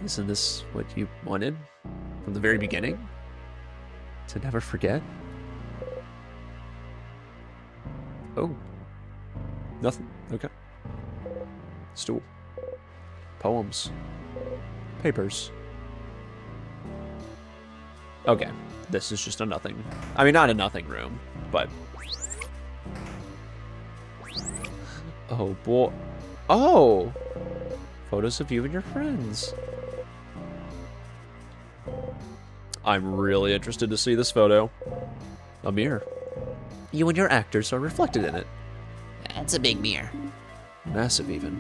[SPEAKER 1] Isn't this what you wanted from the very beginning? To never forget? Oh. Nothing. Okay. Stool. Poems. Papers. Okay. This is just a nothing. I mean, not a nothing room, but... Oh, boy. Oh! Photos of you and your friends. I'm really interested to see this photo. A mirror. You and your actors are reflected in it.
[SPEAKER 4] That's a big mirror.
[SPEAKER 1] Massive, even.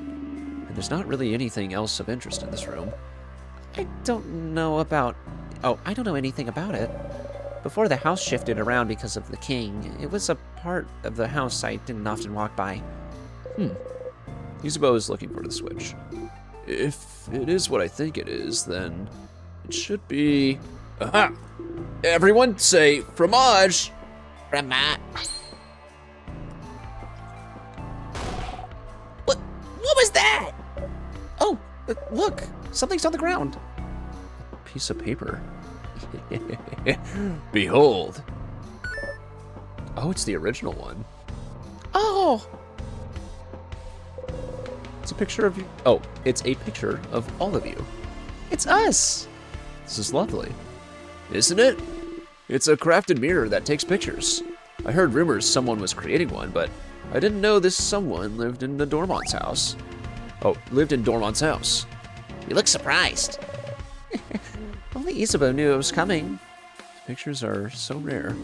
[SPEAKER 1] And there's not really anything else of interest in this room.
[SPEAKER 2] I don't know anything about it. Before the house shifted around because of the king, it was a part of the house I didn't often walk by.
[SPEAKER 1] Yzubo is looking for the switch. If it is what I think it is, then it should be... Aha! Everyone say fromage!
[SPEAKER 4] What was that?
[SPEAKER 2] Oh, look! Something's on the ground.
[SPEAKER 1] Piece of paper. Behold. Oh, it's the original one.
[SPEAKER 2] Oh!
[SPEAKER 1] It's a picture of you. Oh, it's a picture of all of you.
[SPEAKER 2] It's us!
[SPEAKER 1] This is lovely. Isn't it? It's a crafted mirror that takes pictures. I heard rumors someone was creating one, but I didn't know this someone lived in the Dormont's house. Oh, lived in Dormont's house.
[SPEAKER 4] You look surprised.
[SPEAKER 2] Only Yzubo knew it was coming.
[SPEAKER 1] Pictures are so rare.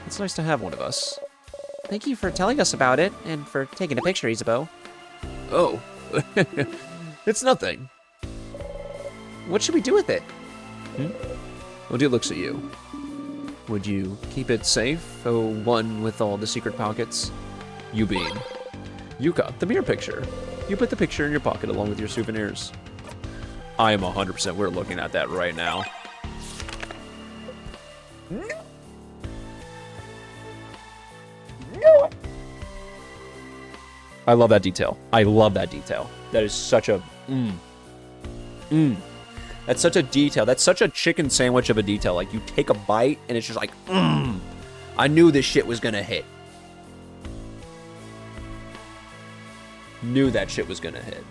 [SPEAKER 1] It's nice to have one of us.
[SPEAKER 2] thank you for telling us about it and for taking a picture, Isabeau.
[SPEAKER 1] Oh. It's nothing.
[SPEAKER 2] What should we do with it?
[SPEAKER 1] Woody looks at you. Would you keep it safe? Oh, one with all the secret pockets? You beam. You got the mirror picture. You put the picture in your pocket along with your souvenirs. I am 100%. We're looking at that right now. No. I love that detail. I love that detail. That is such a... That's such a detail. That's such a chicken sandwich of a detail. Like, you take a bite, and it's just like, I knew this shit was gonna hit. Knew that shit was gonna hit.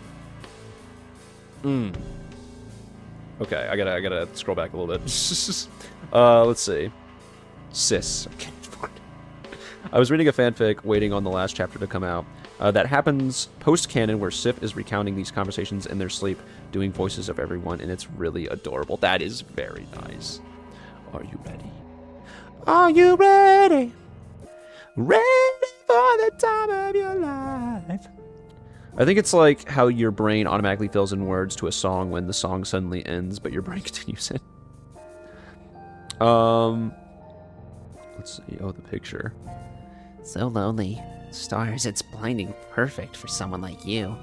[SPEAKER 1] Okay, I gotta scroll back a little bit. Let's see. Sis. I was reading a fanfic waiting on the last chapter to come out. That happens post-canon where Sif is recounting these conversations in their sleep, doing voices of everyone, and it's really adorable. That is very nice. Are you ready? Are you ready? Ready for the time of your life? I think it's like how your brain automatically fills in words to a song when the song suddenly ends, but your brain continues it. Let's see. Oh, the picture.
[SPEAKER 4] So lonely. Stars, it's blinding perfect for someone like you.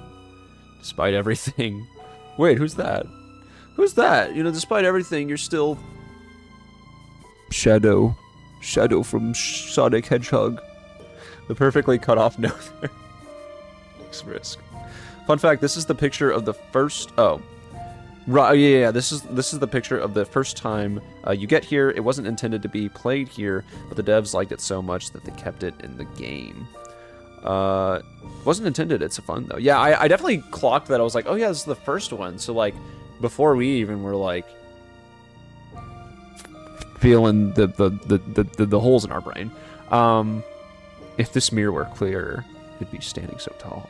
[SPEAKER 1] Despite everything. Wait, who's that? Who's that? You know, despite everything, you're still... Shadow. Shadow from Sonic Hedgehog. The perfectly cut off note there. Takes risk. Fun fact, this is the picture of the first... Oh. Right, yeah, this is the picture of the first time you get here. It wasn't intended to be played here, but the devs liked it so much that they kept it in the game. Wasn't intended. It's fun though. Yeah, I definitely clocked that. I was like, oh yeah, this is the first one. So like, before we even were like feeling the holes in our brain. If this mirror were clearer, it'd be standing so tall.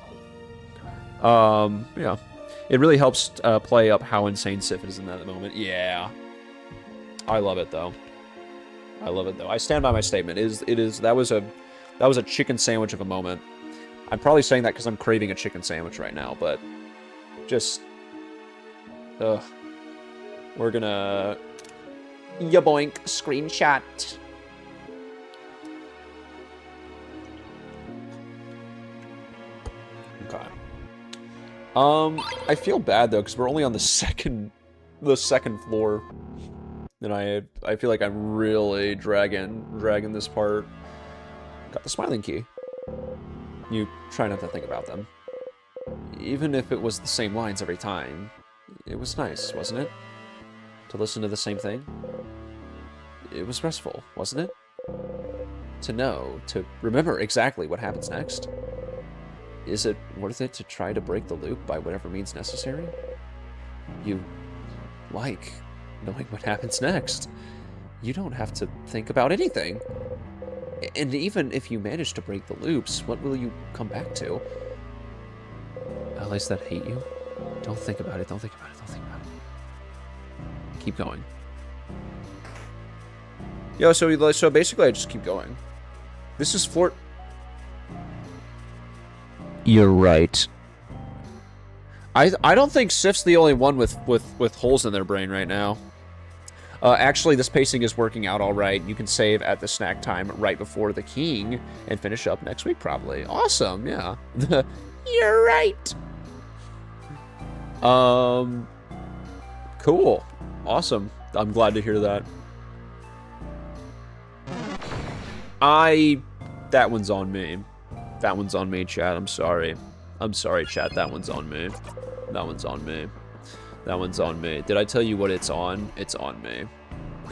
[SPEAKER 1] Yeah, it really helps play up how insane Sif is in that moment. Yeah, I love it though. I love it though. I stand by my statement. That was a chicken sandwich of a moment. I'm probably saying that because I'm craving a chicken sandwich right now, but just... We're gonna...
[SPEAKER 2] Yaboink, screenshot.
[SPEAKER 1] Okay. I feel bad though, because we're only on the second floor. And I feel like I'm really dragging this part. Got the smiling key. You try not to think about them. Even if it was the same lines every time, it was nice, wasn't it? To listen to the same thing? It was restful, wasn't it? To know, to remember exactly what happens next. Is it worth it to try to break the loop by whatever means necessary? You like knowing what happens next. You don't have to think about anything. And even if you manage to break the loops, what will you come back to? Allies that hate you? Don't think about it, don't think about it, don't think about it. Keep going. Yo, so basically I just keep going. This is floor...
[SPEAKER 3] You're right.
[SPEAKER 1] I don't think Sif's the only one with holes in their brain right now. Actually, this pacing is working out all right. You can save at the snack time right before the king and finish up next week, probably. Awesome, yeah. You're right. Cool. Awesome. I'm glad to hear that. That one's on me. That one's on me, chat. I'm sorry. I'm sorry, chat. That one's on me. That one's on me. That one's on me. Did I tell you what it's on? It's on me.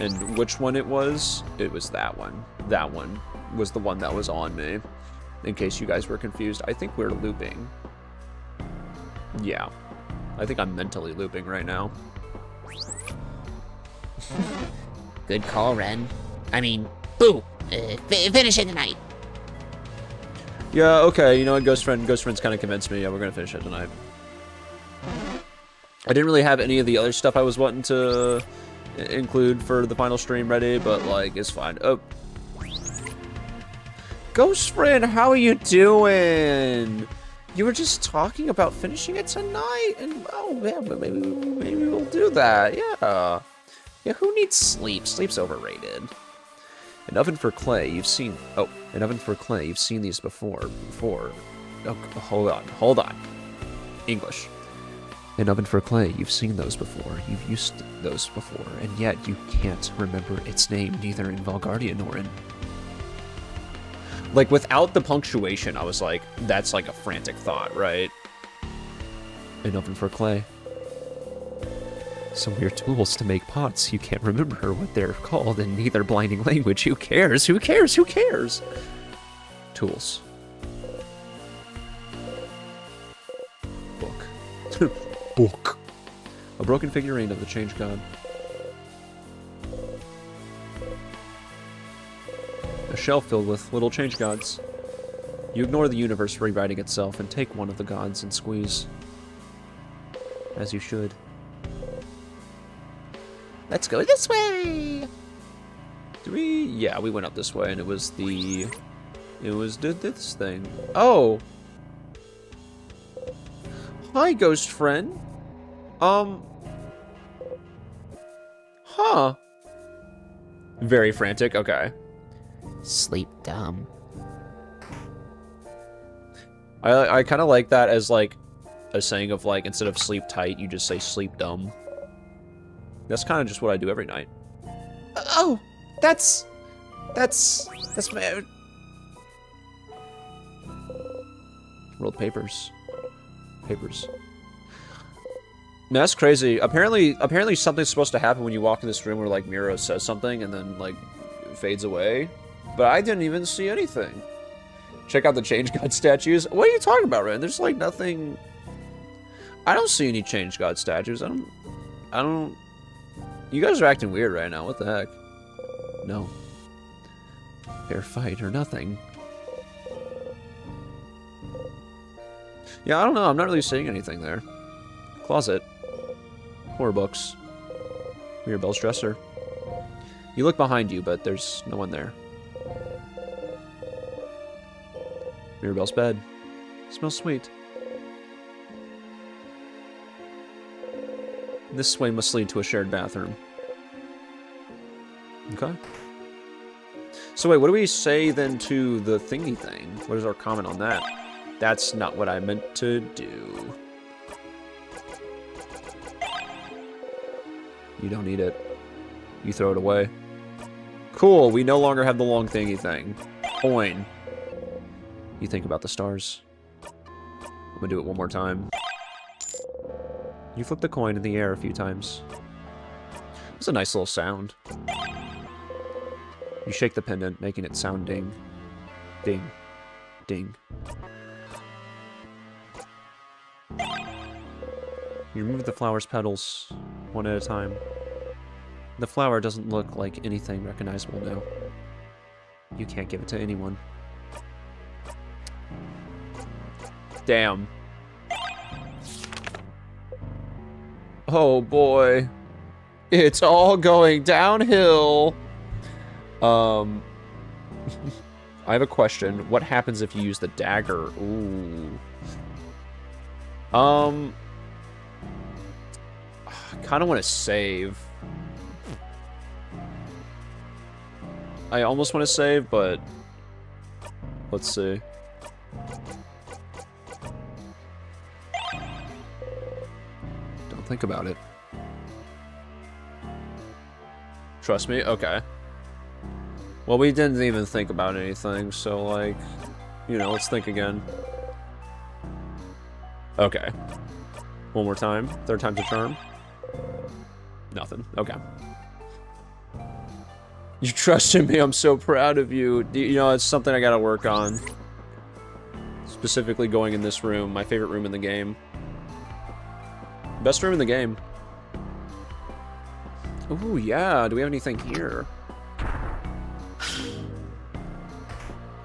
[SPEAKER 1] And which one it was? It was that one. That one was the one that was on me. In case you guys were confused, I think we're looping. Yeah. I think I'm mentally looping right now.
[SPEAKER 4] Good call, Ren. I mean, boo! Finish it tonight.
[SPEAKER 1] Yeah, okay, you know what, Ghost Friend's kind of convinced me. Yeah, we're gonna finish it tonight. I didn't really have any of the other stuff I was wanting to include for the final stream ready, but, like, it's fine. Oh. Ghost friend, how are you doing? You were just talking about finishing it tonight, and oh yeah, but maybe we'll do that. Yeah. Yeah, who needs sleep? Sleep's overrated. An oven for clay, you've seen... Oh, an oven for clay, you've seen these before. Oh, hold on. English. An oven for clay, you've seen those before. You've used those before, and yet you can't remember its name, neither in Valgardia nor in... Like, without the punctuation, I was like, that's like a frantic thought, right? An oven for clay. Some weird tools to make pots. You can't remember what they're called in neither blinding language. Who cares? Who cares? Who cares? Tools. Book. Book. A broken figurine of the Change God. A shelf filled with little Change Gods. You ignore the universe rewriting itself and take one of the gods and squeeze. As you should.
[SPEAKER 4] Let's go this way.
[SPEAKER 1] Do we? Yeah, we went up this way, and it was this thing. Oh. Hi, ghost friend. Huh. Very frantic. Okay.
[SPEAKER 4] Sleep dumb.
[SPEAKER 1] I kind of like that as like a saying of like instead of sleep tight, you just say sleep dumb. That's kind of just what I do every night.
[SPEAKER 4] Oh, that's my...
[SPEAKER 1] Rolled papers. Papers. Man, that's crazy. Apparently something's supposed to happen when you walk in this room where like Mira says something and then like fades away. But I didn't even see anything. Check out the Change God statues. What are you talking about, Ren? There's like nothing. I don't see any Change God statues. I don't. You guys are acting weird right now. What the heck? No. Fair fight or nothing. Yeah, I don't know. I'm not really seeing anything there. Closet. Horror books. Mirabelle's dresser. You look behind you, but there's no one there. Mirabelle's bed. Smells sweet. This way must lead to a shared bathroom. Okay. So wait, what do we say then to the thingy thing? What is our comment on that? That's not what I meant to do. You don't need it. You throw it away. Cool, we no longer have the long thingy thing. Coin. You think about the stars. I'm gonna do it one more time. You flip the coin in the air a few times. It's a nice little sound. You shake the pendant, making it sound ding. Ding. Ding. You remove the flower's petals, one at a time. The flower doesn't look like anything recognizable now. You can't give it to anyone. Damn. Oh boy. It's all going downhill. I have a question. What happens if you use the dagger? Ooh. I kind of want to save. I almost want to save, but let's see. Don't think about it. Trust me? Okay. Well, we didn't even think about anything, so, like, you know, let's think again. Okay. One more time. Third time's a charm. Nothing. Okay. You trusted me. I'm so proud of you. You know, it's something I gotta work on. Specifically going in this room. My favorite room in the game. Best room in the game. Ooh, yeah. Do we have anything here?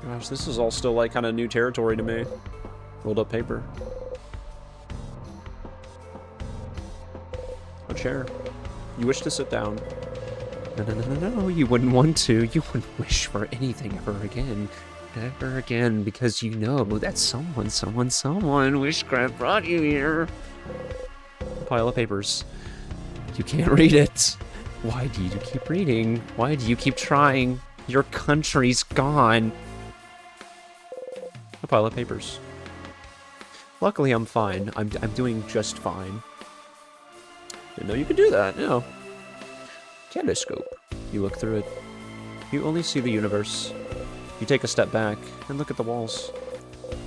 [SPEAKER 1] Gosh, this is all still, like, kind of new territory to me. Rolled up paper. A chair. You wish to sit down. No, you wouldn't want to. You wouldn't wish for anything ever again.
[SPEAKER 2] ever again, because you know that someone witchcraft brought you here.
[SPEAKER 1] Pile of papers.
[SPEAKER 2] You can't read it. Why do you keep reading? Why do you keep trying? Your country's gone.
[SPEAKER 1] A pile of papers. Luckily, I'm fine. I'm doing just fine. Didn't know you could do that. No. Telescope. You look through it. You only see the universe. You take a step back and look at the walls.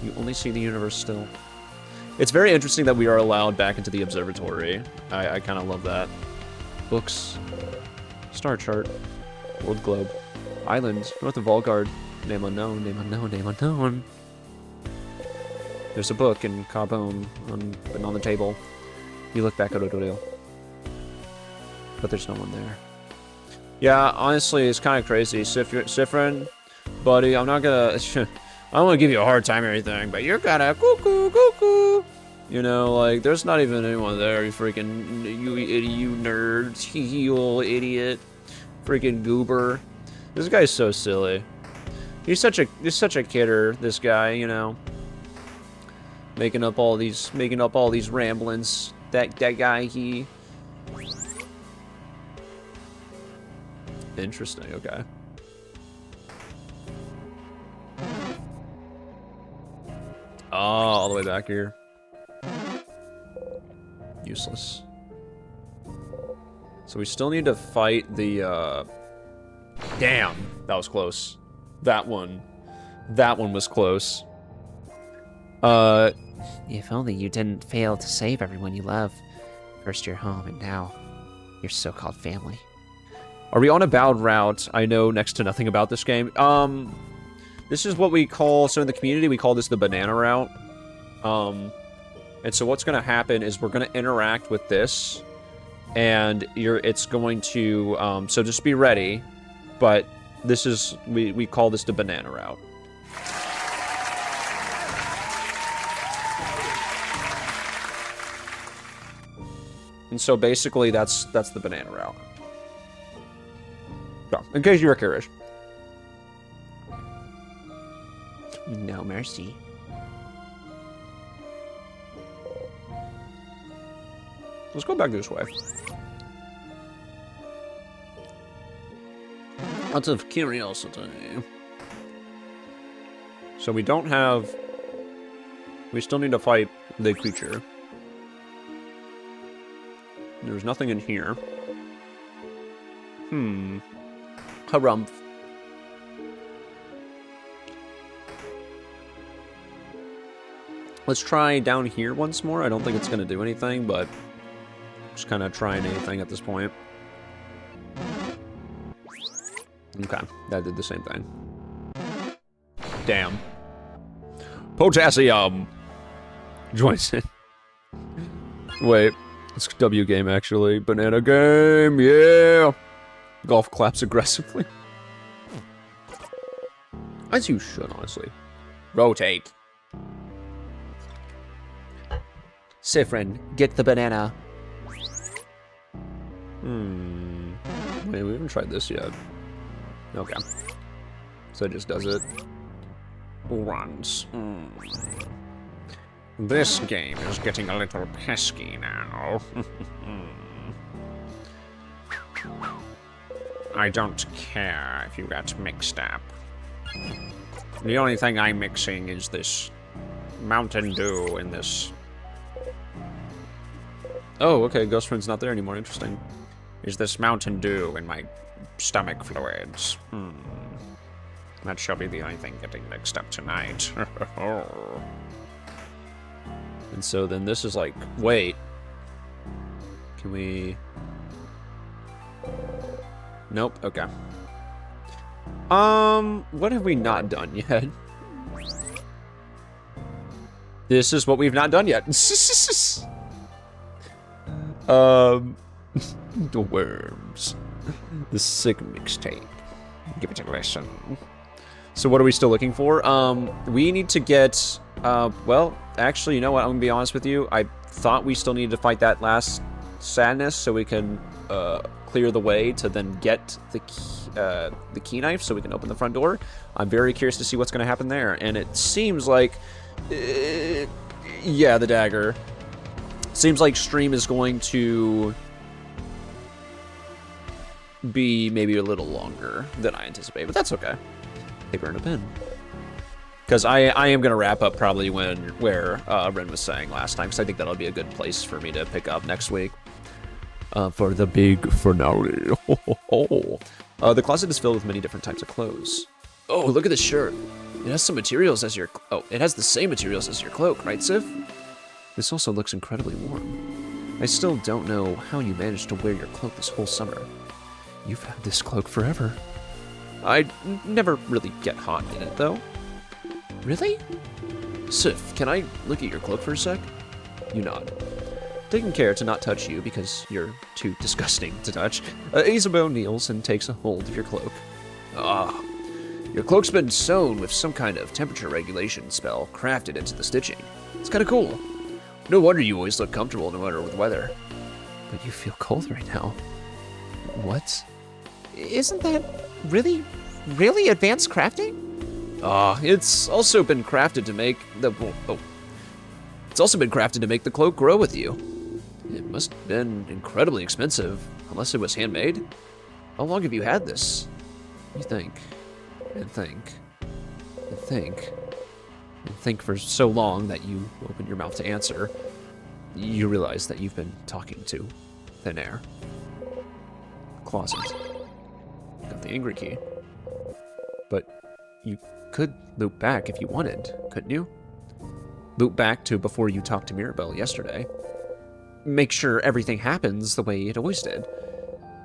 [SPEAKER 1] You only see the universe still. It's very interesting that we are allowed back into the observatory. I kind of love that. Books. Star chart. World globe. Island. North of Volgard. Name unknown, name unknown, name unknown. There's a book in Carbone on the table. You look back at Odoril. But there's no one there. Yeah, honestly, it's kind of crazy. Sifrin, buddy, I'm not gonna... I don't want to give you a hard time or anything, but you're kind of cuckoo. You know, like, there's not even anyone there, you freaking... You nerd. You little idiot. Freaking goober. This guy's so silly. He's such a kidder, this guy, you know. Making up all these ramblings. That guy, he... Interesting, okay. Oh, all the way back here. Useless. So we still need to fight the, Damn, that was close. That one was close.
[SPEAKER 2] If only you didn't fail to save everyone you love. First your home, and now your so-called family.
[SPEAKER 1] Are we on a bowed route? I know next to nothing about this game. This is what we call, so in the community, we call this the banana route. And so what's going to happen is we're going to interact with this, and it's going to, so just be ready, but this is, we call this the banana route. And so basically that's the banana route. So, in case you were curious.
[SPEAKER 2] No mercy.
[SPEAKER 1] Let's go back this way. Out of curiosity. So we don't have... We still need to fight the creature. There's nothing in here. Harumph. Let's try down here once more. I don't think it's going to do anything, but just kind of trying anything at this point. Okay, that did the same thing. Damn. Potassium! Joins in. Wait, it's W game actually. Banana game, yeah! Golf claps aggressively. As you should, honestly. Rotate.
[SPEAKER 2] Sifrin, get the banana.
[SPEAKER 1] Wait, we haven't tried this yet. Okay. So it just does it. Runs. This game is getting a little pesky now. I don't care if you get mixed up. The only thing I'm mixing is this Mountain Dew in this. Oh, okay, Ghost Friend's not there anymore. Interesting. Is this Mountain Dew in my stomach fluids? That shall be the only thing getting mixed up tonight. And so then this is like, wait. Can we... Nope, okay. What have we not done yet? This is what we've not done yet. The worms. The sick mixtape. Give it a listen. So what are we still looking for? We need to get, well, actually, you know what? I'm gonna be honest with you. I thought we still needed to fight that last sadness so we can, clear the way to then get the key knife so we can open the front door. I'm very curious to see what's going to happen there. And it seems like... yeah, the dagger. Seems like stream is going to be maybe a little longer than I anticipate, but that's okay. Paper and a pen. Because I am going to wrap up probably where Ren was saying last time, because I think that'll be a good place for me to pick up next week. For the big finale. The closet is filled with many different types of clothes. Oh, look at this shirt. It has some materials as your... Oh, it has the same materials as your cloak, right, Sif? This also looks incredibly warm. I still don't know how you managed to wear your cloak this whole summer. You've had this cloak forever. I never really get hot in it, though. Really? Sif, can I look at your cloak for a sec? You nod. Taking care to not touch you because you're too disgusting to touch, Isabeau kneels and takes a hold of your cloak. Ah, your cloak's been sewn with some kind of temperature regulation spell crafted into the stitching. It's kind of cool. No wonder you always look comfortable no matter the weather. But you feel cold right now. What?
[SPEAKER 2] Isn't that really advanced crafting?
[SPEAKER 1] It's also been crafted to make the... Oh. It's also been crafted to make the cloak grow with you. It must have been incredibly expensive, unless it was handmade. How long have you had this? You think, and think, and think, and think for so long that you open your mouth to answer. You realize that you've been talking to thin air. Closet. Got the angry key. But you could loop back if you wanted, couldn't you? Loop back to before you talked to Mirabelle yesterday. Make sure everything happens the way it always did.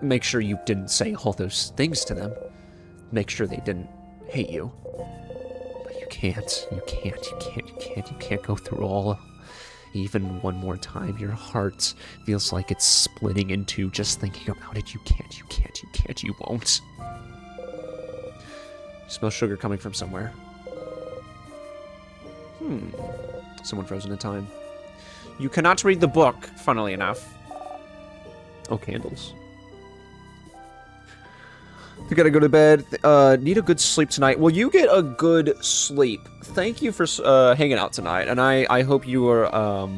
[SPEAKER 1] Make sure you didn't say all those things to them. Make sure they didn't hate you. But you can't. You can't go through all... Even one more time, your heart feels like it's splitting in two just thinking about it. You can't, you won't. You smell sugar coming from somewhere. Someone frozen in time.
[SPEAKER 2] You cannot read the book, funnily enough.
[SPEAKER 1] Oh, candles. You gotta go to bed. Need a good sleep tonight. Well, you get a good sleep. Thank you for hanging out tonight, and I hope you are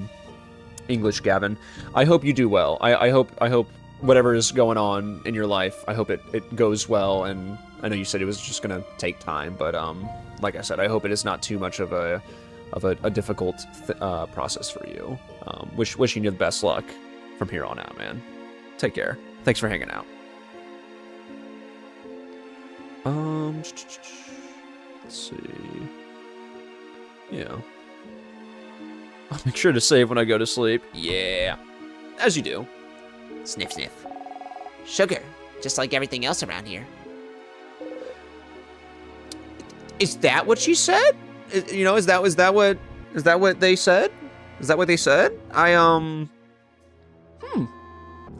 [SPEAKER 1] English, Gavin. I hope you do well. I hope whatever is going on in your life, I hope it goes well. And I know you said it was just gonna take time, but like I said, I hope it is not too much of a difficult process for you. Wishing you the best luck from here on out, man. Take care. Thanks for hanging out. Let's see. Yeah. I'll make sure to save when I go to sleep. Yeah. As you do.
[SPEAKER 4] Sniff, sniff. Sugar, just like everything else around here.
[SPEAKER 2] Is that what she said? You know, is that what they said? Is that what they said? I don't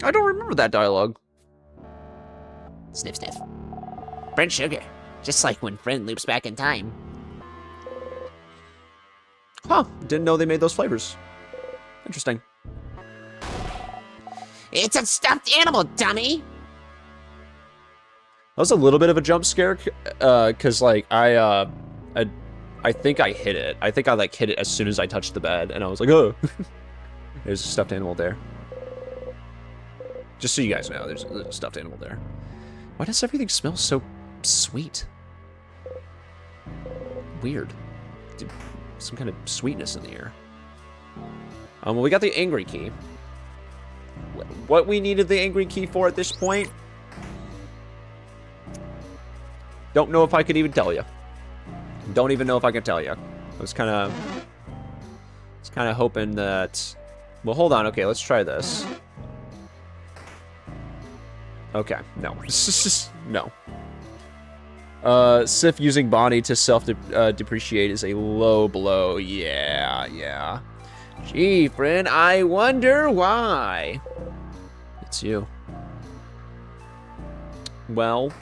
[SPEAKER 2] remember that dialogue.
[SPEAKER 4] Sniff, sniff. Burnt sugar, just like when Friend loops back in time.
[SPEAKER 1] Huh, didn't know they made those flavors. Interesting.
[SPEAKER 4] It's a stuffed animal, dummy!
[SPEAKER 1] That was a little bit of a jump scare, cause like I think I hit it. I think I like hit it as soon as I touched the bed, and I was like, oh. There's a stuffed animal there. Just so you guys know, there's a stuffed animal there. Why does everything smell so sweet? Weird. Dude, some kind of sweetness in the air. Well, we got the angry key. What we needed the angry key for at this point? Don't know if I could even tell you. Don't even know if I can tell you. I was kind of hoping that... Well, hold on. Okay, let's try this. Okay, no. No. Sif using body to self-depreciate is a low blow. Yeah. Gee, friend, I wonder why. It's you. Well.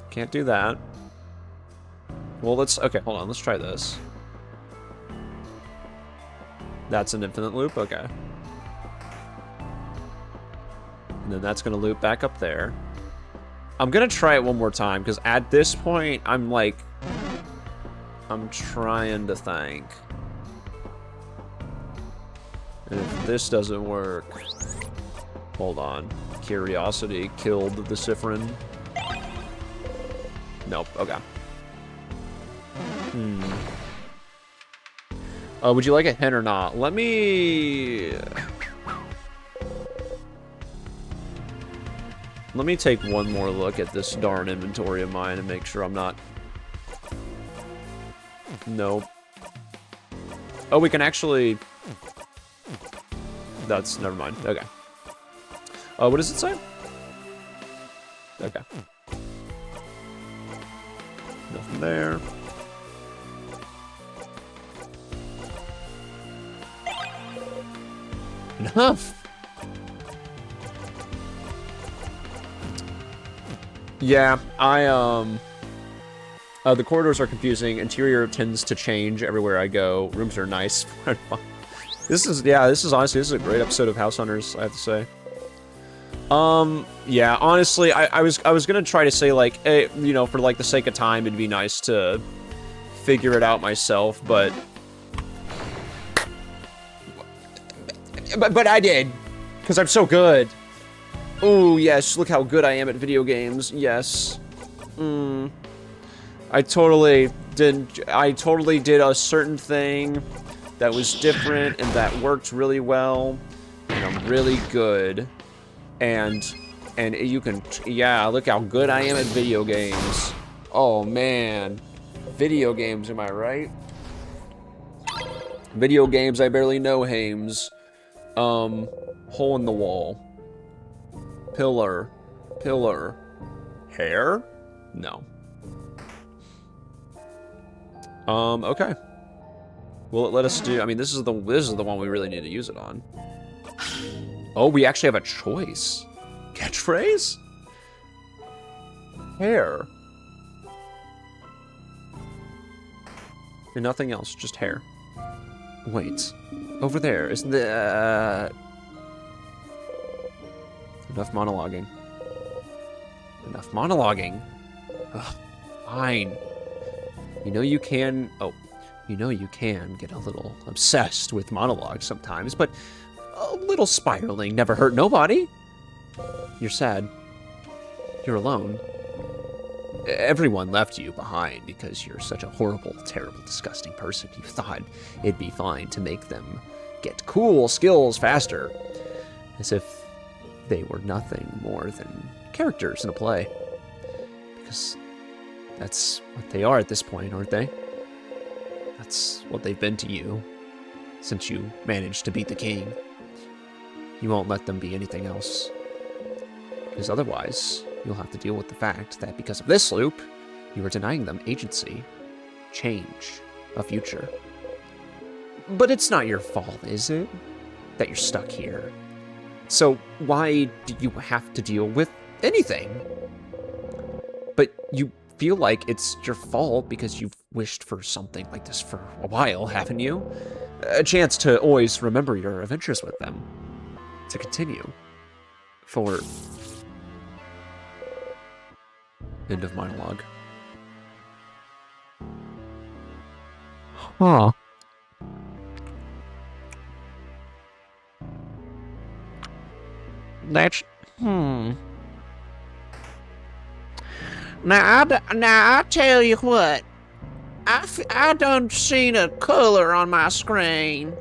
[SPEAKER 1] Can't do that. Well, okay, hold on, let's try this. That's an infinite loop? Okay. And then that's gonna loop back up there. I'm gonna try it one more time, because at this point, I'm like... I'm trying to think. And if this doesn't work... Hold on. Curiosity killed the Cifrin. Nope, okay. Would you like a hint or not? Let me take one more look at this darn inventory of mine and make sure I'm not... Nope. Oh, we can actually... That's... Never mind. Okay. What does it say? Okay. Nothing there. Enough! Yeah, the corridors are confusing. Interior tends to change everywhere I go. Rooms are nice. This is honestly, this is a great episode of House Hunters, I have to say. Yeah, honestly, I was gonna try to say, like, you know, for, like, the sake of time, it'd be nice to figure it out myself, but I did, because I'm so good. Oh, yes, look how good I am at video games, yes. I totally did a certain thing that was different and that worked really well, and I'm really good. And you can, yeah, look how good I am at video games. Oh, man. Video games, am I right? Video games, I barely know, Hames. Hole in the wall. Pillar. Hair? No. Okay. Will it let us do, I mean, this is the one we really need to use it on. Oh, we actually have a choice. Catchphrase? Hair. And nothing else, just hair. Wait. Over there, isn't the... Enough monologuing. Enough monologuing. Ugh, fine. You know you can... Oh. You know you can get a little obsessed with monologues sometimes, but... A little spiraling never hurt nobody. You're sad. You're alone. Everyone left you behind because you're such a horrible, terrible, disgusting person. You thought it'd be fine to make them get cool skills faster. As if they were nothing more than characters in a play. Because that's what they are at this point, aren't they? That's what they've been to you since you managed to beat the king. You won't let them be anything else. Because otherwise, you'll have to deal with the fact that because of this loop, you are denying them agency, change, a future. But it's not your fault, is it? That you're stuck here. So why do you have to deal with anything? But you feel like it's your fault because you've wished for something like this for a while, haven't you? A chance to always remember your adventures with them. To continue. For... End of monologue.
[SPEAKER 3] Huh.
[SPEAKER 2] That's... Now I tell you what. I done seen a color on my screen.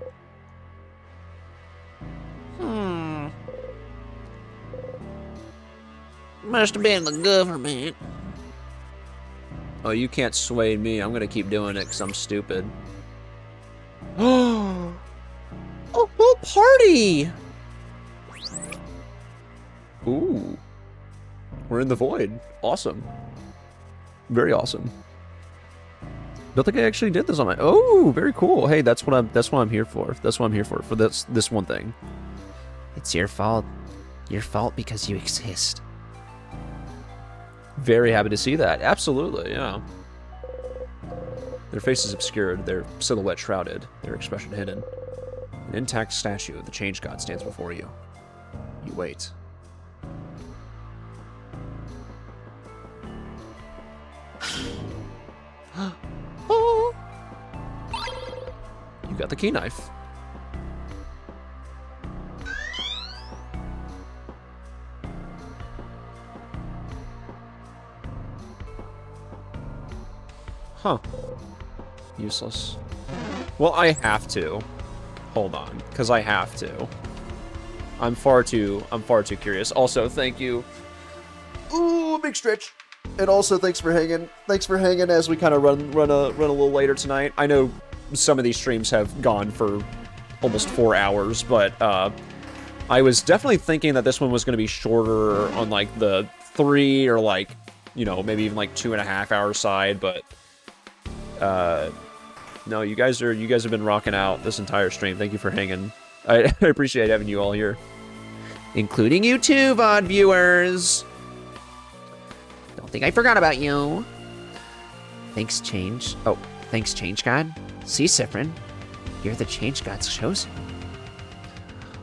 [SPEAKER 2] Must have been the government.
[SPEAKER 1] Oh, you can't sway me. I'm gonna keep doing it because I'm stupid.
[SPEAKER 2] Oh, little party!
[SPEAKER 1] Ooh. We're in the void. Awesome. Very awesome. Don't think I actually did this on my... Oh, very cool. Hey, that's what I'm here for. That's what I'm here for this one thing.
[SPEAKER 4] It's your fault. Your fault because you exist.
[SPEAKER 1] Very happy to see that. Absolutely, yeah. Their faces obscured, their silhouette shrouded, their expression hidden. An intact statue of the Change God stands before you. You wait. You got the key knife. Huh. Useless. Well, I have to. Hold on, because I have to. I'm far too curious. Also, thank you. Ooh, big stretch. And also, thanks for hanging. Thanks for hanging as we kind of run a little later tonight. I know some of these streams have gone for almost 4 hours, but I was definitely thinking that this one was going to be shorter on like the 3 or like, you know, maybe even like 2.5 hour side, but no, you guys have been rocking out this entire stream. Thank you for hanging. I appreciate having you all here, including you too, VOD viewers.
[SPEAKER 4] Don't think I forgot about you. Thanks, Change. Oh, thanks, Change God. See, Sifrin, you're the Change God's chosen.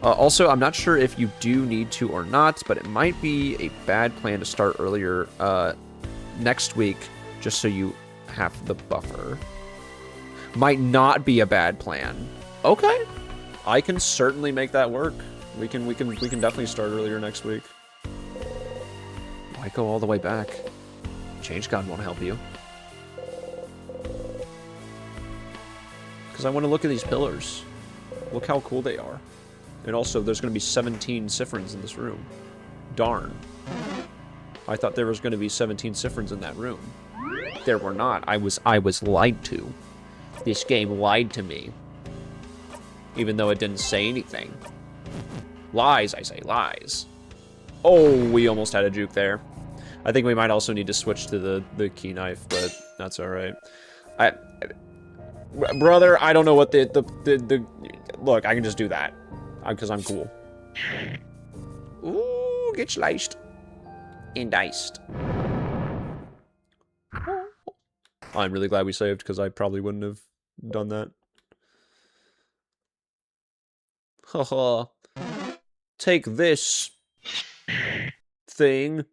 [SPEAKER 1] Also, I'm not sure if you do need to or not, but it might be a bad plan to start earlier next week, just so you have the buffer. Might not be a bad plan. Okay, I can certainly make that work. We can definitely start earlier next week. Why go all the way back? Change God won't help you. Because I want to look at these pillars. Look how cool they are. And also, there's going to be 17 Sifrins in this room. Darn. I thought there was going to be 17 Sifrins in that room. There were not. I was lied to. This game lied to me. Even though it didn't say anything. Lies, I say, lies. Oh, we almost had a juke there. I think we might also need to switch to the key knife, but that's all right. Brother, I don't know what the look, I can just do that because I'm cool. Ooh, get sliced and diced. I'm really glad we saved because I probably wouldn't have done that. Haha. Take this thing.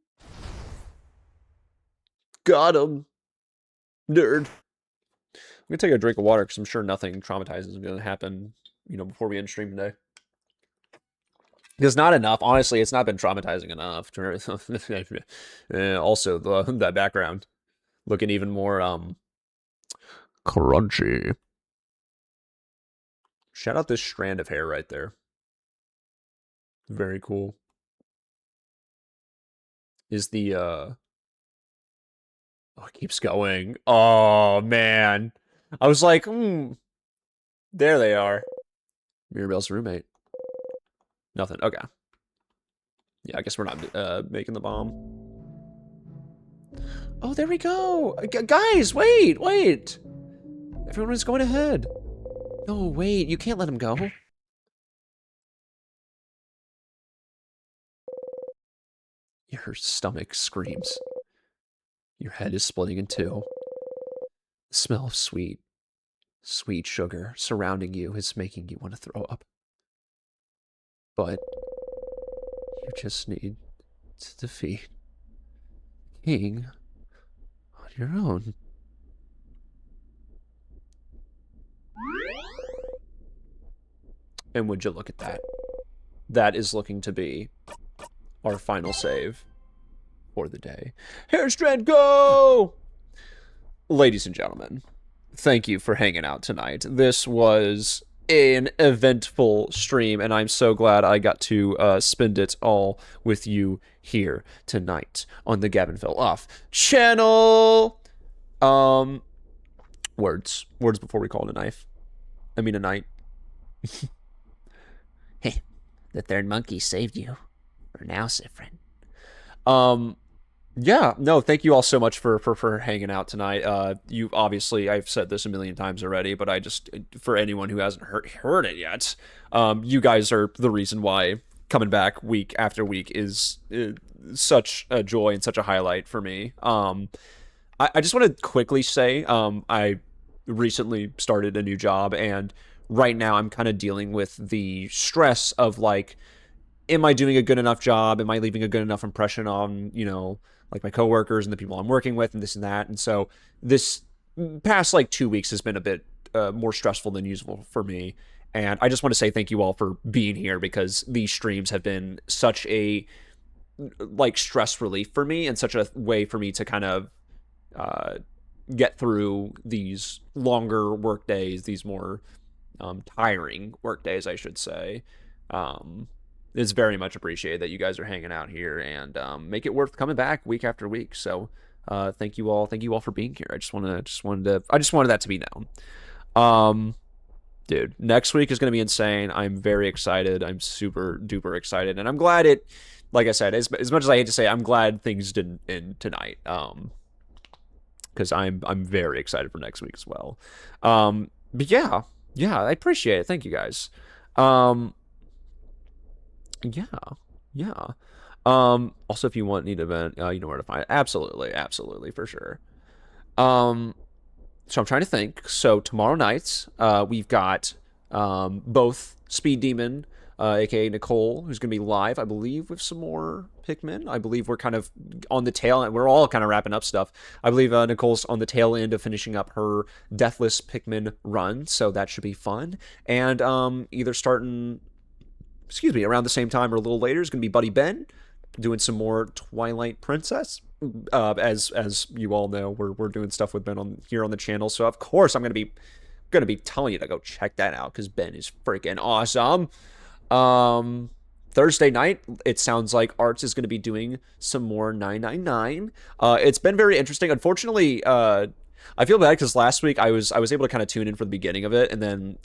[SPEAKER 1] Got him. Nerd. I'm gonna take a drink of water because I'm sure nothing traumatizing is gonna happen, you know, before we end stream today. Because not enough. Honestly, it's not been traumatizing enough. Also, that background looking even more crunchy. Shout out this strand of hair right there. Very cool. Is the oh, it keeps going. Oh man. I was like, there they are. Mirabelle's roommate. Nothing. Okay. Yeah, I guess we're not making the bomb. Oh, there we go. Guys, wait. Everyone is going ahead. No, wait. You can't let him go. Your stomach screams. Your head is splitting in two. The smell of sweet sugar surrounding you is making you want to throw up. But you just need to defeat King on your own. And would you look at that? That is looking to be our final save for the day. Hairstrand, go! Ladies and gentlemen, thank you for hanging out tonight. This was an eventful stream, and I'm so glad I got to spend it all with you here tonight on the gavinfelloff channel. Words before we call it a knife. I mean a night.
[SPEAKER 4] Hey, the third monkey saved you. For now, Sifrin.
[SPEAKER 1] Yeah, no, thank you all so much for hanging out tonight. You obviously, I've said this a million times already, but I just, for anyone who hasn't heard it yet, you guys are the reason why coming back week after week is such a joy and such a highlight for me. I just want to quickly say, I recently started a new job, and right now I'm kind of dealing with the stress of like, am I doing a good enough job? Am I leaving a good enough impression on, you know, like my coworkers and the people I'm working with and this and that? And so this past like 2 weeks has been a bit more stressful than usual for me. And I just want to say thank you all for being here, because these streams have been such a like stress relief for me, and such a way for me to kind of get through these longer work days, these more tiring work days, I should say. It's very much appreciated that you guys are hanging out here, and make it worth coming back week after week. So thank you all for being here. I just wanted that to be known. Dude, next week is going to be insane. I'm very excited. I'm super duper excited, and I'm glad it, like I said, as much as I hate to say, I'm glad things didn't end tonight. Because I'm very excited for next week as well. But yeah, I appreciate it. Thank you guys. Yeah. Also, if you need an event, you know where to find it. Absolutely, for sure. So I'm trying to think. So tomorrow night, we've got both Speed Demon, aka Nicole, who's going to be live, I believe, with some more Pikmin. I believe we're kind of on the tail end. We're all kind of wrapping up stuff. I believe Nicole's on the tail end of finishing up her Deathless Pikmin run, so that should be fun. And either starting, around the same time or a little later is going to be Buddy Ben, doing some more Twilight Princess. As you all know, we're doing stuff with Ben here on the channel, so of course I'm gonna be telling you to go check that out, because Ben is freaking awesome. Thursday night, it sounds like Arts is going to be doing some more 999. It's been very interesting. Unfortunately, I feel bad because last week I was able to kind of tune in for the beginning of it, and then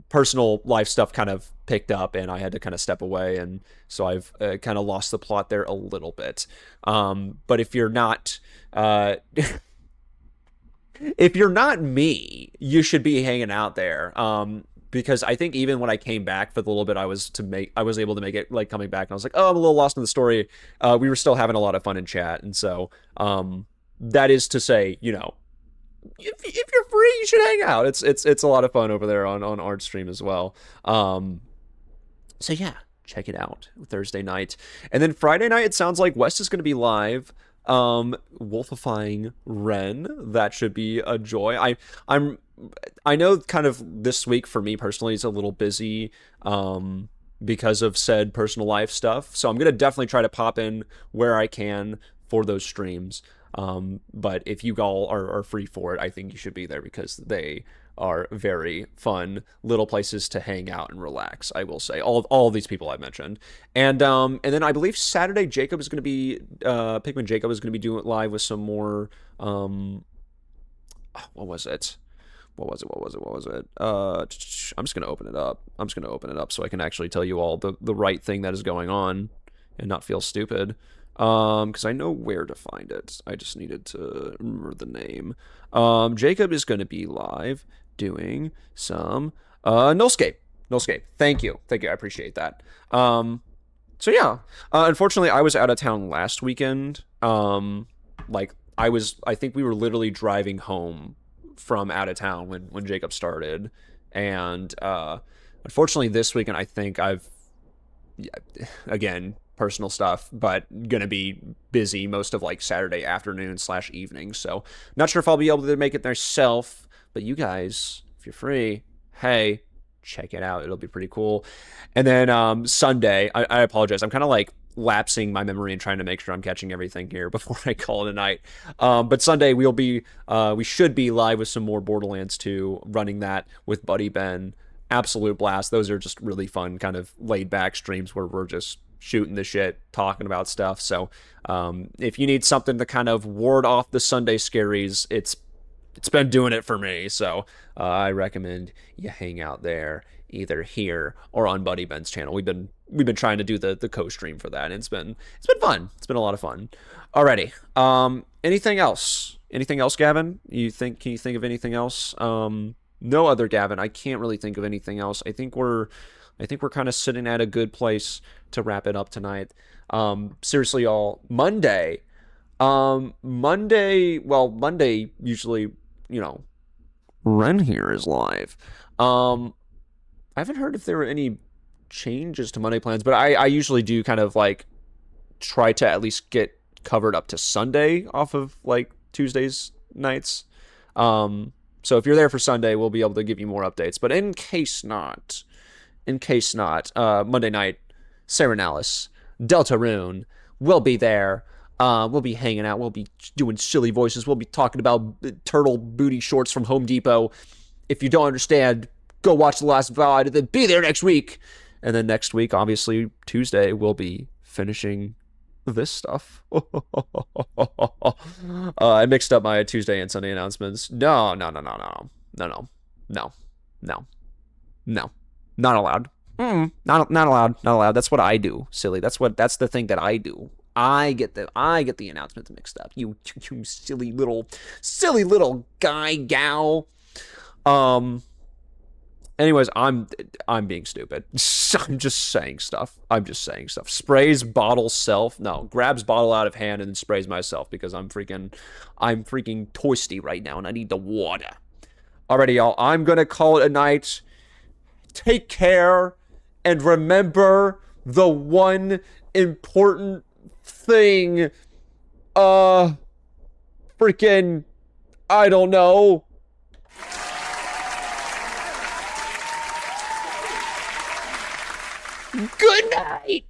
[SPEAKER 1] personal life stuff kind of picked up, and I had to kind of step away, and so I've kind of lost the plot there a little bit. But if you're not if you're not me, you should be hanging out there. Because I think even when I came back for the little bit I was able to make it, like, coming back, and I was like, oh, I'm a little lost in the story. We were still having a lot of fun in chat, and so that is to say, you know, if you're free, you should hang out. It's a lot of fun over there on Art Stream as well. So yeah, check it out Thursday night, and then Friday night it sounds like West is going to be live. Wolfifying Ren, that should be a joy. I know kind of this week for me personally is a little busy because of said personal life stuff, so I'm gonna definitely try to pop in where I can for those streams. But if you all are free for it, I think you should be there, because they are very fun little places to hang out and relax. I will say all these people I mentioned, and then I believe Saturday Jacob is going to be Pikmin Jacob is going to be doing it live with some more what was it? I'm just going to open it up so I can actually tell you all the right thing that is going on and not feel stupid. Because I know where to find it. I just needed to remember the name. Jacob is going to be live doing some Nullscape. Thank you. I appreciate that. So yeah. Unfortunately, I was out of town last weekend. I think we were literally driving home from out of town when Jacob started, and unfortunately this weekend I think again, personal stuff, but gonna be busy most of like Saturday afternoon / evening, so not sure if I'll be able to make it myself, but you guys, if you're free, hey, check it out, it'll be pretty cool. And then Sunday, I apologize, I'm kind of like lapsing my memory and trying to make sure I'm catching everything here before I call it a night, but Sunday we should be live with some more Borderlands 2, running that with Buddy Ben. Absolute blast. Those are just really fun kind of laid back streams where we're just shooting the shit, talking about stuff. So if you need something to kind of ward off the Sunday scaries, it's been doing it for me. So I recommend you hang out there, either here or on Buddy Ben's channel. We've been trying to do the co-stream for that, and it's been fun. It's been a lot of fun. Alrighty. Anything else, Gavin? Can you think of anything else? No other Gavin. I can't really think of anything else. I think we're kind of sitting at a good place to wrap it up tonight. Seriously, y'all, Monday usually, you know, Ren here is live. I haven't heard if there were any changes to Monday plans, but I usually do kind of like try to at least get covered up to Sunday off of like Tuesdays nights. So if you're there for Sunday, we'll be able to give you more updates. But in case not, Monday night, Serenalis, Deltarune will be there. We'll be hanging out. We'll be doing silly voices. We'll be talking about turtle booty shorts from Home Depot. If you don't understand, go watch the last VOD and then be there next week. And then next week, obviously, Tuesday, we'll be finishing this stuff. I mixed up my Tuesday and Sunday announcements. No. Not allowed. Not allowed. That's what I do, silly. That's the thing that I do. I get the announcements mixed up. You silly little guy, gal. Anyways, I'm being stupid. I'm just saying stuff. Sprays bottle self. No, grabs bottle out of hand and then sprays myself because I'm freaking toasty right now and I need the water. Alrighty, y'all. I'm gonna call it a night. Take care and remember the one important thing. Freaking, I don't know. Good night.